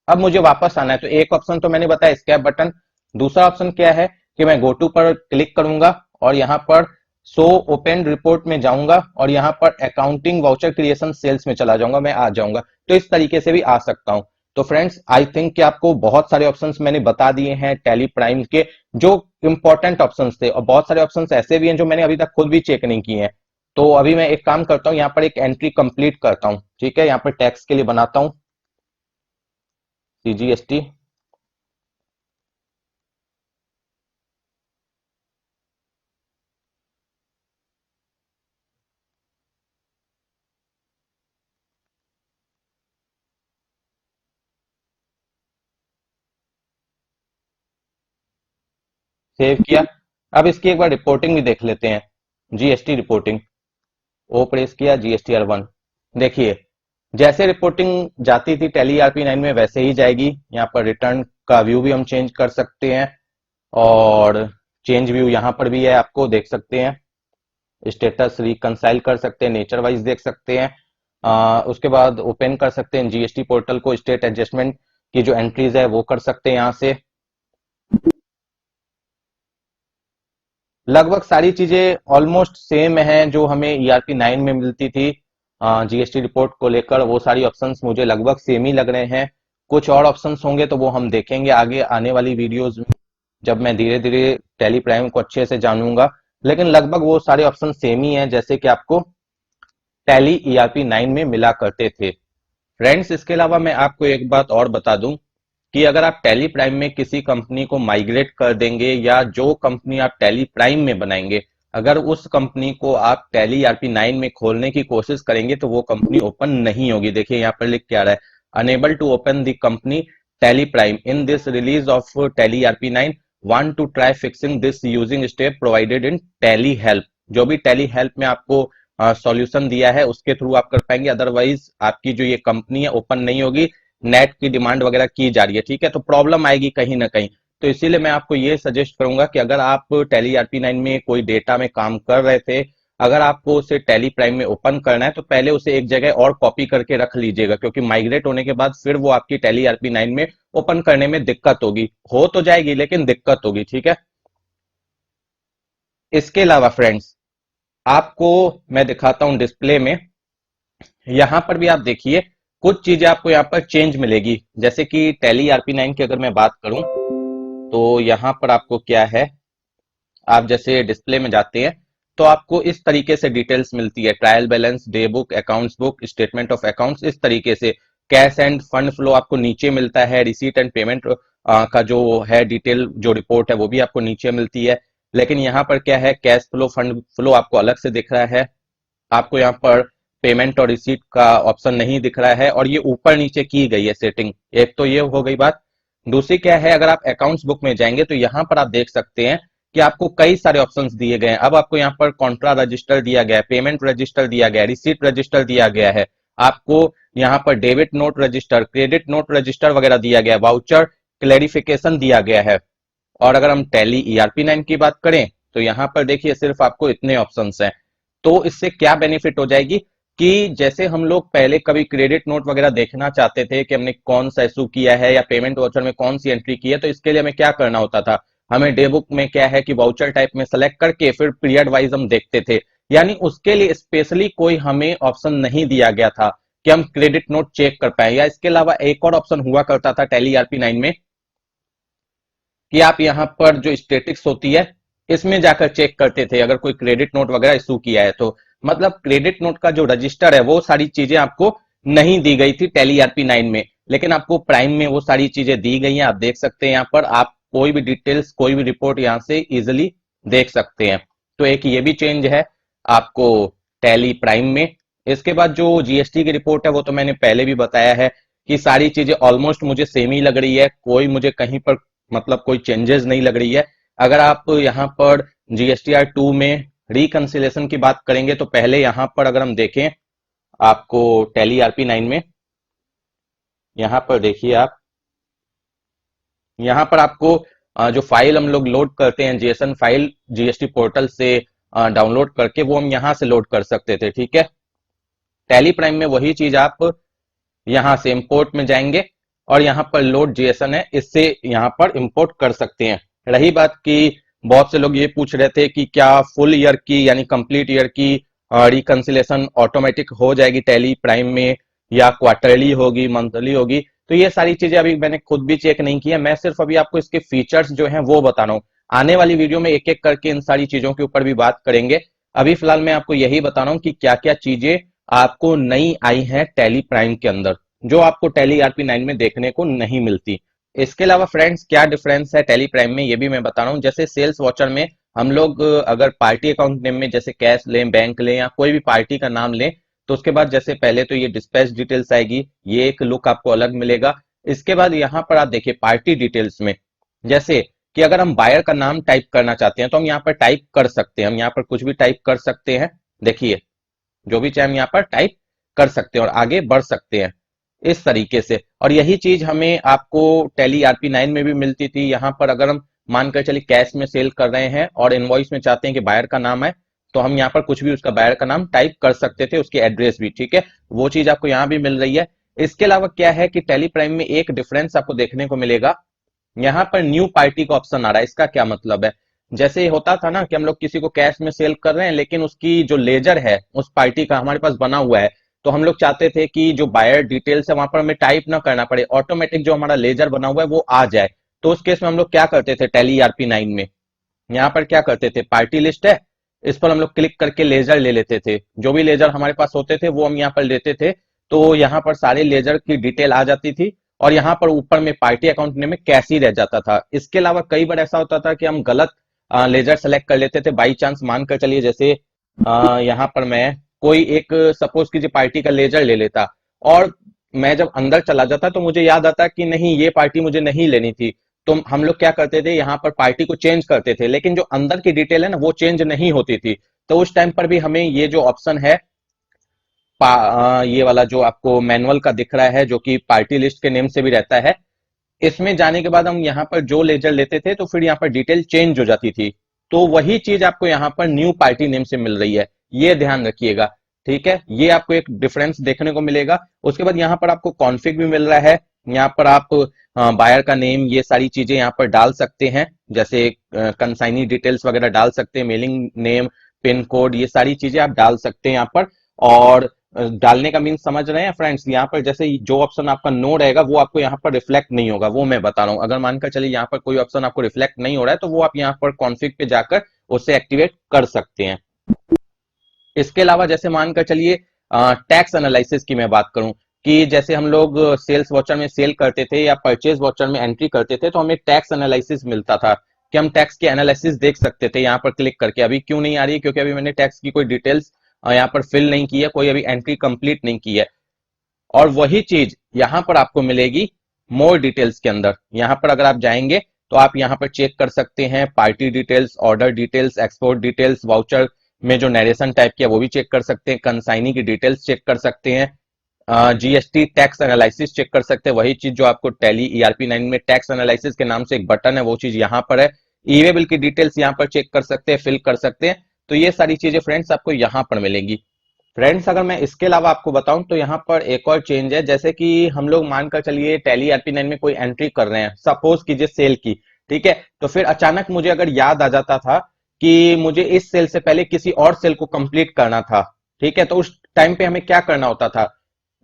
A: अब मुझे वापस आना है। तो एक ऑप्शन तो मैंने बताया स्कैप बटन, दूसरा ऑप्शन क्या है कि मैं गो टू पर क्लिक करूंगा और यहां पर शो ओपन रिपोर्ट में जाऊंगा और यहां पर अकाउंटिंग वाउचर क्रिएशन सेल्स में चला जाऊंगा, मैं आ जाऊंगा। तो इस तरीके से भी आ सकता हूं। तो फ्रेंड्स आई थिंक कि आपको बहुत सारे ऑप्शंस मैंने बता दिए हैं टैली प्राइम के, जो इंपॉर्टेंट ऑप्शंस थे, और बहुत सारे ऑप्शंस ऐसे भी हैं जो मैंने अभी तक खुद भी चेक नहीं किए हैं। तो अभी मैं एक काम करता हूं, यहाँ पर एक एंट्री कंप्लीट करता हूं, ठीक है। यहाँ पर टैक्स के लिए बनाता हूं CGST, सेव किया। अब इसकी एक बार रिपोर्टिंग भी देख लेते हैं, GST रिपोर्टिंग, ओ प्रेस किया, GSTR1। देखिए जैसे रिपोर्टिंग जाती थी टैली ईआरपी 9 में वैसे ही जाएगी। यहाँ पर रिटर्न का व्यू भी हम चेंज कर सकते हैं, और चेंज व्यू यहाँ पर भी है, आपको देख सकते हैं। स्टेटस रिकंसाइल कर सकते हैं, नेचर वाइज देख सकते हैं। उसके बाद ओपन कर सकते हैं GST पोर्टल को, स्टेट एडजस्टमेंट की जो एंट्रीज है वो कर सकते हैं यहाँ से। लगभग सारी चीजें ऑलमोस्ट सेम है जो हमें ईआरपी 9 में मिलती थी। GST रिपोर्ट को लेकर वो सारी ऑप्शंस मुझे लगभग सेम ही लग रहे हैं। कुछ और ऑप्शंस होंगे तो वो हम देखेंगे आगे आने वाली वीडियोस में, जब मैं धीरे धीरे टैली प्राइम को अच्छे से जानूंगा। लेकिन लगभग वो सारे ऑप्शन सेम ही हैं जैसे कि आपको टैली ईआरपी 9 में मिला करते थे। फ्रेंड्स इसके अलावा मैं आपको एक बात और बता दूं कि अगर आप टैली प्राइम में किसी कंपनी को माइग्रेट कर देंगे, या जो कंपनी आप टैली प्राइम में बनाएंगे, अगर उस कंपनी को आप टैली ईआरपी 9 में खोलने की कोशिश करेंगे तो वो कंपनी ओपन नहीं होगी। देखिए यहाँ पर लिख के आ रहा है, unable to open the company Tally Prime in this release of Tally ERP 9, want to try fixing this using step provided in Tally help. जो भी टैली हेल्प में आपको सॉल्यूशन दिया है उसके थ्रू आप कर पाएंगे, अदरवाइज आपकी जो ये कंपनी है ओपन नहीं होगी। नेट की डिमांड वगैरह की जा रही है, ठीक है, तो प्रॉब्लम आएगी कहीं ना कहीं। तो इसीलिए मैं आपको ये सजेस्ट करूंगा कि अगर आप टैली ईआरपी 9 में कोई डेटा में काम कर रहे थे, अगर आपको उसे टैली प्राइम में ओपन करना है तो पहले उसे एक जगह और कॉपी करके रख लीजिएगा, क्योंकि माइग्रेट होने के बाद फिर वो आपकी टैली ईआरपी 9 में ओपन करने में दिक्कत होगी। हो तो जाएगी लेकिन दिक्कत होगी, ठीक है। इसके अलावा फ्रेंड्स आपको मैं दिखाता हूं डिस्प्ले में, यहां पर भी आप देखिए कुछ चीजें आपको यहाँ पर चेंज मिलेगी। जैसे कि टैली ईआरपी 9 की अगर मैं बात करूं तो यहां पर आपको क्या है, आप जैसे डिस्प्ले में जाते हैं तो आपको इस तरीके से डिटेल्स मिलती है, trial balance, day book, accounts book, statement of accounts, इस तरीके से। कैश एंड फंड फ्लो आपको नीचे मिलता है, रिसीट एंड पेमेंट का जो है डिटेल, जो रिपोर्ट है वो भी आपको नीचे मिलती है। लेकिन यहाँ पर क्या है, कैश फ्लो, फंड फ्लो आपको अलग से दिख रहा है, आपको यहाँ पर पेमेंट और रिसीट का ऑप्शन नहीं दिख रहा है, और ये ऊपर नीचे की गई है सेटिंग। एक तो ये हो गई बात। दूसरी क्या है, अगर आप अकाउंट्स बुक में जाएंगे तो यहाँ पर आप देख सकते हैं कि आपको कई सारे ऑप्शंस दिए गए हैं। अब आपको यहाँ पर कॉन्ट्रा रजिस्टर दिया गया है, पेमेंट रजिस्टर दिया गया है, रिसीट रजिस्टर दिया गया है, आपको यहाँ पर debit note register, credit note register वगैरह दिया गया है, वाउचर क्लेरिफिकेशन दिया गया है। और अगर हम टैली ERP9 की बात करें तो यहाँ पर देखिए सिर्फ आपको इतने ऑप्शंस हैं। तो इससे क्या बेनिफिट हो जाएगी कि जैसे हम लोग पहले कभी क्रेडिट नोट वगैरह देखना चाहते थे कि हमने कौन सा इशू किया है या पेमेंट वाउचर में कौन सी एंट्री की है, तो इसके लिए हमें क्या करना होता था, हमें डे बुक में क्या है कि वाउचर टाइप में सेलेक्ट करके फिर पीरियड वाइज हम देखते थे। यानी उसके लिए स्पेशली कोई हमें ऑप्शन नहीं दिया गया था कि हम क्रेडिट नोट चेक कर पाए। या इसके अलावा एक और ऑप्शन हुआ करता था टैली ERP9 में कि आप यहाँ पर जो स्टेटिक्स होती है इसमें जाकर चेक करते थे अगर कोई क्रेडिट नोट वगैरह इशू किया है तो। मतलब क्रेडिट नोट का जो रजिस्टर है वो सारी चीजें आपको नहीं दी गई थी टैली ERP9 में, लेकिन आपको प्राइम में वो सारी चीजें दी गई हैं। आप देख सकते हैं यहाँ पर, आप कोई भी डिटेल्स, कोई भी रिपोर्ट यहाँ से इजिली देख सकते हैं। तो एक ये भी चेंज है आपको टैली प्राइम में। इसके बाद जो GST की रिपोर्ट है वो तो मैंने पहले भी बताया है कि सारी चीजें ऑलमोस्ट मुझे सेम ही लग रही है, कोई मुझे कहीं पर मतलब कोई चेंजेस नहीं लग रही है। अगर आप यहाँ पर GSTR2 में रिकंसिलेशन की बात करेंगे तो पहले यहाँ पर अगर हम देखें आपको टैली ERP9 में, यहाँ पर देखिए आप, यहाँ पर आपको जो फाइल हम लोग लोड करते हैं JSON फाइल GST पोर्टल से डाउनलोड करके, वो हम यहाँ से लोड कर सकते थे। ठीक है, टैली प्राइम में वही चीज आप यहाँ से इंपोर्ट में जाएंगे और यहाँ पर लोड JSON है, इससे यहाँ पर इंपोर्ट कर सकते हैं। रही बात कि बहुत से लोग ये पूछ रहे थे कि क्या फुल ईयर की यानी कंप्लीट ईयर की रिकंसिलेशन ऑटोमेटिक हो जाएगी टैली प्राइम में, या क्वार्टरली होगी, मंथली होगी। तो ये सारी चीजें अभी मैंने खुद भी चेक नहीं किया, मैं सिर्फ अभी आपको इसके फीचर्स जो हैं वो बता रहा हूँ। आने वाली वीडियो में एक एक करके इन सारी चीजों के ऊपर भी बात करेंगे। अभी फिलहाल मैं आपको यही बता रहा हूँ कि क्या क्या चीजें आपको नई आई हैं टैली प्राइम के अंदर, जो आपको टैली ERP9 में देखने को नहीं मिलती। इसके अलावा फ्रेंड्स क्या डिफरेंस है टैली प्राइम में ये भी मैं बता रहा हूँ। जैसे सेल्स वॉचर में हम लोग अगर पार्टी अकाउंट नेम में जैसे कैश लें, बैंक लें या कोई भी पार्टी का नाम लें, तो उसके बाद जैसे पहले तो ये डिस्पैच डिटेल्स आएगी, ये एक लुक आपको अलग मिलेगा। इसके बाद यहाँ पर आप देखिए पार्टी डिटेल्स में, जैसे कि अगर हम बायर का नाम टाइप करना चाहते हैं तो हम यहाँ पर टाइप कर सकते हैं, हम यहाँ पर कुछ भी टाइप कर सकते हैं। देखिए जो भी चाहे हम यहाँ पर टाइप कर सकते हैं और आगे बढ़ सकते हैं इस तरीके से। और यही चीज हमें आपको टैली ERP9 में भी मिलती थी। यहाँ पर अगर हम मानकर चलिए कैश में सेल कर रहे हैं और इनवॉइस में चाहते हैं कि बायर का नाम है, तो हम यहाँ पर कुछ भी उसका बायर का नाम टाइप कर सकते थे, उसकी एड्रेस भी। ठीक है, वो चीज आपको यहाँ भी मिल रही है। इसके अलावा क्या है कि टैली प्राइम में एक डिफरेंस आपको देखने को मिलेगा, यहाँ पर न्यू पार्टी का ऑप्शन आ रहा है। इसका क्या मतलब है, जैसे होता था ना कि हम लोग किसी को कैश में सेल कर रहे हैं लेकिन उसकी जो लेजर है उस पार्टी का हमारे पास बना हुआ है, तो हम लोग चाहते थे कि जो बायर डिटेल्स है वहां पर हमें टाइप ना करना पड़े, ऑटोमेटिक जो हमारा लेजर बना हुआ है वो आ जाए। तो उस केस में हम लोग क्या करते थे टैली ERP9 में, यहाँ पर क्या करते थे, पार्टी लिस्ट है, इस पर हम लोग क्लिक करके लेजर ले लेते थे। जो भी लेजर हमारे पास होते थे वो हम यहाँ पर लेते थे, तो यहाँ पर सारे लेजर की डिटेल आ जाती थी और यहाँ पर ऊपर में पार्टी अकाउंट नेम में कैश ही रह जाता था। इसके अलावा कई बार ऐसा होता था कि हम गलत लेजर सेलेक्ट कर लेते थे बाई चांस, मान कर चलिए जैसे यहाँ पर मैं कोई एक सपोज कीजिए पार्टी का लेजर ले लेता और मैं जब अंदर चला जाता तो मुझे याद आता कि नहीं ये पार्टी मुझे नहीं लेनी थी, तो हम लोग क्या करते थे यहाँ पर पार्टी को चेंज करते थे, लेकिन जो अंदर की डिटेल है ना वो चेंज नहीं होती थी। तो उस टाइम पर भी हमें ये जो ऑप्शन है ये वाला जो आपको मैनुअल का दिख रहा है जो कि पार्टी लिस्ट के नेम से भी रहता है, इसमें जाने के बाद हम यहाँ पर जो लेजर लेते थे तो फिर यहाँ पर डिटेल चेंज हो जाती थी। तो वही चीज आपको यहाँ पर न्यू पार्टी नेम से मिल रही है, ये ध्यान रखिएगा। ठीक है, ये आपको एक डिफरेंस देखने को मिलेगा। उसके बाद यहाँ पर आपको कॉन्फ़िग भी मिल रहा है, यहाँ पर आप बायर का नेम ये सारी चीजें यहाँ पर डाल सकते हैं, जैसे कंसाइनी डिटेल्स वगैरह डाल सकते हैं, मेलिंग नेम, पिन कोड, ये सारी चीजें आप डाल सकते हैं यहाँ पर। और डालने का मीन्स समझ रहे हैं फ्रेंड्स, यहाँ पर जैसे जो ऑप्शन आपका नो रहेगा वो आपको यहाँ पर रिफ्लेक्ट नहीं होगा, वो मैं बता रहा हूँ। अगर मानकर चलिए यहाँ पर कोई ऑप्शन आपको रिफ्लेक्ट नहीं हो रहा है तो वो आप यहाँ पर कॉन्फ़िग पे जाकर उसे एक्टिवेट कर सकते हैं। इसके अलावा जैसे मानकर चलिए टैक्स एनालिसिस की मैं बात करूं कि जैसे हम लोग सेल्स वॉचर में सेल करते थे या परचेज वॉचर में एंट्री करते थे तो हमें टैक्स एनालिसिस मिलता था कि हम टैक्स के एनालिसिस देख सकते थे यहाँ पर क्लिक करके। अभी क्यों नहीं आ रही है? क्योंकि अभी मैंने टैक्स की कोई डिटेल्स यहाँ पर फिल नहीं की है, कोई अभी एंट्री कंप्लीट नहीं की है। और वही चीज यहाँ पर आपको मिलेगी मोर डिटेल्स के अंदर। यहाँ पर अगर आप जाएंगे तो आप यहाँ पर चेक कर सकते हैं party details, order details, export details, voucher में जो नरेशन टाइप की है वो भी चेक कर सकते हैं, कंसाइनी की डिटेल्स चेक कर सकते हैं, जीएसटी टैक्स एनालिसिस चेक कर सकते हैं। वही चीज जो आपको टैली ERP9 में टैक्स एनालिसिस के नाम से एक बटन है वो चीज यहाँ पर है। ई वे बिल की डिटेल्स यहाँ पर चेक कर सकते हैं, फिल कर सकते हैं। तो ये सारी चीजें फ्रेंड्स आपको यहाँ पर मिलेंगी। फ्रेंड्स अगर मैं इसके अलावा आपको बताऊं तो यहाँ पर एक और चेंज है, जैसे कि हम लोग मानकर चलिए टैली ERP9 में कोई एंट्री कर रहे हैं, सपोज कीजिए सेल की, ठीक है। तो फिर अचानक मुझे अगर याद आ जाता था कि मुझे इस सेल से पहले किसी और सेल को कंप्लीट करना था, ठीक है, तो उस टाइम पे हमें क्या करना होता था?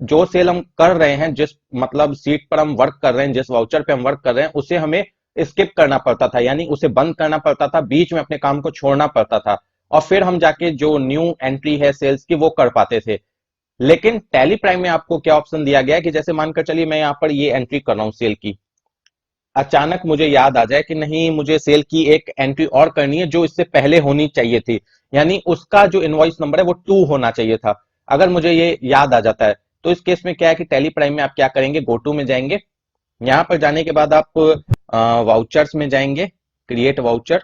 A: जो सेल हम कर रहे हैं, जिस मतलब सीट पर हम वर्क कर रहे हैं, जिस वाउचर पे हम वर्क कर रहे हैं, उसे हमें स्किप करना पड़ता था, यानी उसे बंद करना पड़ता था, बीच में अपने काम को छोड़ना पड़ता था और फिर हम जाके जो न्यू एंट्री है सेल्स की वो कर पाते थे। लेकिन टैली प्राइम में आपको क्या ऑप्शन दिया गया है कि जैसे मानकर चलिए मैं यहाँ पर ये एंट्री कर रहा हूँ सेल की, अचानक मुझे याद आ जाए कि नहीं मुझे सेल की एक एंट्री और करनी है जो इससे पहले होनी चाहिए थी, यानी उसका जो इनवॉइस नंबर है वो 2 होना चाहिए था। अगर मुझे ये याद आ जाता है तो इस केस में क्या है कि टैली प्राइम में आप क्या करेंगे, गो टू में जाएंगे। यहां पर जाने के बाद आप वाउचर्स में जाएंगे, क्रिएट वाउचर,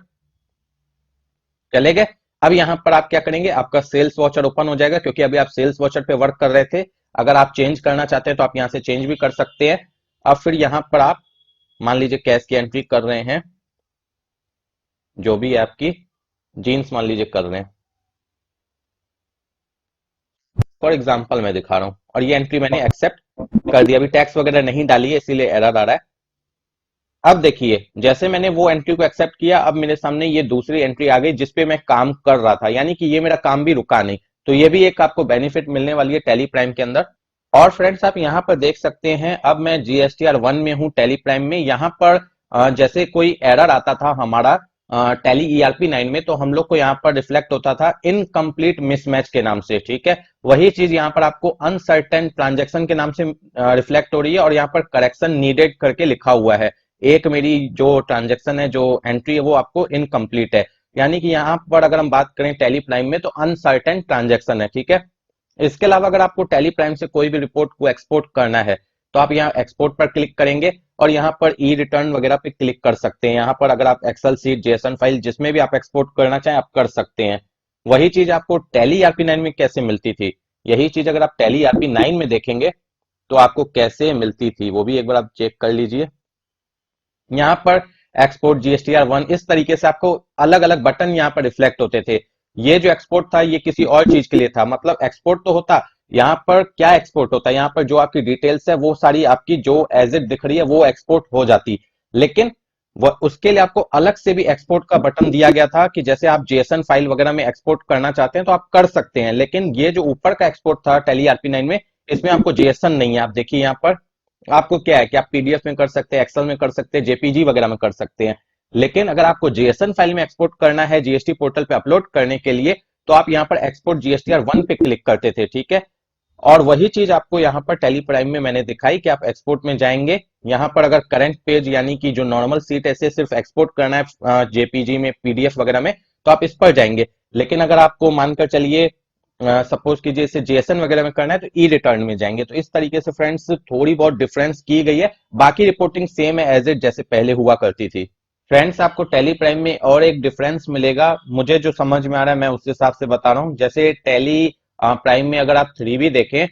A: चले गए। अब यहां पर आप क्या करेंगे, आपका सेल्स वॉचर ओपन हो जाएगा क्योंकि अभी आप सेल्स वॉचर पे वर्क कर रहे थे। अगर आप चेंज करना चाहते हैं तो आप यहां से चेंज भी कर सकते हैं। अब फिर यहां पर आप मान लीजिए कैश की एंट्री कर रहे हैं, जो भी है आपकी जीन्स मान लीजिए कर रहे हैं, फॉर एग्जाम्पल मैं दिखा रहा हूं, और ये एंट्री मैंने एक्सेप्ट कर दिया। अभी टैक्स वगैरह नहीं डाली है इसीलिए एरर आ रहा है। अब देखिए जैसे मैंने वो एंट्री को एक्सेप्ट किया, अब मेरे सामने ये दूसरी एंट्री आ गई जिसपे मैं काम कर रहा था, यानी कि ये मेरा काम भी रुका नहीं। तो ये भी एक आपको बेनिफिट मिलने वाली है टैली प्राइम के अंदर। और फ्रेंड्स आप यहाँ पर देख सकते हैं, अब मैं GSTR1 में हूँ टैली प्राइम में। यहाँ पर जैसे कोई एरर आता था हमारा टैली ERP9 में, तो हम लोग को यहाँ पर रिफ्लेक्ट होता था इनकम्प्लीट मिसमैच के नाम से, ठीक है। वही चीज यहाँ पर आपको अनसर्टेन ट्रांजेक्शन के नाम से रिफ्लेक्ट हो रही है और यहाँ पर करेक्शन नीडेड करके लिखा हुआ है। एक मेरी जो ट्रांजेक्शन है, जो एंट्री है, वो आपको इनकम्प्लीट है, यानी कि यहाँ पर अगर हम बात करें टैली प्राइम में तो अनसर्टेन ट्रांजेक्शन है, ठीक है। इसके अलावा अगर आपको टैली प्राइम से कोई भी रिपोर्ट को एक्सपोर्ट करना है तो आप यहाँ एक्सपोर्ट पर क्लिक करेंगे और यहाँ पर ई रिटर्न वगैरह पे क्लिक कर सकते हैं। यहाँ पर अगर आप एक्सेल सीट, जेएसएन फाइल, जिसमें भी आप एक्सपोर्ट करना चाहें आप कर सकते हैं। वही चीज आपको टैली ERP9 में कैसे मिलती थी, यही चीज अगर आप टैली ERP9 में देखेंगे तो आपको कैसे मिलती थी वो भी एक बार आप चेक कर लीजिए। यहाँ पर एक्सपोर्ट GSTR1 इस तरीके से आपको अलग अलग बटन यहाँ पर रिफ्लेक्ट होते थे। ये जो एक्सपोर्ट था ये किसी और चीज के लिए था, मतलब एक्सपोर्ट तो होता, यहाँ पर क्या एक्सपोर्ट होता है, यहाँ पर जो आपकी डिटेल्स है वो सारी आपकी जो एज इट दिख रही है वो एक्सपोर्ट हो जाती। लेकिन उसके लिए आपको अलग से भी एक्सपोर्ट का बटन दिया गया था कि जैसे आप जेएसएन फाइल वगैरह में एक्सपोर्ट करना चाहते हैं तो आप कर सकते हैं। लेकिन ये जो ऊपर का एक्सपोर्ट था टैली ERP9 में, इसमें आपको जेएसएन नहीं है। आप देखिए यहाँ पर आपको क्या है कि आप पीडीएफ में कर सकते हैं, एक्सेल में कर सकते हैं, जेपीजी वगैरह में कर सकते हैं। लेकिन अगर आपको जेएसएन फाइल में एक्सपोर्ट करना है जीएसटी पोर्टल पे अपलोड करने के लिए तो आप यहाँ पर एक्सपोर्ट GSTR1 पे क्लिक करते थे, ठीक है। और वही चीज आपको यहाँ पर टैली प्राइम में मैंने दिखाई कि आप एक्सपोर्ट में जाएंगे, यहाँ पर अगर करंट पेज यानी कि जो नॉर्मल सीट ऐसे सिर्फ एक्सपोर्ट करना है जेपीजी में, पीडीएफ वगैरह में, तो आप इस पर जाएंगे। लेकिन अगर आपको मानकर चलिए सपोज कीजिए इसे जेएसएन वगैरह में करना है तो ई रिटर्न में जाएंगे। तो इस तरीके से फ्रेंड्स थोड़ी बहुत डिफरेंस की गई है, बाकी रिपोर्टिंग सेम है एज इट जैसे पहले हुआ करती थी। फ्रेंड्स आपको टैली प्राइम में और एक डिफरेंस मिलेगा, मुझे जो समझ में आ रहा है मैं उस हिसाब से बता रहा हूँ। जैसे टैली प्राइम में अगर आप 3V देखें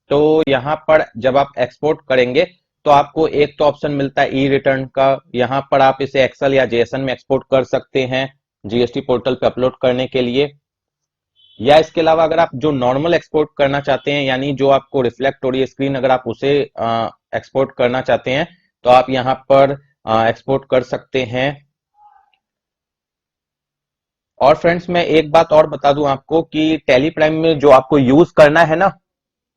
A: तो यहाँ पर जब आप एक्सपोर्ट करेंगे तो आपको एक तो ऑप्शन मिलता है ई रिटर्न का, यहाँ पर आप इसे एक्सेल या जेएसएन में एक्सपोर्ट कर सकते हैं जीएसटी पोर्टल पे अपलोड करने के लिए। या इसके अलावा अगर आप जो नॉर्मल एक्सपोर्ट करना चाहते हैं, यानी जो आपको रिफ्लेक्ट हो रही है स्क्रीन, अगर आप उसे एक्सपोर्ट करना चाहते हैं तो आप यहाँ पर एक्सपोर्ट कर सकते हैं। और फ्रेंड्स मैं एक बात और बता दूं आपको कि टैली प्राइम में जो आपको यूज करना है ना,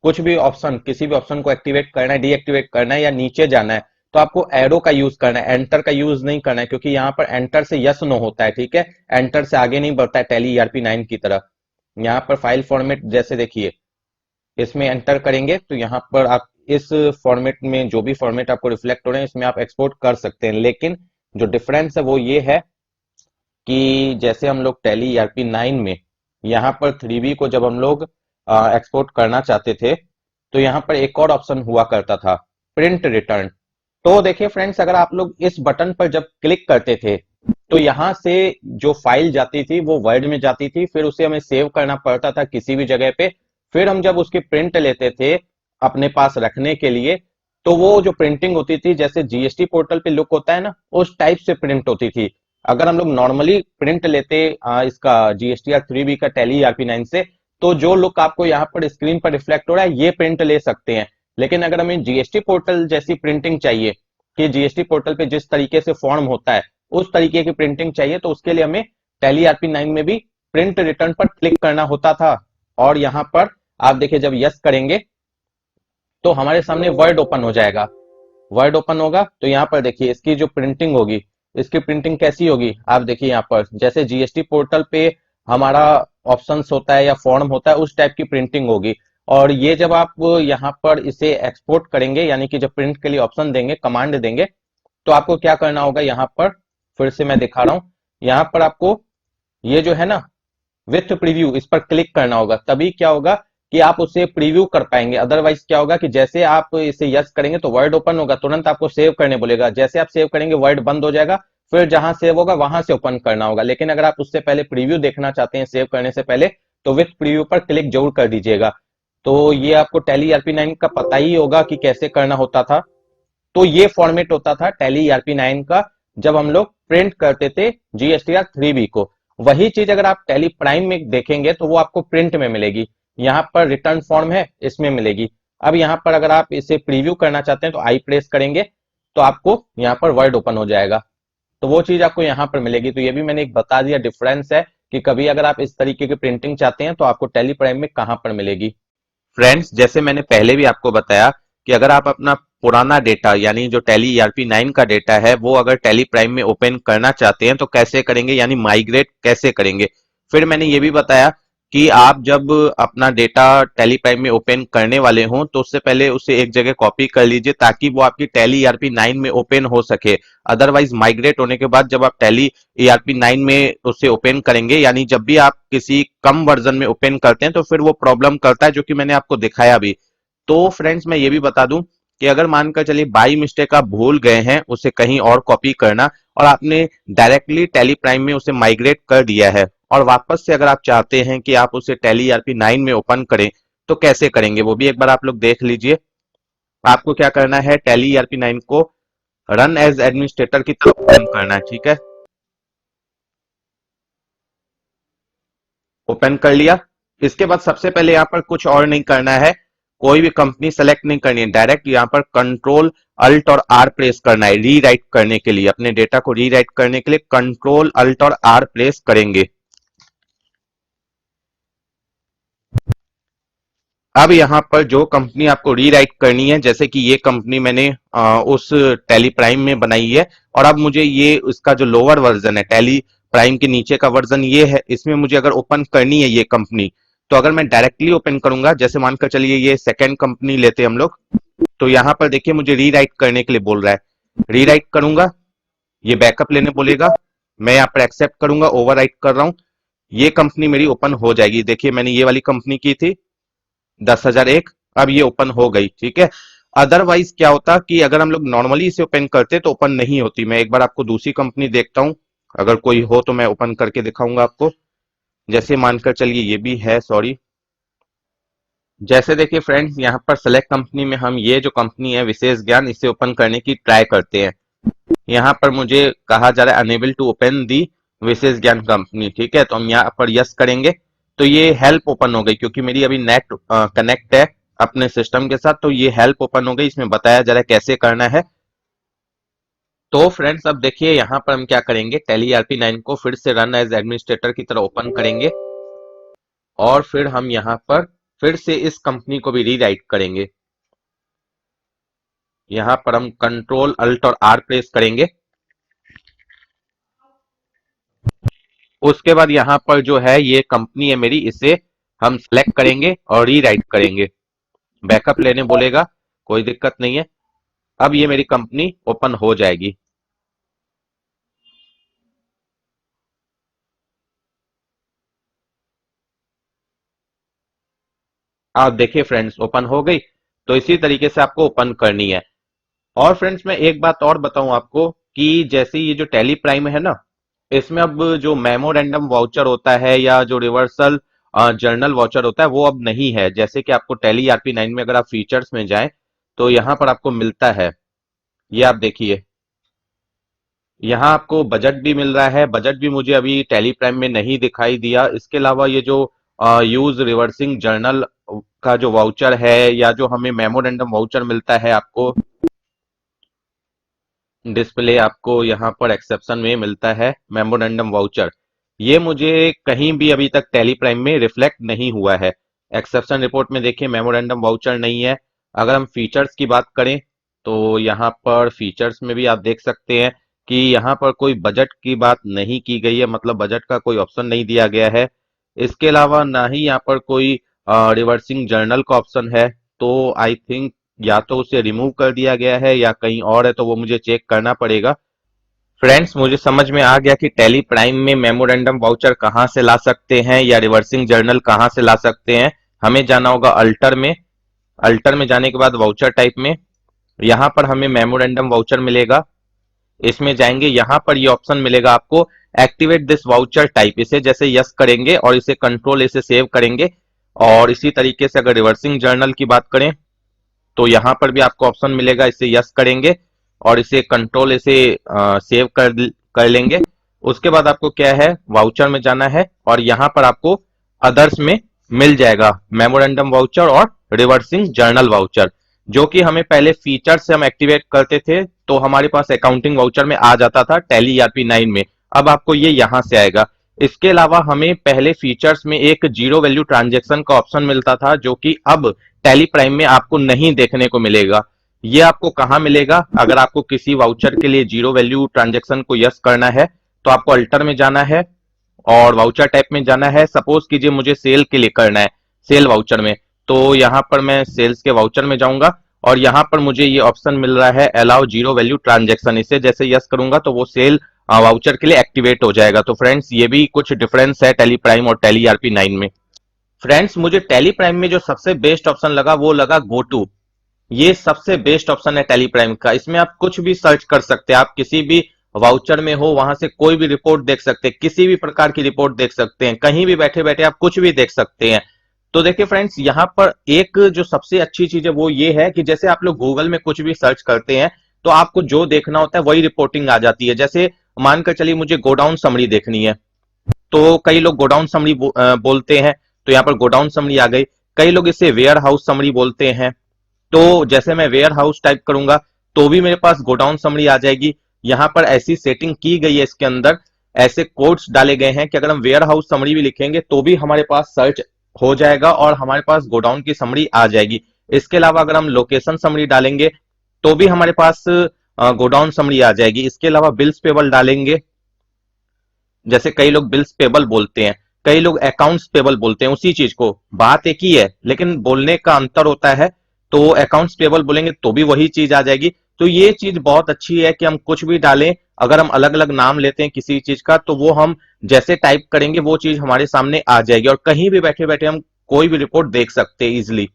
A: कुछ भी ऑप्शन, किसी भी ऑप्शन को एक्टिवेट करना है, डीएक्टिवेट करना है या नीचे जाना है, तो आपको एरो का यूज करना है, एंटर का यूज नहीं करना है, क्योंकि यहाँ पर एंटर से यस नो होता है, ठीक है। एंटर से आगे नहीं बढ़ता है टैली ERP9 की तरह। यहाँ पर फाइल फॉर्मेट जैसे देखिए इसमें एंटर करेंगे तो यहाँ पर आप इस फॉर्मेट में जो भी फॉर्मेट आपको रिफ्लेक्ट हो रहे हैं इसमें आप एक्सपोर्ट कर सकते हैं, लेकिन जो डिफरेंस है वो ये है कि जैसे हम लोग टैली ईआरपी 9 में यहाँ पर 3B को जब हम लोग एक्सपोर्ट करना चाहते थे तो यहाँ पर एक और ऑप्शन हुआ करता था, प्रिंट रिटर्न। तो देखिए फ्रेंड्स, अगर आप लोग इस बटन पर जब क्लिक करते थे तो यहाँ से जो फाइल जाती थी वो वर्ड में जाती थी, फिर उसे हमें सेव करना पड़ता था किसी भी जगह पे। फिर हम जब उसकी प्रिंट लेते थे अपने पास रखने के लिए तो वो जो प्रिंटिंग होती थी जैसे जीएसटी पोर्टल पे लुक होता है ना, उस टाइप से प्रिंट होती थी। अगर हम लोग नॉर्मली प्रिंट लेते इसका जीएसटीआर 3B का टैली ईआरपी 9 से, तो जो लुक आपको यहाँ पर स्क्रीन पर रिफ्लेक्ट हो रहा है ये प्रिंट ले सकते हैं। लेकिन अगर हमें जीएसटी पोर्टल जैसी प्रिंटिंग चाहिए कि जीएसटी पोर्टल पे जिस तरीके से फॉर्म होता है उस तरीके की प्रिंटिंग चाहिए, तो उसके लिए हमें टैली ईआरपी 9 में भी प्रिंट रिटर्न पर क्लिक करना होता था। और यहाँ पर आप देखिए जब यस करेंगे तो हमारे सामने वर्ड ओपन हो जाएगा। वर्ड ओपन होगा तो यहाँ पर देखिए इसकी जो प्रिंटिंग होगी, इसकी प्रिंटिंग कैसी होगी आप देखिए यहाँ पर जैसे जीएसटी पोर्टल पे हमारा ऑप्शंस होता है या फॉर्म होता है उस टाइप की प्रिंटिंग होगी। और ये जब आप यहाँ पर इसे एक्सपोर्ट करेंगे यानी कि जब प्रिंट के लिए ऑप्शन देंगे, कमांड देंगे, तो आपको क्या करना होगा यहाँ पर फिर से मैं दिखा रहा हूं। यहाँ पर आपको ये जो है ना विथ प्रीव्यू, इस पर क्लिक करना होगा, तभी क्या होगा कि आप उसे प्रीव्यू कर पाएंगे। अदरवाइज क्या होगा कि जैसे आप इसे यस करेंगे तो वर्ड ओपन होगा, तुरंत आपको सेव करने बोलेगा, जैसे आप सेव करेंगे वर्ड बंद हो जाएगा, फिर जहां सेव होगा वहां से ओपन करना होगा। लेकिन अगर आप उससे पहले प्रीव्यू देखना चाहते हैं सेव करने से पहले, तो विथ प्रीव्यू पर क्लिक जरूर कर दीजिएगा। तो ये आपको टैली ईआरपी 9 का पता ही होगा कि कैसे करना होता था। तो ये फॉर्मेट होता था टैली ईआरपी 9 का जब हम लोग प्रिंट करते थे जीएसटीआर 3B को। वही चीज अगर आप टैली प्राइम में देखेंगे तो वो आपको प्रिंट में मिलेगी। यहाँ पर रिटर्न फॉर्म है इसमें मिलेगी। अब यहाँ पर अगर आप इसे प्रीव्यू करना चाहते हैं तो आई प्रेस करेंगे तो आपको यहाँ पर वर्ड ओपन हो जाएगा, तो वो चीज आपको यहाँ पर मिलेगी। तो ये भी मैंने एक बता दिया डिफरेंस है कि कभी अगर आप इस तरीके की प्रिंटिंग चाहते हैं तो आपको टैली प्राइम में कहाँ पर मिलेगी। फ्रेंड्स, जैसे मैंने पहले भी आपको बताया कि अगर आप अपना पुराना डेटा यानी जो टैली ईआरपी 9 का डेटा है वो अगर टैली प्राइम में ओपन करना चाहते हैं तो कैसे करेंगे, यानी माइग्रेट कैसे करेंगे। फिर मैंने ये भी बताया कि आप जब अपना डेटा टैली प्राइम में ओपन करने वाले हों तो उससे पहले उसे एक जगह कॉपी कर लीजिए ताकि वो आपकी टैली ईआरपी 9 में ओपन हो सके। अदरवाइज माइग्रेट होने के बाद जब आप टैली ईआरपी 9 में उसे ओपन करेंगे, यानी जब भी आप किसी कम वर्जन में ओपन करते हैं तो फिर वो प्रॉब्लम करता है, जो कि मैंने आपको दिखाया भी। तो फ्रेंड्स मैं ये भी बता दूं कि अगर मानकर चलिए बाई मिस्टेक आप भूल गए हैं उसे कहीं और कॉपी करना और आपने डायरेक्टली टैली प्राइम में उसे माइग्रेट कर दिया है और वापस से अगर आप चाहते हैं कि आप उसे टैली ईआरपी 9 में ओपन करें तो कैसे करेंगे वो भी एक बार आप लोग देख लीजिए। आपको क्या करना है, टैली ईआरपी 9 को रन एज एडमिनिस्ट्रेटर की तरफ ओपन करना है, ठीक है। ओपन कर लिया। इसके बाद सबसे पहले यहाँ पर कुछ और नहीं करना है, कोई भी कंपनी सेलेक्ट नहीं करनी है, डायरेक्ट यहाँ पर कंट्रोल अल्ट और आर प्रेस करना है रीराइट करने के लिए। अपने डेटा को रीराइट करने के लिए कंट्रोल अल्ट और आर प्रेस करेंगे। अब यहाँ पर जो कंपनी आपको रीराइट करनी है, जैसे कि ये कंपनी मैंने उस टैली प्राइम में बनाई है और अब मुझे ये इसका जो लोअर वर्जन है टैली प्राइम के नीचे का वर्जन ये है, इसमें मुझे अगर ओपन करनी है ये कंपनी, तो अगर मैं डायरेक्टली ओपन करूंगा, जैसे मानकर चलिए ये सेकेंड कंपनी लेते हैं हम लोग, तो यहाँ पर देखिए मुझे रीराइट करने के लिए बोल रहा है। रीराइट करूंगा, ये बैकअप लेने बोलेगा, मैं यहाँ पर एक्सेप्ट करूंगा, ओवरराइट कर रहा हूं, ये कंपनी मेरी ओपन हो जाएगी। देखिए मैंने ये वाली कंपनी की थी 10,001, अब ये ओपन हो गई, ठीक है। अदरवाइज क्या होता कि अगर हम लोग नॉर्मली इसे ओपन करते तो ओपन नहीं होती। मैं एक बार आपको दूसरी कंपनी देखता हूं, अगर कोई हो तो मैं ओपन करके दिखाऊंगा आपको। जैसे मानकर चलिए ये भी है, सॉरी। जैसे देखिए फ्रेंड्स यहाँ पर सेलेक्ट कंपनी में हम ये जो कंपनी है विशेष ज्ञान, इसे ओपन करने की ट्राई करते हैं। यहाँ पर मुझे कहा जा रहा है अनेबल टू ओपन दी विशेष ज्ञान कंपनी, ठीक है। तो हम यहाँ पर यस करेंगे तो ये हेल्प ओपन हो गई, क्योंकि मेरी अभी नेट कनेक्ट है अपने सिस्टम के साथ, तो ये हेल्प ओपन हो गई। इसमें बताया जा रहा है कैसे करना है। तो फ्रेंड्स अब देखिए यहाँ पर हम क्या करेंगे, टैली ईआरपी 9 को फिर से रन एज एडमिनिस्ट्रेटर की तरह ओपन करेंगे और फिर हम यहाँ पर फिर से इस कंपनी को भी रीराइट करेंगे। यहाँ पर हम कंट्रोल अल्ट और आर प्रेस करेंगे, उसके बाद यहाँ पर जो है ये कंपनी है मेरी, इसे हम सेलेक्ट करेंगे और रीराइट करेंगे। बैकअप लेने बोलेगा, कोई दिक्कत नहीं है। अब ये मेरी कंपनी ओपन हो जाएगी। आप देखिए फ्रेंड्स, ओपन हो गई। तो इसी तरीके से आपको ओपन करनी है। और फ्रेंड्स मैं एक बात और बताऊं आपको कि जैसे ये जो टैली प्राइम है ना, इसमें अब जो मेमोरेंडम वाउचर होता है या जो रिवर्सल जर्नल वाउचर होता है वो अब नहीं है। जैसे कि आपको टैली RP9 में अगर आप फीचर्स में जाएं तो यहां पर आपको मिलता है, ये आप देखिए, यहाँ आपको बजट भी मिल रहा है। बजट भी मुझे अभी टैली प्राइम में नहीं दिखाई दिया। इसके अलावा ये जो यूज रिवर्सिंग जर्नल का जो वाउचर है या जो हमें मेमोरेंडम वाउचर मिलता है, आपको डिस्प्ले आपको यहाँ पर एक्सेप्शन में मिलता है मेमोरेंडम वाउचर, ये मुझे कहीं भी अभी तक टैली प्राइम में रिफ्लेक्ट नहीं हुआ है। एक्सेप्शन रिपोर्ट में देखिए मेमोरेंडम वाउचर नहीं है। अगर हम फीचर्स की बात करें तो यहाँ पर फीचर्स में भी आप देख सकते हैं कि यहाँ पर कोई बजट की बात नहीं की गई है, मतलब बजट का कोई ऑप्शन नहीं दिया गया है। इसके अलावा ना ही यहाँ पर कोई रिवर्सिंग जर्नल का ऑप्शन है। तो आई थिंक या तो उसे रिमूव कर दिया गया है या कहीं और है, तो वो मुझे चेक करना पड़ेगा। फ्रेंड्स मुझे समझ में आ गया कि टैली प्राइम में मेमोरेंडम वाउचर कहाँ से ला सकते हैं या रिवर्सिंग जर्नल कहाँ से ला सकते हैं। हमें जाना होगा अल्टर में। अल्टर में जाने के बाद वाउचर टाइप में यहाँ पर हमें मेमोरेंडम वाउचर मिलेगा। इसमें जाएंगे, यहाँ पर ये ऑप्शन मिलेगा आपको एक्टिवेट दिस वाउचर टाइप। इसे जैसे यस करेंगे और इसे कंट्रोल इसे सेव करेंगे। और इसी तरीके से अगर रिवर्सिंग जर्नल की बात करें तो यहाँ पर भी आपको ऑप्शन मिलेगा, इसे यस करेंगे और इसे कंट्रोल इसे सेव कर लेंगे। उसके बाद आपको क्या है, वाउचर में जाना है और यहाँ पर आपको अदर्स में मिल जाएगा मेमोरेंडम वाउचर और रिवर्सिंग जर्नल वाउचर, जो कि हमें पहले फीचर से हम एक्टिवेट करते थे तो हमारे पास अकाउंटिंग वाउचर में आ जाता था टैली RP9 में। अब आपको ये यहां से आएगा। इसके अलावा हमें पहले फीचर्स में एक जीरो वैल्यू ट्रांजेक्शन का ऑप्शन मिलता था, जो कि अब टैली प्राइम में आपको नहीं देखने को मिलेगा। ये आपको कहां मिलेगा, अगर आपको किसी वाउचर के लिए जीरो वैल्यू ट्रांजेक्शन को यस करना है तो आपको अल्टर में जाना है और वाउचर टाइप में जाना है। सपोज कीजिए मुझे सेल के लिए करना है, सेल वाउचर में, तो यहां पर मैं सेल्स के वाउचर में जाऊंगा और यहां पर मुझे ये ऑप्शन मिल रहा है अलाउ जीरो वैल्यू ट्रांजेक्शन। इसे जैसे यस करूंगा तो वो सेल वाउचर के लिए एक्टिवेट हो जाएगा। तो फ्रेंड्स ये भी कुछ डिफरेंस है टैली प्राइम और टैली RP9 में। फ्रेंड्स मुझे टैली प्राइम में जो सबसे बेस्ट ऑप्शन लगा वो लगा गो टू। ये सबसे बेस्ट ऑप्शन है टैली प्राइम का। इसमें आप कुछ भी सर्च कर सकते हैं, आप किसी भी वाउचर में हो वहां से कोई भी रिपोर्ट देख सकते हैं, किसी भी प्रकार की रिपोर्ट देख सकते हैं, कहीं भी बैठे बैठे आप कुछ भी देख सकते हैं। तो देखिए फ्रेंड्स, यहाँ पर एक जो सबसे अच्छी चीज है वो ये है कि जैसे आप लोग गूगल में कुछ भी सर्च करते हैं तो आपको जो देखना होता है वही रिपोर्टिंग आ जाती है। जैसे मानकर चलिए मुझे गोडाउन समरी देखनी है, तो कई लोग गोडाउन समरी बोलते हैं, तो यहाँ पर गोडाउन समरी आ गई। कई लोग इसे वेयर हाउस समरी बोलते हैं, तो जैसे मैं वेयर हाउस टाइप करूंगा तो भी मेरे पास गोडाउन समरी आ जाएगी। यहां पर ऐसी सेटिंग की गई है, इसके अंदर ऐसे कोड्स डाले गए हैं कि अगर हम वेयर हाउस समरी भी लिखेंगे तो भी हमारे पास सर्च हो जाएगा और हमारे पास गोडाउन की समरी आ जाएगी। इसके अलावा अगर हम लोकेशन समरी डालेंगे तो भी हमारे पास गोडाउन समरी आ जाएगी। इसके अलावा बिल्स पेबल डालेंगे, जैसे कई लोग बिल्स पेबल बोलते हैं, कई लोग अकाउंट्स पेबल बोलते हैं, उसी चीज को, बात एक ही है लेकिन बोलने का अंतर होता है। तो अकाउंट्स पेबल बोलेंगे तो भी वही चीज आ जाएगी। तो ये चीज बहुत अच्छी है कि हम कुछ भी डालें, अगर हम अलग अलग नाम लेते हैं किसी चीज का तो वो हम जैसे टाइप करेंगे वो चीज हमारे सामने आ जाएगी और कहीं भी बैठे बैठे हम कोई भी रिपोर्ट देख सकते हैं इजिली।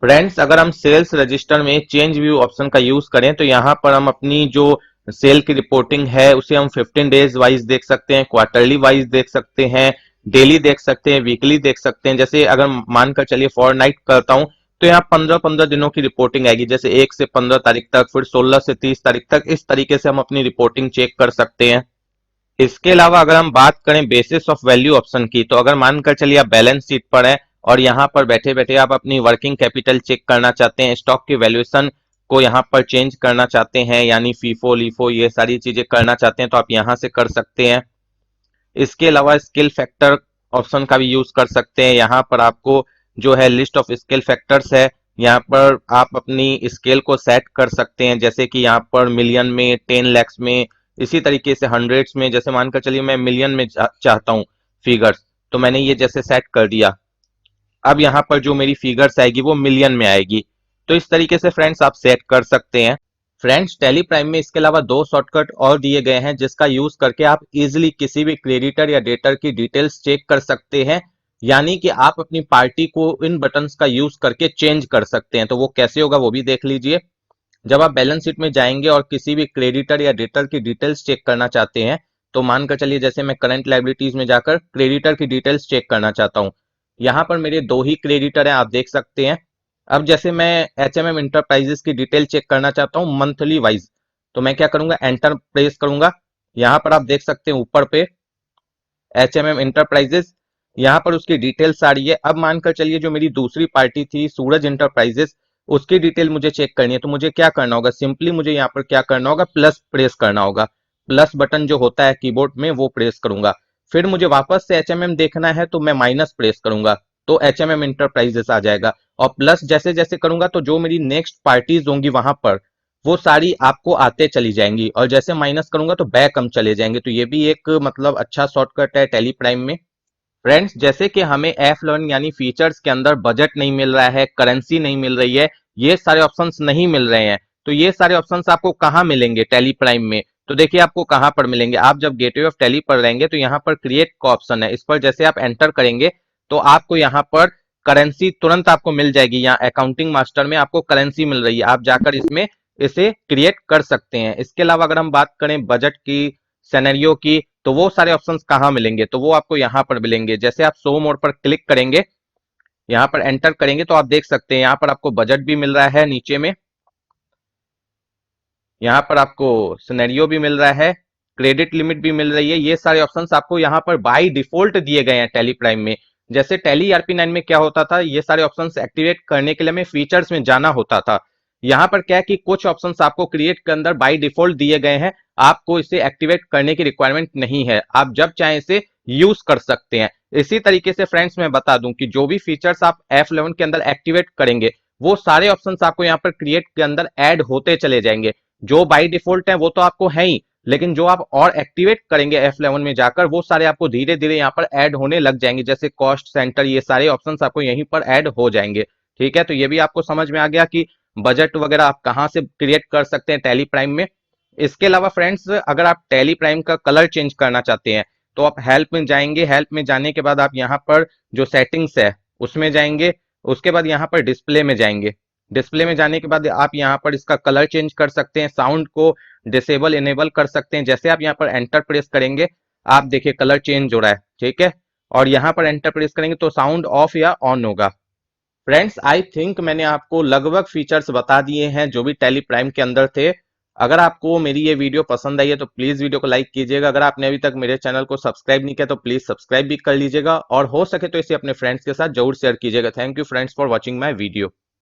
A: फ्रेंड्स अगर हम सेल्स रजिस्टर में चेंज व्यू ऑप्शन का यूज करें तो यहाँ पर हम अपनी जो सेल की रिपोर्टिंग है उसे हम 15 डेज वाइज देख सकते हैं, क्वार्टरली वाइज देख सकते हैं, डेली देख सकते हैं, वीकली देख सकते हैं। जैसे अगर मानकर चलिए फॉरनाइट करता हूं तो यहाँ 15-15 दिनों की रिपोर्टिंग आएगी, जैसे 1 से 15 तारीख तक, फिर 16 से 30 तारीख तक। इस तरीके से हम अपनी रिपोर्टिंग चेक कर सकते हैं। इसके अलावा अगर हम बात करें बेसिस ऑफ वैल्यू ऑप्शन की, तो अगर मानकर चलिए आप बैलेंस शीट पर हैं और यहाँ पर बैठे बैठे आप अपनी वर्किंग कैपिटल चेक करना चाहते हैं, स्टॉक की वैल्यूएशन को यहाँ पर चेंज करना चाहते हैं, यानी फीफो लीफो ये सारी चीजें करना चाहते हैं तो आप यहाँ से कर सकते हैं। इसके अलावा स्किल फैक्टर ऑप्शन का भी यूज कर सकते हैं। यहाँ पर आपको जो है लिस्ट ऑफ स्केल फैक्टर्स है, यहाँ पर आप अपनी स्केल को सेट कर सकते हैं, जैसे कि यहाँ पर मिलियन में, 10 lakhs में इसी तरीके से हंड्रेड्स में, जैसे मानकर चलिए मैं मिलियन में चाहता हूँ फिगर्स, तो मैंने ये जैसे सेट कर दिया। अब यहाँ पर जो मेरी फिगर्स आएगी वो मिलियन में आएगी। तो इस तरीके से फ्रेंड्स आप सेट कर सकते हैं। फ्रेंड्स टैली प्राइम में इसके अलावा दो शॉर्टकट और दिए गए हैं जिसका यूज करके आप इजीली किसी भी क्रेडिटर या डेटर की डिटेल्स चेक कर सकते हैं, यानी कि आप अपनी पार्टी को इन बटन्स का यूज करके चेंज कर सकते हैं। तो वो कैसे होगा वो भी देख लीजिए। जब आप बैलेंस शीट में जाएंगे और किसी भी क्रेडिटर या डेटर की डिटेल्स चेक करना चाहते हैं, तो मानकर चलिए जैसे मैं करंट लायबिलिटीज में जाकर क्रेडिटर की डिटेल्स चेक करना चाहता हूं। यहाँ पर मेरे दो ही क्रेडिटर हैं, आप देख सकते हैं। अब जैसे मैं HMM इंटरप्राइजेस की डिटेल चेक करना चाहता हूँ मंथली वाइज, तो मैं क्या करूंगा, एंटर प्रेस करूंगा। यहाँ पर आप देख सकते हैं ऊपर पे HMM इंटरप्राइजेस, यहाँ पर उसकी डिटेल्स आ रही है। अब मानकर चलिए जो मेरी दूसरी पार्टी थी सूरज इंटरप्राइजेस, उसकी डिटेल मुझे चेक करनी है, तो मुझे क्या करना होगा, सिंपली मुझे यहाँ पर क्या करना होगा, प्लस प्रेस करना होगा। प्लस बटन जो होता है कीबोर्ड में वो प्रेस करूंगा। फिर मुझे वापस से HMM देखना है तो मैं माइनस प्रेस करूंगा, तो HMM इंटरप्राइजेस आ जाएगा। और प्लस जैसे जैसे करूंगा तो जो मेरी नेक्स्ट पार्टीज होंगी वहां पर वो सारी आपको आते चली जाएंगी, और जैसे माइनस करूंगा तो बैक हम चले जाएंगे। तो ये भी एक मतलब अच्छा शॉर्टकट है टैली प्राइम में। फ्रेंड्स जैसे कि हमें F11 यानी फीचर्स के अंदर बजट नहीं मिल रहा है, करेंसी नहीं मिल रही है, ये सारे ऑप्शंस नहीं मिल रहे हैं, तो ये सारे ऑप्शंस आपको कहाँ मिलेंगे टैली प्राइम में? तो देखिए आपको कहाँ पर मिलेंगे, आप जब गेटवे ऑफ टैली पर रहेंगे तो यहाँ पर क्रिएट का ऑप्शन है, इस पर जैसे आप एंटर करेंगे तो आपको यहाँ पर करेंसी तुरंत आपको मिल जाएगी। यहाँ अकाउंटिंग मास्टर में आपको करेंसी मिल रही है, आप जाकर इसमें इसे क्रिएट कर सकते हैं। इसके अलावा अगर हम बात करें बजट की, सिनेरियो की, तो वो सारे ऑप्शंस कहाँ मिलेंगे, तो वो आपको यहाँ पर मिलेंगे। जैसे आप शो मोड पर क्लिक करेंगे, यहाँ पर एंटर करेंगे तो आप देख सकते हैं यहाँ पर आपको बजट भी मिल रहा है, नीचे में यहाँ पर आपको सिनेरियो भी मिल रहा है, क्रेडिट लिमिट भी मिल रही है। ये सारे ऑप्शंस आपको यहाँ पर बाय डिफॉल्ट दिए गए हैं टैली प्राइम में। जैसे टैली ERP9 में क्या होता था, ये सारे ऑप्शंस एक्टिवेट करने के लिए हमें फीचर्स में जाना होता था। यहाँ पर क्या है कि कुछ ऑप्शंस आपको क्रिएट के अंदर बाय डिफॉल्ट दिए गए हैं, आपको इसे एक्टिवेट करने की रिक्वायरमेंट नहीं है, आप जब चाहे इसे यूज कर सकते हैं। इसी तरीके से फ्रेंड्स मैं बता दूं कि जो भी फीचर्स आप F11 के अंदर एक्टिवेट करेंगे वो सारे ऑप्शंस आपको यहाँ पर क्रिएट के अंदर ऐड होते चले जाएंगे। जो बाय डिफॉल्ट है वो तो आपको है ही, लेकिन जो आप और एक्टिवेट करेंगे F11 में जाकर वो सारे आपको धीरे धीरे यहाँ पर ऐड होने लग जाएंगे। जैसे कॉस्ट सेंटर, ये सारे ऑप्शंस आपको यहीं पर ऐड हो जाएंगे। ठीक है, तो ये भी आपको समझ में आ गया कि बजट वगैरह आप कहाँ से क्रिएट कर सकते हैं टैली प्राइम में। इसके अलावा फ्रेंड्स अगर आप टैली प्राइम का कलर चेंज करना चाहते हैं तो आप हेल्प में जाएंगे, हेल्प में जाने के बाद आप यहाँ पर जो सेटिंग्स है उसमें जाएंगे, उसके बाद यहाँ पर डिस्प्ले में जाएंगे। डिस्प्ले में जाने के बाद आप यहाँ पर इसका कलर चेंज कर सकते हैं, साउंड को डिसेबल इनेबल कर सकते हैं। जैसे आप यहाँ पर एंटर प्रेस करेंगे आप देखिए कलर चेंज हो रहा है, ठीक है, और यहाँ पर एंटर प्रेस करेंगे तो साउंड ऑफ या ऑन होगा। फ्रेंड्स आई थिंक मैंने आपको लगभग फीचर्स बता दिए हैं जो भी टैली प्राइम के अंदर थे। अगर आपको मेरी ये वीडियो पसंद आई है तो प्लीज वीडियो को लाइक कीजिएगा। अगर आपने अभी तक मेरे चैनल को सब्सक्राइब नहीं किया तो प्लीज सब्सक्राइब भी कर लीजिएगा, और हो सके तो इसे अपने फ्रेंड्स के साथ जरूर शेयर कीजिएगा। Thank you friends for watching my video.